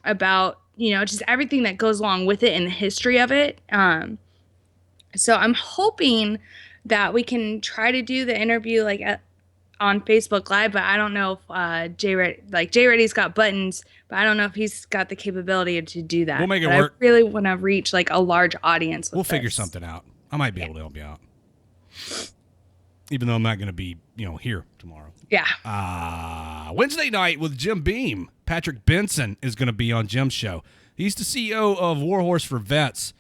about just everything that goes along with it and the history of it. So I'm hoping that we can try to do the interview on Facebook Live, but I don't know if Jay Reddy's got buttons, but I don't know if he's got the capability to do that. We'll make it work. I really want to reach a large audience. We'll figure something out. I might be able to help you out, even though I'm not going to be here tomorrow. Yeah. Wednesday night with Jim Beam. Patrick Benson is going to be on Jim's show. He's the CEO of Warhorse for Vets.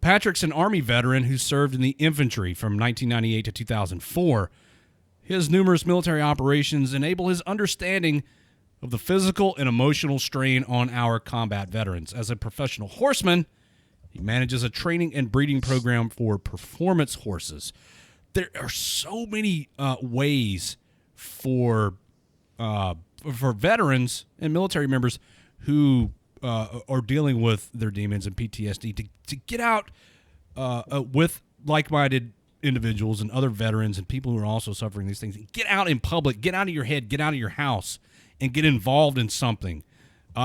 Patrick's an Army veteran who served in the infantry from 1998 to 2004. His numerous military operations enable his understanding of the physical and emotional strain on our combat veterans. As a professional horseman, he manages a training and breeding program for performance horses. There are so many ways for veterans and military members who are dealing with their demons and PTSD to get out with like-minded individuals and other veterans and people who are also suffering these things. Get out in public, get out of your head, get out of your house, and get involved in something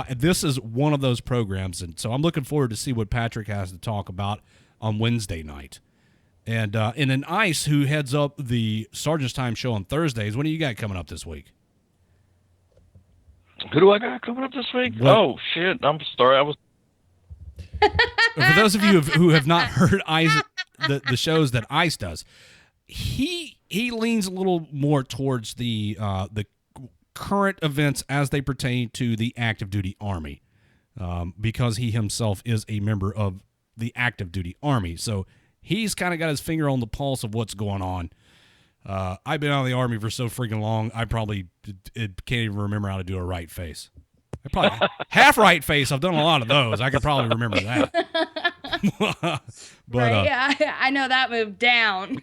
This is one of those programs, and so I'm looking forward to see what Patrick has to talk about on Wednesday night. And then Ice, who heads up the Sergeant's Time show on Thursdays, what do you got coming up this week? Who do I got coming up this week? What? Oh, shit. I'm sorry. For those of you who have not heard Ice, the shows that Ice does, he leans a little more towards the current events as they pertain to the active duty Army, because he himself is a member of the active duty Army. So he's kind of got his finger on the pulse of what's going on. I've been out of the Army for so freaking long, I probably can't even remember how to do a right face. I probably half right face. I've done a lot of those. I could probably remember that. But, right? I know that move down.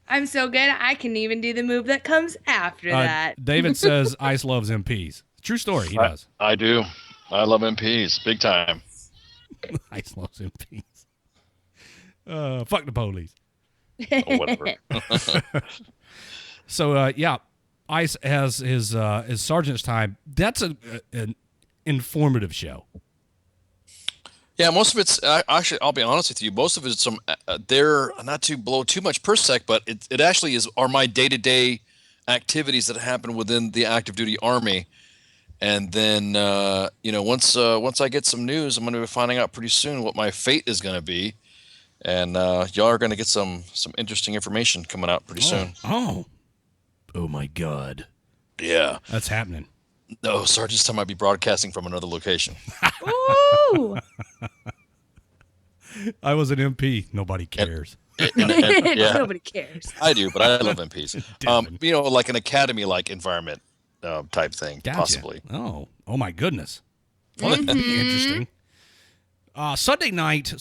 I'm so good, I can even do the move that comes after that. David says Ice loves MPs. True story. He does. I do. I love MPs. Big time. Ice loves MPs. Fuck the police. Oh, whatever. So, yeah, Ice has his Sergeant's Time. That's an informative show. Yeah, most of it's actually. I'll be honest with you. Most of it's some. They're not to blow too much per sec, but it actually are my day-to-day activities that happen within the active duty Army. And then once I get some news, I'm going to be finding out pretty soon what my fate is going to be, and y'all are going to get some interesting information coming out pretty soon. Oh my God! Yeah, that's happening. No, Sergeant's Time might be broadcasting from another location. Ooh! I was an MP. Nobody cares. Yeah. Nobody cares. I do, but I love MPs. Like an academy-like environment type thing, Gotcha. possibly. Oh my goodness. Well, that'd be interesting. Sunday night's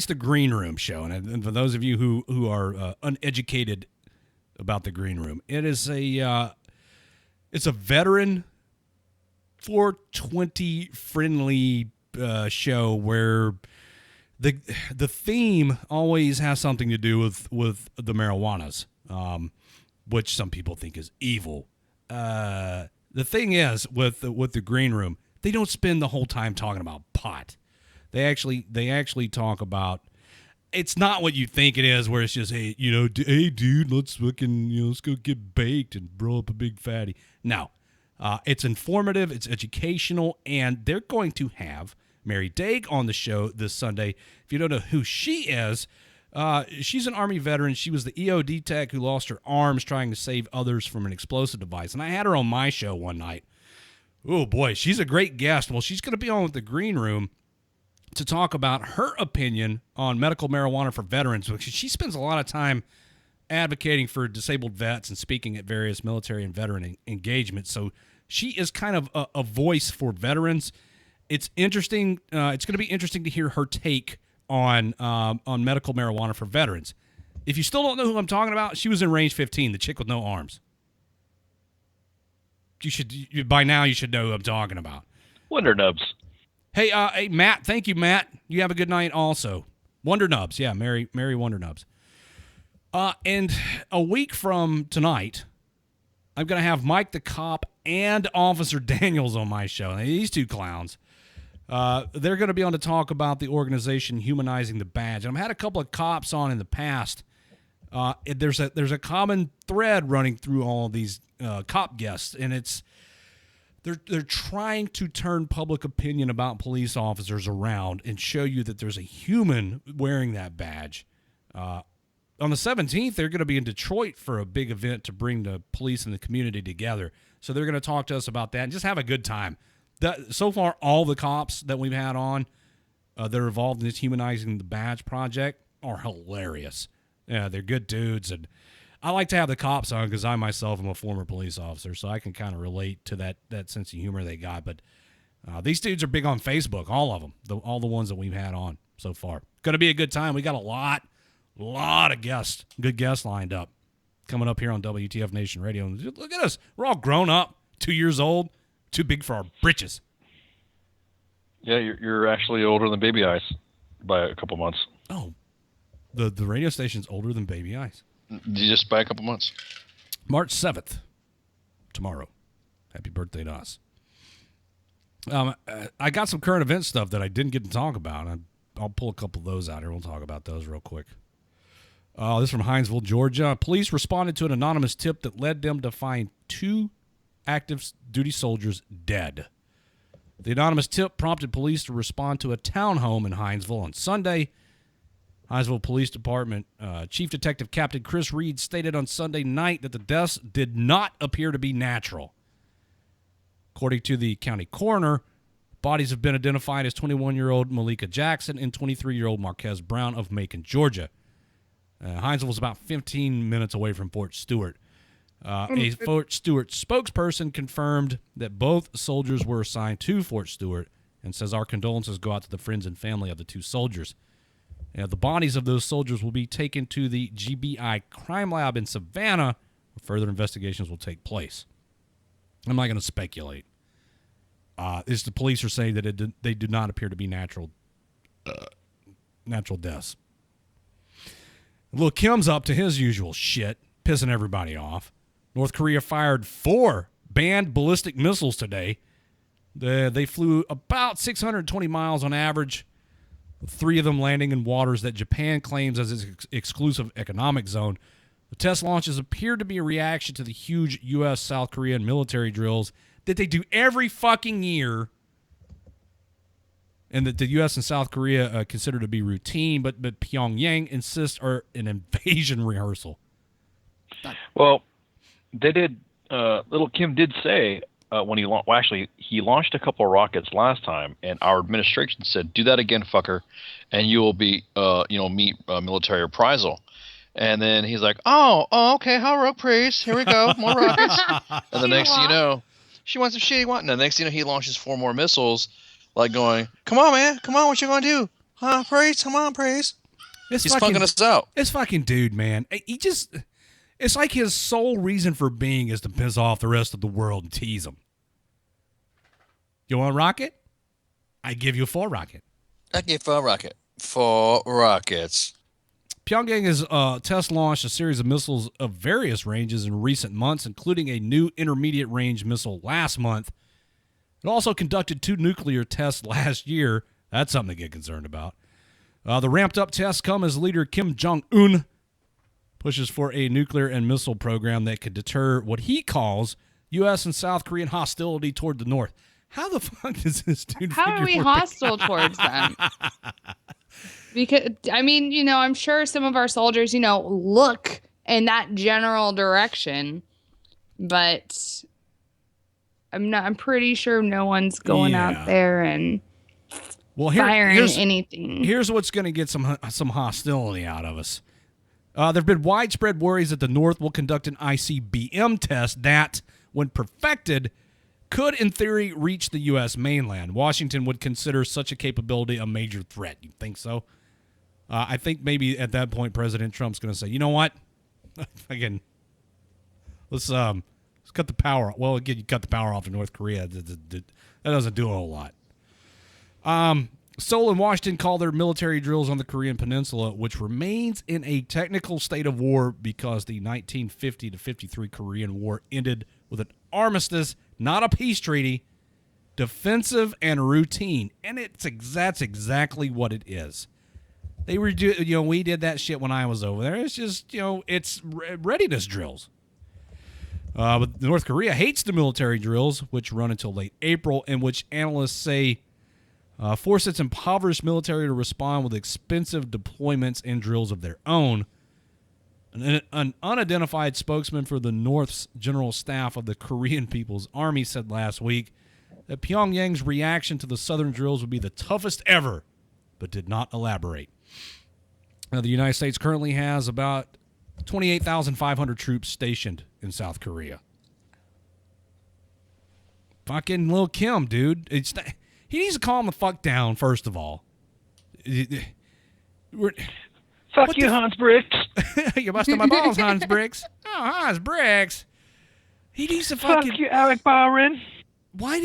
the Green Room show, and for those of you who are uneducated about the Green Room, it's a veteran 420 friendly show where the theme always has something to do with the marijuanas, which some people think is evil. The thing is with the Green Room, they don't spend the whole time talking about pot. They actually talk about. It's not what you think it is, where it's just hey dude, let's go get baked and roll up a big fatty. No. It's informative, it's educational, and they're going to have Mary Daig on the show this Sunday. If you don't know who she is, she's an Army veteran. She was the EOD tech who lost her arms trying to save others from an explosive device. And I had her on my show one night. Oh, boy, she's a great guest. Well, she's going to be on with the Green Room to talk about her opinion on medical marijuana for veterans, because she spends a lot of time advocating for disabled vets and speaking at various military and veteran engagements. So she is kind of a voice for veterans. It's interesting. It's going to be interesting to hear her take on medical marijuana for veterans. If you still don't know who I'm talking about, she was in Range 15, the chick with no arms. By now you should know who I'm talking about. Wonder Nubs. Hey, Matt. Thank you, Matt. You have a good night also. Wonder Nubs. Yeah, Mary Wonder Nubs. And a week from tonight, I'm going to have Mike the Cop and Officer Daniels on my show. Now, these two clowns, they're going to be on to talk about the organization humanizing the badge. And I've had a couple of cops on in the past. There's a common thread running through all of these cop guests, and it's they're trying to turn public opinion about police officers around and show you that there's a human wearing that badge. On the 17th, they're going to be in Detroit for a big event to bring the police and the community together. So they're going to talk to us about that and just have a good time. So far, all the cops that we've had on that are involved in this Humanizing the Badge project are hilarious. Yeah, they're good dudes. And I like to have the cops on because I myself am a former police officer, so I can kind of relate to that sense of humor they got. But these dudes are big on Facebook, all of them, all the ones that we've had on so far. Going to be a good time. We got a lot of guests, good guests lined up coming up here on WTF Nation Radio. And look at us. We're all grown up, 2 years old, too big for our britches. Yeah, you're actually older than Baby Ice by a couple months. Oh, the radio station's older than Baby Ice. Just by a couple months. March 7th, tomorrow. Happy birthday to us. I got some current event stuff that I didn't get to talk about. I'll pull a couple of those out here. We'll talk about those real quick. This is from Hinesville, Georgia. Police responded to an anonymous tip that led them to find 2 active duty soldiers dead. The anonymous tip prompted police to respond to a townhome in Hinesville on Sunday. Hinesville Police Department Chief Detective Captain Chris Reed stated on Sunday night that the deaths did not appear to be natural. According to the county coroner, bodies have been identified as 21-year-old Malika Jackson and 23-year-old Marquez Brown of Macon, Georgia. Hinesville was about 15 minutes away from Fort Stewart. A Fort Stewart spokesperson confirmed that both soldiers were assigned to Fort Stewart and says our condolences go out to the friends and family of the 2 soldiers. The bodies of those soldiers will be taken to the GBI crime lab in Savannah, where further investigations will take place. I'm not going to speculate. The police are saying that they do not appear to be natural deaths. Lil Kim's up to his usual shit, pissing everybody off. North Korea fired 4 banned ballistic missiles today. They flew about 620 miles on average, 3 of them landing in waters that Japan claims as its exclusive economic zone. The test launches appear to be a reaction to the huge U.S. South Korean military drills that they do every fucking year, and that the U.S. and South Korea consider to be routine, but Pyongyang insists are an invasion rehearsal. Well, they did. Little Kim did say when he launched a couple of rockets last time, and our administration said, "Do that again, fucker, and you will be, meet military reprisal." And then he's like, "Oh, okay, heroic praise. Here we go, more rockets." And the next thing you know, she wants some shit. And the next thing you know, he launches 4 more missiles, like going, "Come on, man, come on, what you gonna do? Huh, praise? Come on, praise." He's punking us out. This fucking dude, man. It's like his sole reason for being is to piss off the rest of the world and tease them. You want a rocket? I give you a 4 rocket. I give 4 rocket. 4 rockets. Pyongyang has test launched a series of missiles of various ranges in recent months, including a new intermediate range missile last month. It also conducted 2 nuclear tests last year. That's something to get concerned about. The ramped up tests come as leader Kim Jong-un pushes for a nuclear and missile program that could deter what he calls U.S. and South Korean hostility toward the North. How the fuck does this dude How are we hostile towards them? Because, I mean, I'm sure some of our soldiers, look in that general direction, but I'm pretty sure no one's going out there and firing anything. Here's what's going to get some hostility out of us. There have been widespread worries that the North will conduct an ICBM test that, when perfected, could, in theory, reach the U.S. mainland. Washington would consider such a capability a major threat. You think so? I think maybe at that point President Trump's going to say, you know what? Again, let's cut the power. Well, again, you cut the power off to North Korea. That doesn't do a whole lot. Seoul and Washington call their military drills on the Korean Peninsula, which remains in a technical state of war because the 1950 to 53 Korean War ended with an armistice, not a peace treaty, defensive and routine, and that's exactly what it is. They were, we did that shit when I was over there. It's just, it's readiness drills. But North Korea hates the military drills, which run until late April, and which analysts say force its impoverished military to respond with expensive deployments and drills of their own. An unidentified spokesman for the North's General Staff of the Korean People's Army said last week that Pyongyang's reaction to the southern drills would be the toughest ever, but did not elaborate. Now, the United States currently has about 28,500 troops stationed in South Korea. Fucking Lil Kim, dude. He needs to calm the fuck down, first of all. Fuck you, Hans Bricks. You're busting my balls, Hans Bricks. Oh, Hans Bricks. He needs to fucking... Fuck you, Alec Byron. Why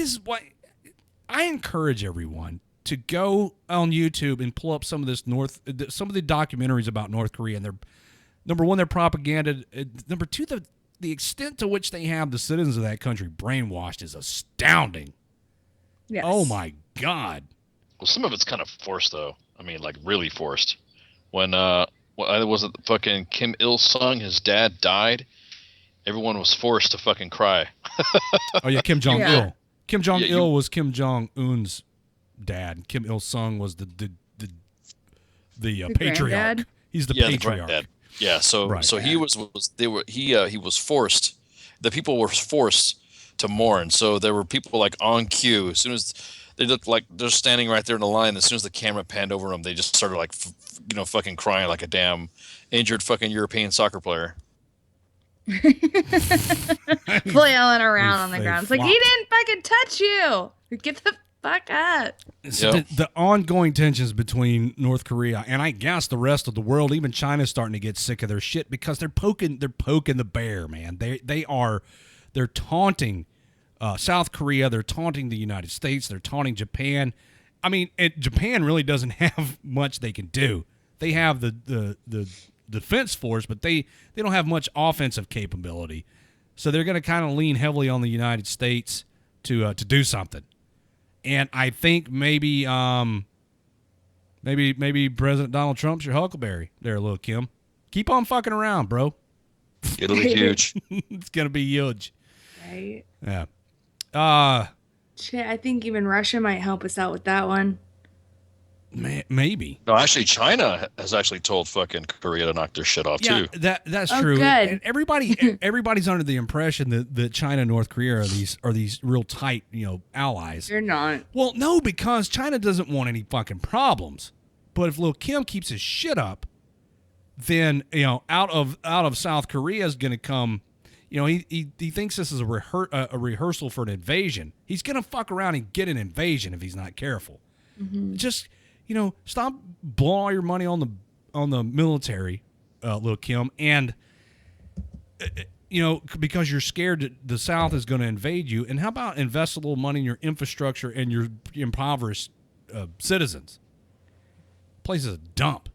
I encourage everyone to go on YouTube and pull up some of the documentaries about North Korea. And number one, their propaganda. Number two, the extent to which they have the citizens of that country brainwashed is astounding. Yes. Oh my God. Well, some of it's kind of forced, though. I mean, like really forced. When was it fucking Kim Il Sung? His dad died. Everyone was forced to fucking cry. Oh yeah, Kim Jong Il. Yeah. Kim Jong Il was Kim Jong Un's dad. Kim Il Sung was the patriarch. Granddad? He's the The patriarch. granddad. Yeah. So Right. so he was forced. The people were forced to mourn. So there were people like on cue. As soon as they looked like they're standing right there in the line, as soon as the camera panned over them, they just started like fucking crying like a damn injured fucking European soccer player. Flailing around on the They ground. It's like, he flopped. didn't fucking touch you. Get the fuck up. So the ongoing tensions between North Korea and I guess the rest of the world, even China's starting to get sick of their shit because they're poking the bear, man. They're taunting South Korea, they're taunting the United States, they're taunting Japan. I mean, Japan really doesn't have much they can do. They have the defense force, but they don't have much offensive capability. So they're going to kind of lean heavily on the United States to do something. And I think maybe President Donald Trump's your huckleberry there, little Kim. Keep on fucking around, bro. It'll be huge. It's gonna be huge. Right? Yeah. Shit, I think even Russia might help us out with that one. Maybe. No, actually, China has actually told fucking Korea to knock their shit off too. That's Oh, true. good. And everybody's under the impression that China and North Korea are these real tight, allies. They're not. Well, no, because China doesn't want any fucking problems. But if Lil Kim keeps his shit up, then out of South Korea is going to come. He thinks this is a rehearsal for an invasion. He's going to fuck around and get an invasion if he's not careful. Mm-hmm. Just stop blowing all your money on the military, Lil Kim, and because you're scared that the South is going to invade you. And how about invest a little money in your infrastructure and your impoverished citizens? Place is a dump.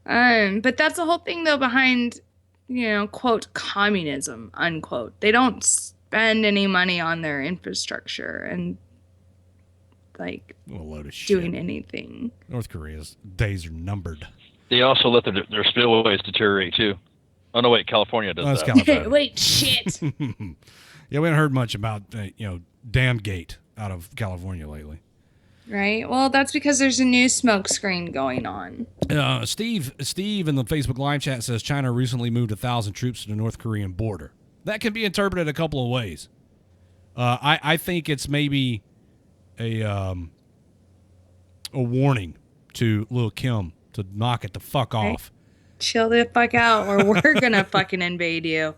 But that's the whole thing, though, behind, quote, communism, unquote. They don't spend any money on their infrastructure and, like, What a load of shit. doing anything. North Korea's days are numbered. They also let their spillways deteriorate too. Oh no, wait, California does That's that. California. Wait, shit. Yeah, we haven't heard much about Dam Gate out of California lately. Right? Well, that's because there's a new smoke screen going on. Steve in the Facebook live chat says China recently moved 1,000 troops to the North Korean border. That can be interpreted a couple of ways. I think it's maybe a warning to Lil Kim to knock it the fuck off. Chill the fuck out or we're gonna fucking invade you.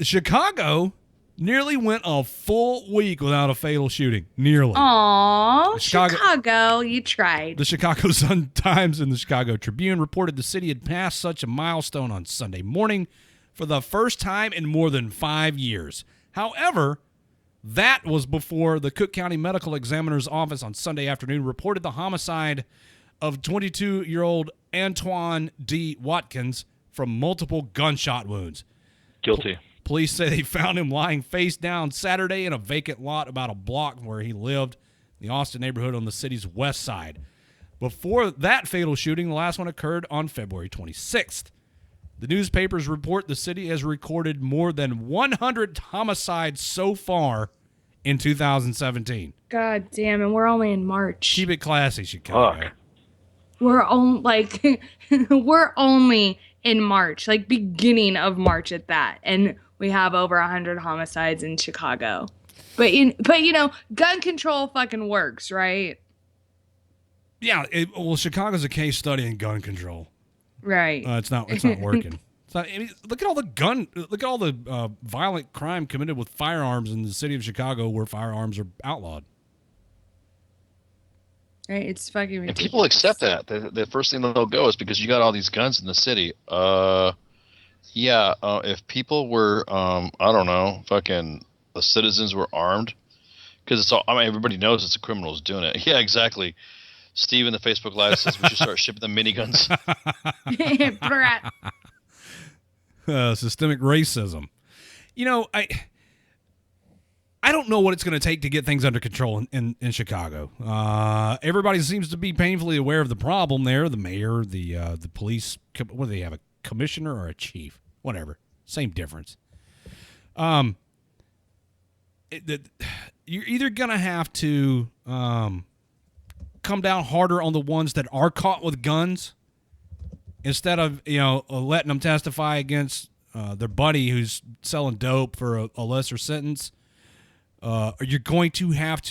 Chicago nearly went a full week without a fatal shooting. Nearly. Aww, Chicago, you tried. The Chicago Sun-Times and the Chicago Tribune reported the city had passed such a milestone on Sunday morning for the first time in more than 5 years. However, that was before the Cook County Medical Examiner's Office on Sunday afternoon reported the homicide of 22-year-old Antoine D. Watkins from multiple gunshot wounds. Guilty. Police say they found him lying face down Saturday in a vacant lot about a block from where he lived, the Austin neighborhood on the city's west side. Before that fatal shooting, the last one occurred on February 26th. The newspapers report the city has recorded more than 100 homicides so far in 2017. God damn, and we're only in March. Keep it classy, Chicago. Fuck. We're we're only in March, like beginning of March at that, and we have over 100 homicides in Chicago. But gun control fucking works, right? Yeah, Chicago's a case study in gun control. Right. It's not working. Look at all the violent crime committed with firearms in the city of Chicago, where firearms are outlawed. Right, it's fucking ridiculous. And people accept that. The first thing they'll go is because you got all these guns in the city. If people were, I don't know, fucking the citizens were armed, because it's all. I mean, everybody knows it's the criminals doing it. Yeah, exactly. Steve in the Facebook Live says we should start shipping the miniguns. Systemic racism. I don't know what it's going to take to get things under control in Chicago. Everybody seems to be painfully aware of the problem there. The mayor, the police, what do they have, a commissioner or a chief? Whatever. Same difference. You're either going to have to come down harder on the ones that are caught with guns instead of, letting them testify against their buddy who's selling dope for a lesser sentence. You're really gonna have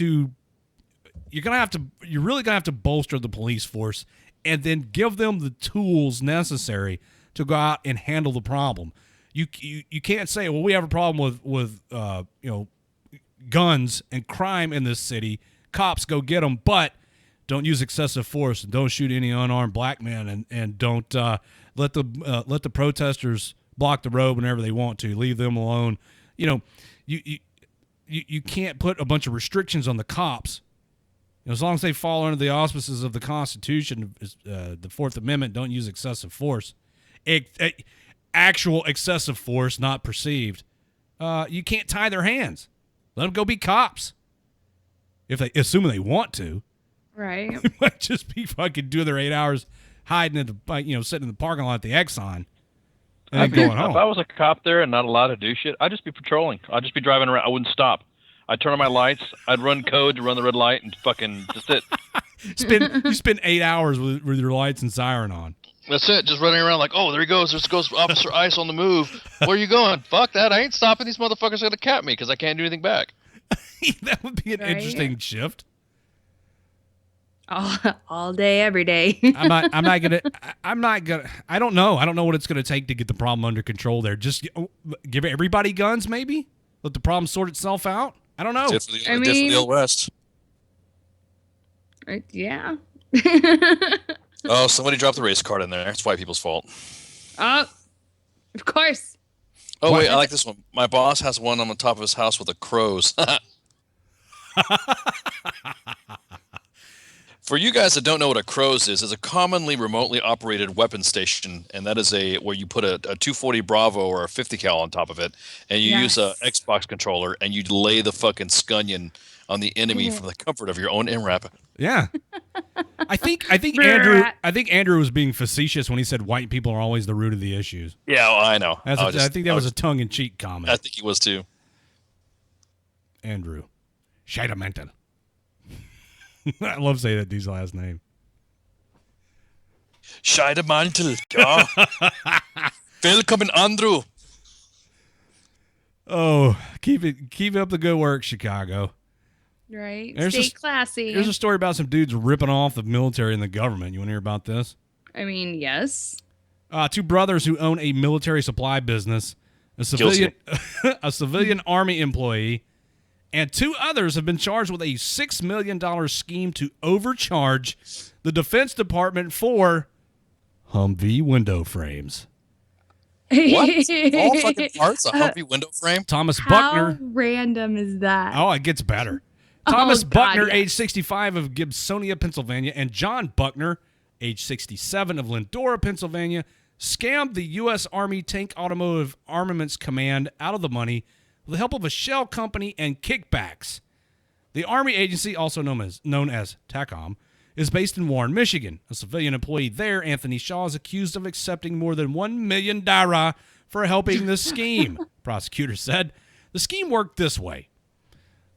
to bolster the police force and then give them the tools necessary to go out and handle the problem. You can't say, well, we have a problem with guns and crime in this city. Cops, go get them, but don't use excessive force and don't shoot any unarmed black men and don't let the protesters block the road whenever they want to. Leave them alone. You can't put a bunch of restrictions on the cops. As long as they fall under the auspices of the Constitution, the Fourth Amendment, don't use excessive force. Actual excessive force, not perceived. You can't tie their hands. Let them go be cops. Assuming they want to. Right. They might just be fucking doing their 8 hours hiding at the, sitting in the parking lot at the Exxon. And going home. If I was a cop there and not allowed to do shit, I'd just be patrolling. I'd just be driving around. I wouldn't stop. I'd turn on my lights. I'd run code to run the red light and fucking just it. You spend 8 hours with your lights and siren on. That's it. Just running around like, oh, there he goes. There goes Officer Ice on the move. Where are you going? Fuck that. I ain't stopping. These motherfuckers are going to cap me because I can't do anything back. That would be an interesting shift. All day, every day. I don't know. I don't know what it's going to take to get the problem under control there. Just give everybody guns, maybe? Let the problem sort itself out? I don't know. Definitely the Old West. Yeah. Oh, somebody dropped the race card in there. It's white people's fault. Of course. Oh, wait, I like this one. My boss has one on the top of his house with a crows. For you guys that don't know what a Crows is, it's a commonly remotely operated weapon station, and that is where you put a 240 Bravo or a 50 cal on top of it, and you use a Xbox controller, and you lay the fucking scunion on the enemy from the comfort of your own MRAP. Yeah. I think Andrew was being facetious when he said white people are always the root of the issues. Yeah, well, I know. I think that was a tongue-in-cheek comment. I think he was too. Andrew. Scheidamental. I love saying that dude's last name. Scheidemantel. Ja. Welcome, Andrew. Oh, keep up the good work, Chicago. Right. Stay classy. Here's a story about some dudes ripping off the military and the government. You want to hear about this? I mean, yes. Two brothers who own a military supply business, a civilian army employee, and two others have been charged with a $6 million scheme to overcharge the Defense Department for Humvee window frames. What? All fucking parts? A Humvee window frame? Thomas Buckner. How random is that? Oh, it gets better. Thomas Buckner, age 65 of Gibsonia, Pennsylvania, and John Buckner, age 67 of Lindora, Pennsylvania, scammed the U.S. Army Tank Automotive Armaments Command out of the money with the help of a shell company and kickbacks. The Army agency, also known as TACOM, is based in Warren, Michigan. A civilian employee there, Anthony Shaw, is accused of accepting more than $1 million for helping the scheme. Prosecutors said the scheme worked this way.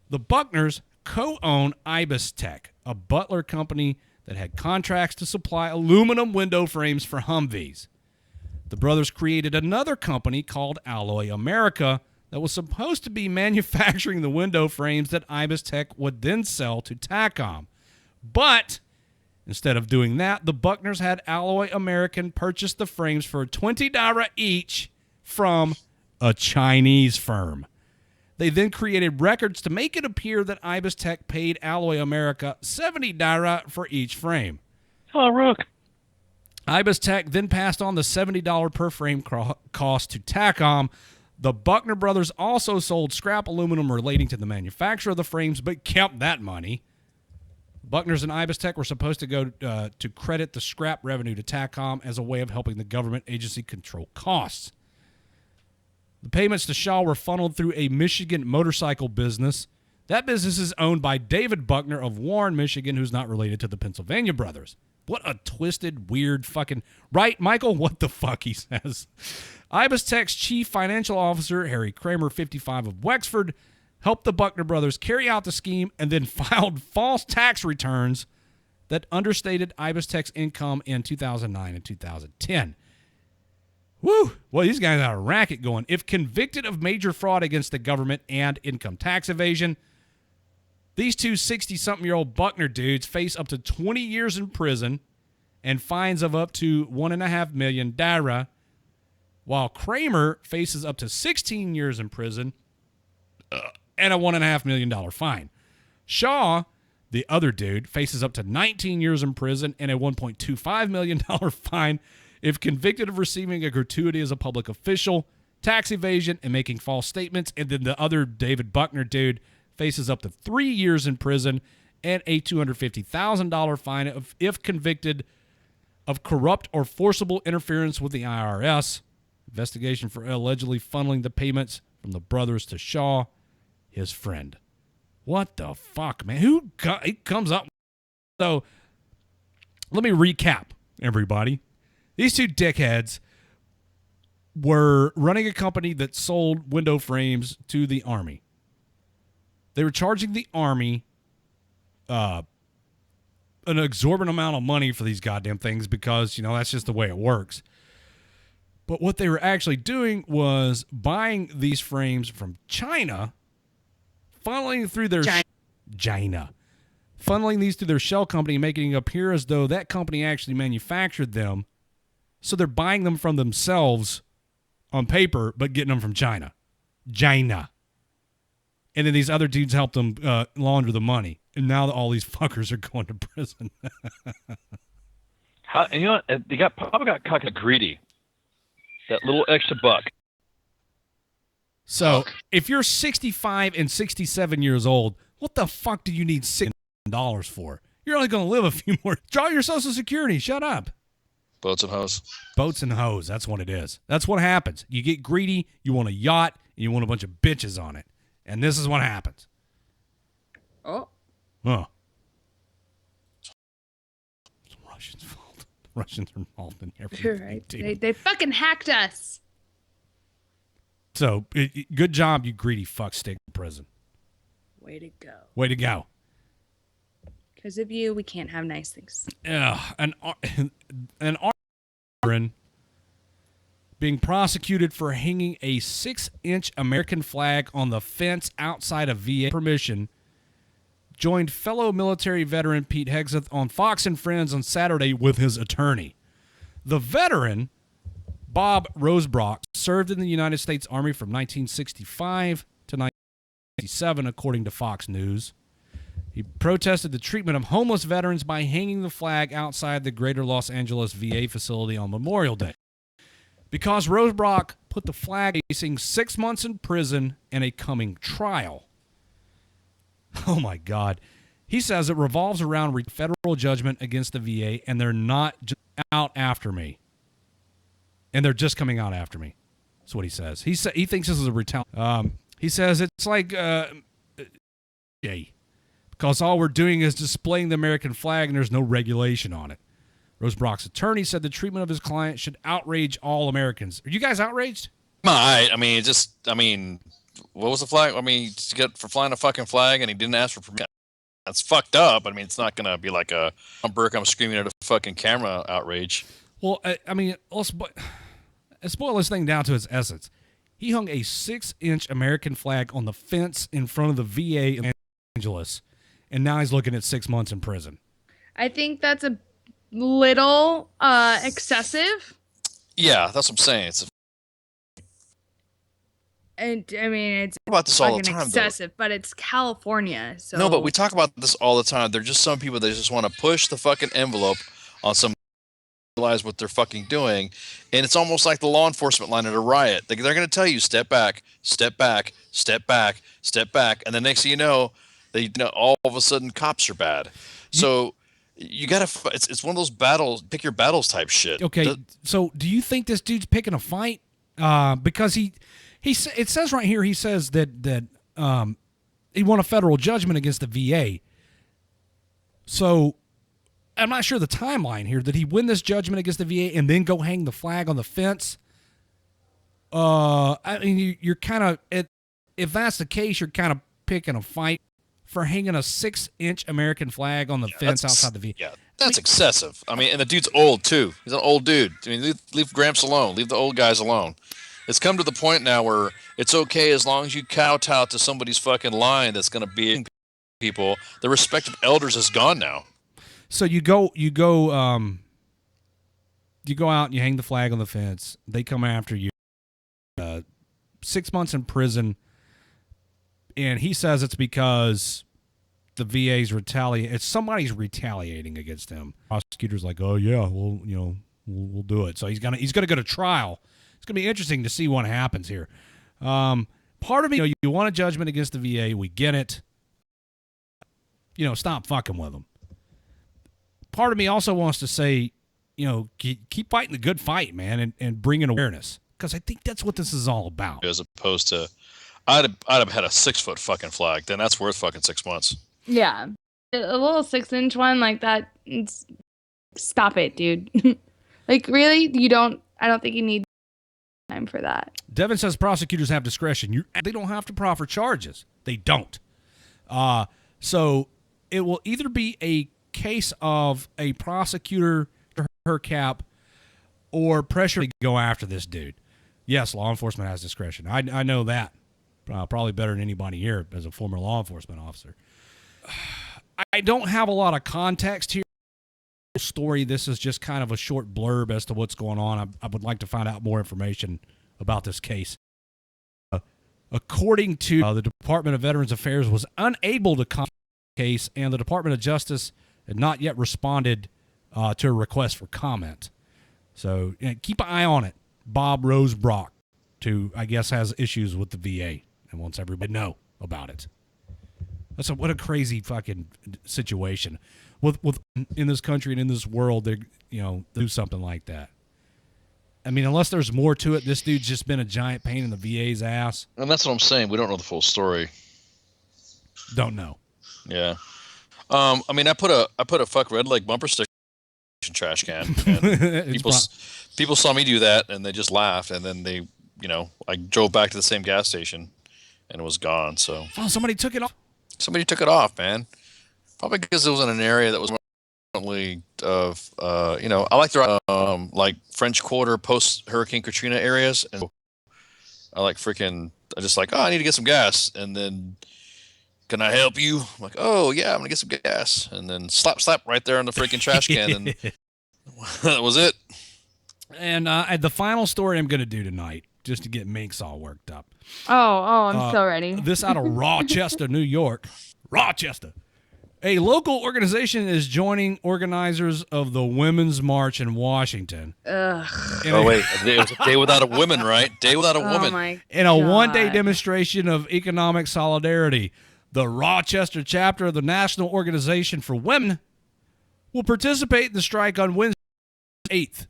The Buckners co-own Ibis Tech, a Butler company that had contracts to supply aluminum window frames for Humvees. The brothers created another company called Alloy America that was supposed to be manufacturing the window frames that Ibis Tech would then sell to TACOM. But instead of doing that, the Buckners had Alloy American purchase the frames for $20 each from a Chinese firm. They then created records to make it appear that Ibis Tech paid Alloy America $70 for each frame. Oh, Rook. Ibis Tech then passed on the $70 per frame cost to TACOM. The Buckner brothers also sold scrap aluminum relating to the manufacture of the frames, but kept that money. Buckners and Ibis Tech were supposed to go to credit the scrap revenue to TACOM as a way of helping the government agency control costs. The payments to Shaw were funneled through a Michigan motorcycle business. That business is owned by David Buckner of Warren, Michigan, who's not related to the Pennsylvania brothers. What a twisted, weird fucking... Right, Michael? What the fuck, he says. Ibis Tech's chief financial officer, Harry Kramer, 55, of Wexford, helped the Buckner brothers carry out the scheme and then filed false tax returns that understated Ibis Tech's income in 2009 and 2010. Woo! Well, these guys have a racket going. If convicted of major fraud against the government and income tax evasion, these two 60-something-year-old Buckner dudes face up to 20 years in prison and fines of up to $1.5 million, while Kramer faces up to 16 years in prison and a $1.5 million fine. Shaw, the other dude, faces up to 19 years in prison and a $1.25 million fine if convicted of receiving a gratuity as a public official, tax evasion, and making false statements. And then the other David Buckner dude faces up to 3 years in prison and a $250,000 fine if convicted of corrupt or forcible interference with the IRS. Investigation for allegedly funneling the payments from the brothers to Shaw, his friend. What the fuck, man? Who comes up? So, let me recap, everybody. These two dickheads were running a company that sold window frames to the Army. They were charging the Army an exorbitant amount of money for these goddamn things because, you know, that's just the way it works. But what they were actually doing was buying these frames from China, funneling through their funneling these through their shell company, making it appear as though that company actually manufactured them. So they're buying them from themselves on paper, but getting them from China. And then these other dudes helped them launder the money. And now all these fuckers are going to prison. You know what? They probably got kind of greedy. That little extra buck. So if you're 65 and 67 years old, what the fuck do you need $6 for? You're only going to live a few more. Draw your Social Security. Shut up. Boats and hoes. Boats and hoes. That's what it is. That's what happens. You get greedy. You want a yacht. And you want a bunch of bitches on it. And this is what happens. Oh. Huh. It's the Russians' fault. The Russians are involved in everything. Right. They fucking hacked us. So, good job, you greedy fuckstick in prison. Way to go. Way to go. Because of you, we can't have nice things. An veteran being prosecuted for hanging a 6-inch American flag on the fence outside of VA permission joined fellow military veteran Pete Hegseth on Fox and Friends on Saturday with his attorney. The veteran, Bob Rosebrock, served in the United States Army from 1965 to 1967, according to Fox News. He protested the treatment of homeless veterans by hanging the flag outside the Greater Los Angeles VA facility on Memorial Day. Because Rosebrock put the flag facing 6 months in prison and a coming trial. Oh, my God. He says it revolves around federal judgment against the VA, and they're not just out after me. And they're just coming out after me. That's what he says. He thinks this is a retaliation. He says it's like, because all we're doing is displaying the American flag and there's no regulation on it. Rosebrock's attorney said the treatment of his client should outrage all Americans. Are you guys outraged? I mean, what was the flag? I mean, you get for flying a fucking flag and he didn't ask for permission. That's fucked up. I mean, it's not going to be like I'm screaming at a fucking camera outrage. Well, I mean, let's boil this thing down to its essence. He hung a 6-inch American flag on the fence in front of the VA in Los Angeles, and now he's looking at 6 months in prison. I think that's a little excessive. Yeah, that's what I'm saying. And I mean, it's about this all the time, excessive, but it's California. So no, but we talk about this all the time. There're just some people that just want to push the fucking envelope on some realize what they're fucking doing, and it's almost like the law enforcement line at a riot. They're going to tell you step back, step back, step back, step back, and the next thing you know, all of a sudden cops are bad. So you got to. It's one of those battles, pick your battles type shit. Okay, so do you think this dude's picking a fight? because it says right here, he says that he won a federal judgment against the VA. So I'm not sure the timeline here. Did he win this judgment against the VA and then go hang the flag on the fence? I mean, you're kind of, if that's the case, you're kind of picking a fight for hanging a 6-inch American flag on the fence outside the VA. Yeah, that's excessive. I mean, and the dude's old too. He's an old dude. I mean, leave Gramps alone. Leave the old guys alone. It's come to the point now where it's okay as long as you kowtow to somebody's fucking line that's going to be people. The respect of elders is gone now. So you go out and you hang the flag on the fence. They come after you. 6 months in prison. And he says it's because the VA's somebody's retaliating against him. Prosecutor's like, oh yeah, well, we'll do it. So he's gonna go to trial. It's gonna be interesting to see what happens here. Part of me, you want a judgment against the VA. We get it. Stop fucking with them. Part of me also wants to say, keep fighting the good fight, man, and bring in awareness, because I think that's what this is all about. As opposed to, I'd have had a 6-foot fucking flag. Then that's worth fucking 6 months. Yeah, a little 6-inch one like that. Stop it, dude. Like, really? I don't think you need time for that. Devin says prosecutors have discretion. They don't have to proffer charges. They don't. So it will either be a case of a prosecutor to her cap or pressure to go after this dude. Yes, law enforcement has discretion. I know that probably better than anybody here as a former law enforcement officer. I don't have a lot of context here. Story. This is just kind of a short blurb as to what's going on. I would like to find out more information about this case. According to the Department of Veterans Affairs, was unable to comment on the case, and the Department of Justice had not yet responded to a request for comment. So keep an eye on it. Bob Rosebrock, I guess, has issues with the VA and wants everybody to know about it. What a crazy fucking situation. With in this country and in this world, they do something like that. I mean, unless there's more to it, this dude's just been a giant pain in the VA's ass. And that's what I'm saying. We don't know the full story. Don't know. Yeah. I mean, I put a fuck Redleg bumper sticker in trash can. And people saw me do that, and they just laughed. And then they, I drove back to the same gas station, and it was gone. So. Oh, somebody took it off. Somebody took it off, man. Probably because it was in an area that was currently of, I like the like French Quarter post Hurricane Katrina areas, and I just like, I need to get some gas, and then, can I help you? I'm like, oh yeah, I'm gonna get some gas, and then slap right there in the freaking trash can, and that was it. And the final story I'm gonna do tonight, just to get Minx all worked up. Oh, I'm so ready. This out of Rochester, New York. Rochester. A local organization is joining organizers of the Women's March in Washington. Ugh. Wait. It was a day without a woman, right? Day without a woman. My in a one-day demonstration of economic solidarity, the Rochester chapter of the National Organization for Women will participate in the strike on Wednesday, 8th.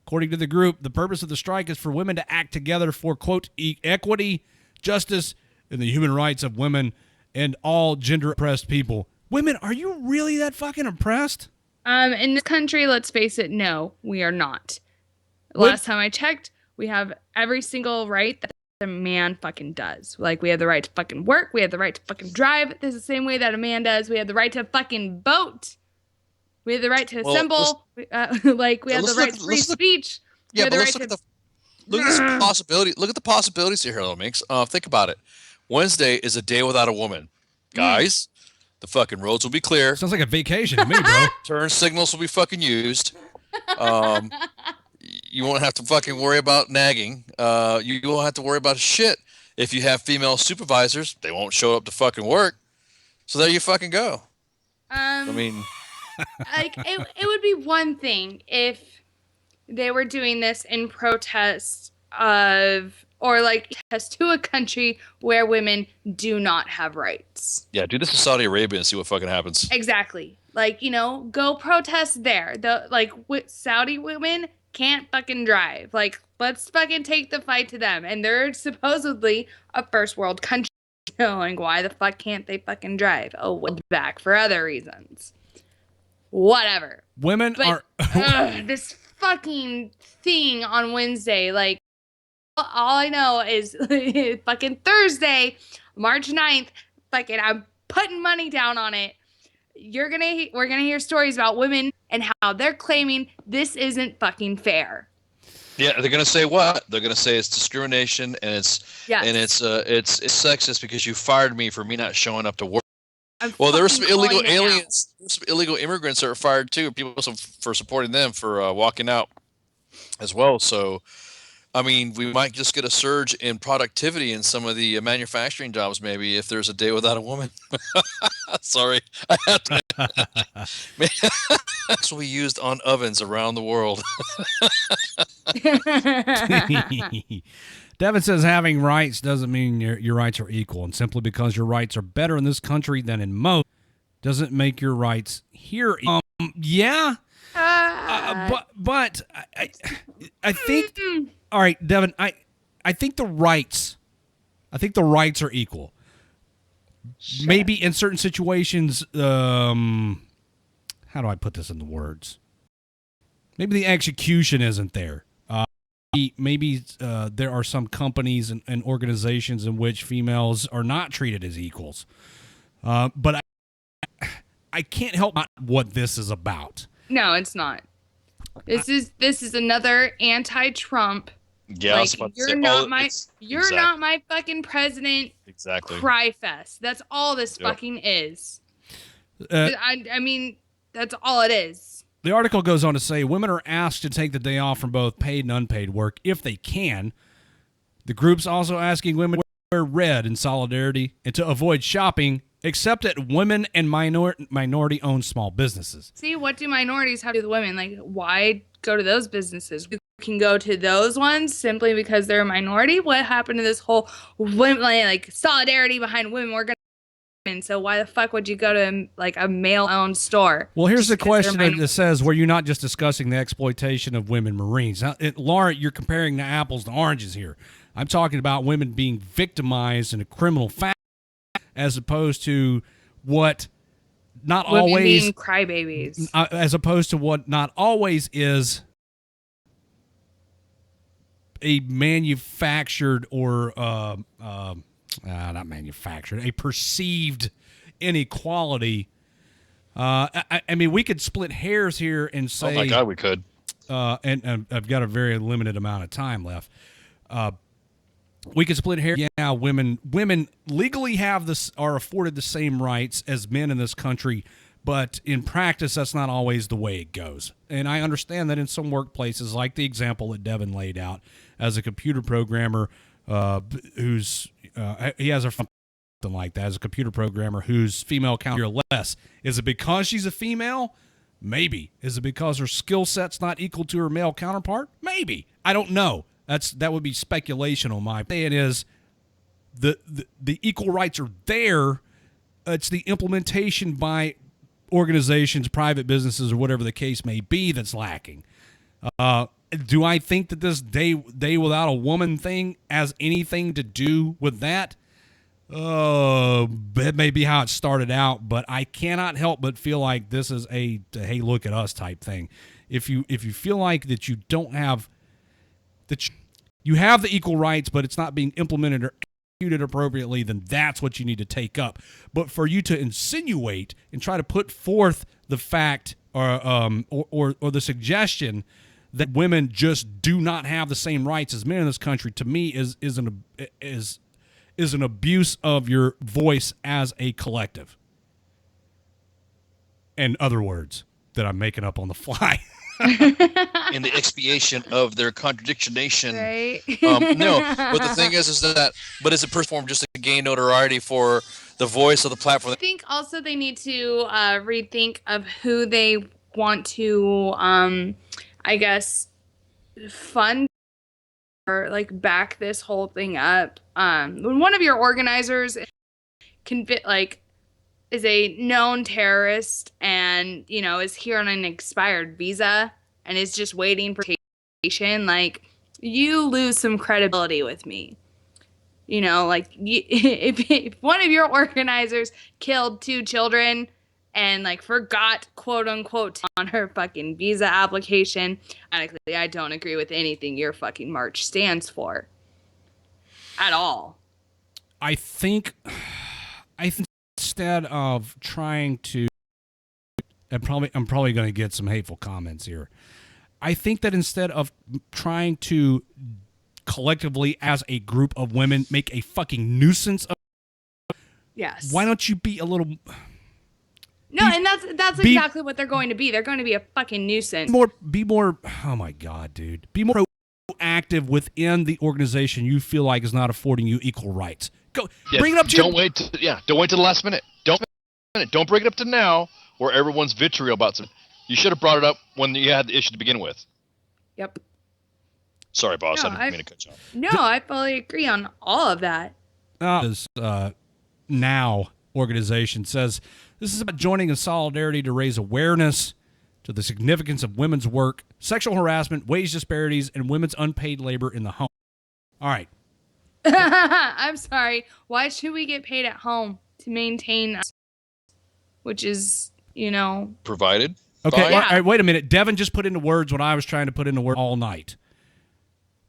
According to the group, the purpose of the strike is for women to act together for, quote, equity, justice, and the human rights of women and all gender-oppressed people. Women, are you really that fucking oppressed? In this country, let's face it, no, we are not. Last time I checked, we have every single right that a man fucking does. Like, we have the right to fucking work, we have the right to fucking drive. This is the same way that a man does. We have the right to fucking vote. We have the right to assemble. We have the right to free speech. Yeah, but let's look at the possibility. Look at the possibilities here, though, Minx. Think about it. Wednesday is a day without a woman. Guys, the fucking roads will be clear. Sounds like a vacation to me, bro. Turn signals will be fucking used. You won't have to fucking worry about nagging. You won't have to worry about shit. If you have female supervisors, they won't show up to fucking work. So there you fucking go. I mean... like, it would be one thing if they were doing this in protest of, or like protest to a country where women do not have rights. Yeah, do this in Saudi Arabia and see what fucking happens. Exactly. Like, go protest there. Saudi women can't fucking drive. Like, let's fucking take the fight to them. And they're supposedly a first world country. Like, why the fuck can't they fucking drive? Oh, back for other reasons. Whatever. Women are this fucking thing on Wednesday. Like, all I know is fucking Thursday, March 9th. Fucking, I'm putting money down on it. We're gonna hear stories about women and how they're claiming this isn't fucking fair. Yeah, they're gonna say what? They're gonna say it's discrimination and it's sexist because you fired me for me not showing up to work. Well, there were some illegal aliens, some illegal immigrants that were fired too. People for supporting them for walking out as well. So, I mean, we might just get a surge in productivity in some of the manufacturing jobs, maybe if there's a day without a woman. Sorry, I had to. That's what we used on ovens around the world. Devin says having rights doesn't mean your rights are equal, and simply because your rights are better in this country than in most doesn't make your rights here. Yeah, but I think. All right, Devin. I think the rights are equal. Shit. Maybe in certain situations. How do I put this into words? Maybe the execution isn't there. Maybe there are some companies and organizations in which females are not treated as equals. But I can't help what this is about. No, it's not. This is another anti-Trump. Yeah, like, you're not my fucking president. Exactly. Cry fest. That's all this fucking is. I mean, that's all it is. The article goes on to say women are asked to take the day off from both paid and unpaid work if they can. The group's also asking women to wear red in solidarity and to avoid shopping except at women and minority-owned small businesses. See, what do minorities have to do with women? Like, why go to those businesses? You can go to those ones simply because they're a minority. What happened to this whole women, like solidarity behind women? We're gonna. So why the fuck would you go to like a male-owned store? Well, here's the question that says, were you not just discussing the exploitation of women Marines? Now, Laura, you're comparing the apples to oranges here. I'm talking about women being victimized in a criminal fashion as opposed to what not women always being crybabies. As opposed to what not always is a manufactured or not manufactured, a perceived inequality. I mean, we could split hairs here and say, oh my God, we could. And I've got a very limited amount of time left. We could split hairs. Yeah, women legally are afforded the same rights as men in this country, but in practice, that's not always the way it goes. And I understand that in some workplaces, like the example that Devin laid out, as a computer programmer he has a something like that, as a computer programmer whose female counter less. Is it because she's a female? Maybe. Is it because her skill set's not equal to her male counterpart? Maybe. I don't know. That would be speculation on my opinion. Is the equal rights are there. It's the implementation by organizations, private businesses, or whatever the case may be that's lacking. Do I think that this day without a woman thing has anything to do with that? That may be how it started out, but I cannot help but feel like this is a hey, look at us type thing. If you feel like that you don't have you have the equal rights, but it's not being implemented or executed appropriately, then that's what you need to take up. But for you to insinuate and try to put forth the fact or the suggestion that women just do not have the same rights as men in this country, to me is an abuse of your voice as a collective. In other words that I'm making up on the fly. In the expiation of their contradictionation. Right. No, but the thing is that, but is it performed just to gain notoriety for the voice of the platform? I think also they need to rethink of who they want to, I guess, fund or like back this whole thing up. When one of your organizers is a known terrorist and, is here on an expired visa and is just waiting for like, you lose some credibility with me. You know, like, if one of your organizers killed 2 children and, like, forgot, quote unquote, on her fucking visa application, honestly, I don't agree with anything your fucking march stands for at all. I think instead of trying to, I'm probably going to get some hateful comments here. I think that instead of trying to collectively as a group of women make a fucking nuisance of, yes, why don't you be a little and that's exactly what they're going to be. They're going to be a fucking nuisance. Be more oh my god, dude, be more proactive within the organization you feel like is not affording you equal rights. Bring it up to don't wait to the last minute. Don't bring it up to now where everyone's vitriol about something. You should have brought it up when you had the issue to begin with. Yep. Sorry, boss. No, I didn't mean to cut you off. No, I fully agree on all of that. This NOW organization says this is about joining in solidarity to raise awareness to the significance of women's work, sexual harassment, wage disparities, and women's unpaid labor in the home. All right. I'm sorry. Why should we get paid at home to maintain us? Which is, provided. Okay, all right, wait a minute. Devin just put into words what I was trying to put into words all night.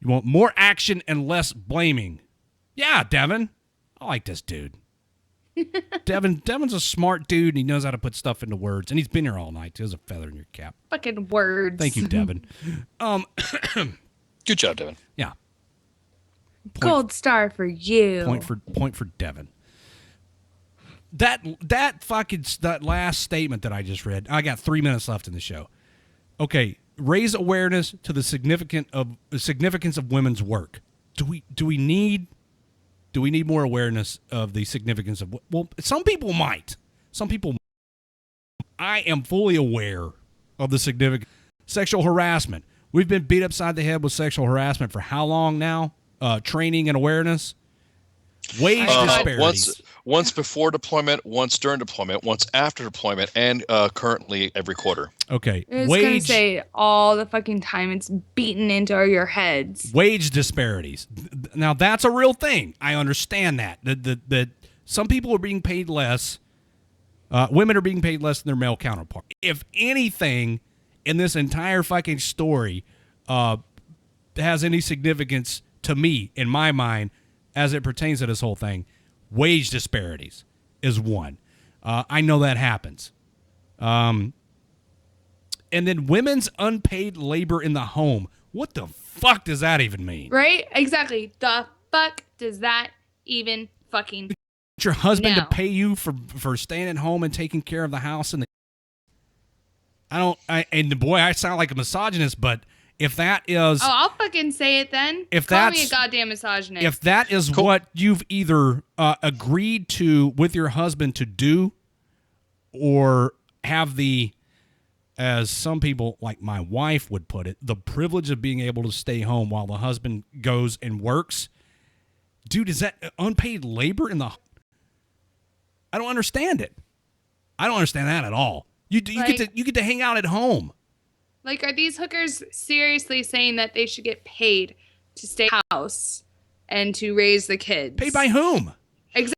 You want more action and less blaming. Yeah, Devin. I like this dude. Devin's a smart dude, and he knows how to put stuff into words, and he's been here all night. There's a feather in your cap. Fucking words. Thank you, Devin. Good job, Devin. Yeah. Gold star for you. Point for Devin. That last statement that I just read. I got 3 minutes left in the show. Okay, raise awareness to the significance of women's work. Do we need more awareness of the significance of? Well, some people might. I am fully aware of the significance. Sexual harassment. We've been beat upside the head with sexual harassment for how long now? Training and awareness. Wage disparities. Once before deployment, once during deployment, once after deployment, and currently every quarter. Okay. I was going to say all the fucking time. It's beaten into your heads. Wage disparities. Now, that's a real thing. I understand that. That some people are being paid less. Women are being paid less than their male counterpart. If anything in this entire fucking story has any significance to me, in my mind, as it pertains to this whole thing, wage disparities is one. I know that happens. And then women's unpaid labor in the home. What the fuck does that even mean? Right? Exactly. The fuck does that even fucking mean? Your husband to pay you for staying at home and taking care of the house and I sound like a misogynist, but if that is... Oh, I'll fucking say it then. Call me a goddamn misogynist. If that is what you've either agreed to with your husband to do, or have the, as some people, like my wife would put it, the privilege of being able to stay home while the husband goes and works, dude, is that unpaid labor in the... I don't understand it. I don't understand that at all. You get to hang out at home. Like, are these hookers seriously saying that they should get paid to stay in the house and to raise the kids? Paid by whom? Exactly.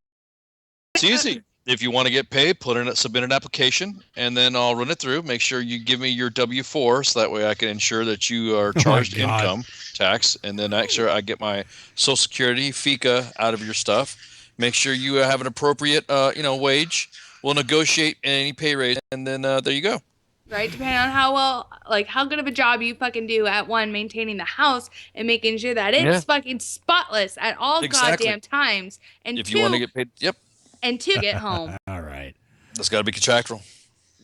It's easy. If you want to get paid, submit an application, and then I'll run it through. Make sure you give me your W-4, so that way I can ensure that you are charged income tax, and then make sure I get my Social Security, FICA out of your stuff. Make sure you have an appropriate, wage. We'll negotiate any pay raise, and then there you go. Right, depending on how good of a job you fucking do at maintaining the house and making sure that it's fucking spotless at all goddamn times. And if you want to get paid, yep. And two, get home. All right. That's got to be contractual.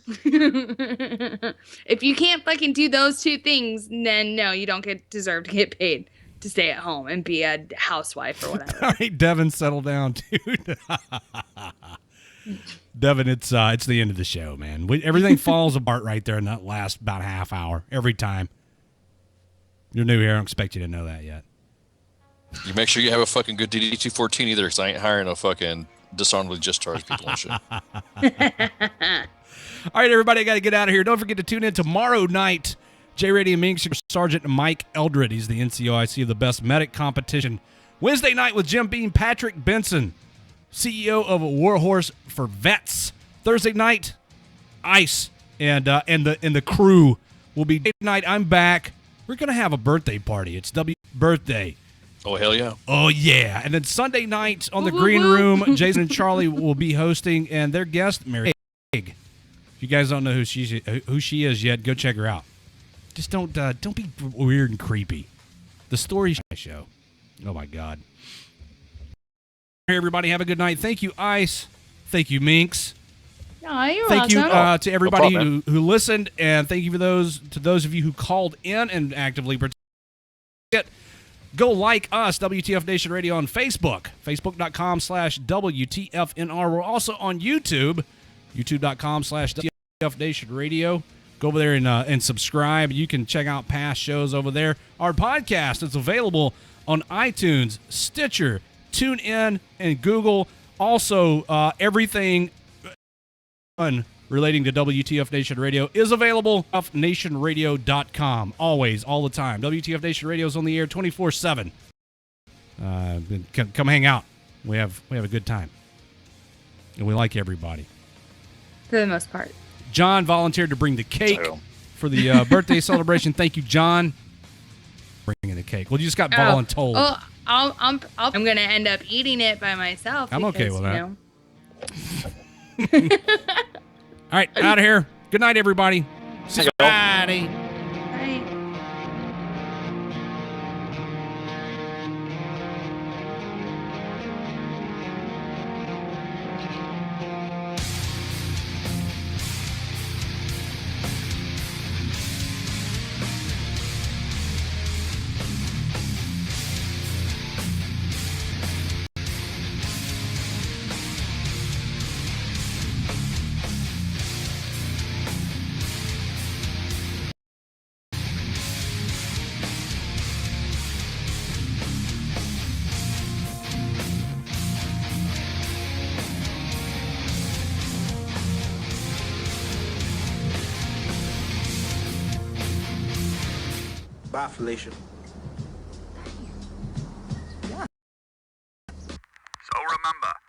If you can't fucking do those two things, then no, you don't deserve to get paid to stay at home and be a housewife or whatever. All right, Devin, settle down, dude. Devin, it's the end of the show, man. Everything falls apart right there in that last about half hour every time. You're new here. I don't expect you to know that yet. You make sure you have a fucking good DD-214 either, because I ain't hiring no fucking disarmed discharge people and shit. All right, everybody, I got to get out of here. Don't forget to tune in tomorrow night J-Radio Minx, Sergeant Mike Eldred. He's the NCOIC of the Best Medic Competition. Wednesday night with Jim Beam, Patrick Benson, CEO of Warhorse for Vets. Thursday night, Ice and the crew will be. Tonight, I'm back. We're going to have a birthday party. It's W birthday. Oh, hell yeah. Oh, yeah. And then Sunday night on the Green Room, Jason and Charlie will be hosting, and their guest, Mary Egg. If you guys don't know who she is yet, go check her out. Just don't be weird and creepy. The story show. Oh, my God. Hey, everybody. Have a good night. Thank you, Ice. Thank you, Minx. Oh, you're thank you welcome. to everybody who listened, and thank you to those of you who called in and actively participated. Go like us, WTF Nation Radio, on Facebook, facebook.com/WTFNR. We're also on YouTube, youtube.com/WTF Nation Radio. Go over there and subscribe. You can check out past shows over there. Our podcast is available on iTunes, Stitcher, TuneIn, and Google. Also, everything relating to WTF Nation Radio is available off nationradio.com. Always, all the time. WTF Nation Radio is on the air 24/7. Come hang out. We have a good time. And we like everybody. For the most part. John volunteered to bring the cake for the birthday celebration. Thank you, John. Bringing the cake. Well, you just got voluntold. Oh, I'm going to end up eating it by myself. I'm okay with that. You know. All right, out of here. Good night, everybody. See you Friday. Bye, Felicia.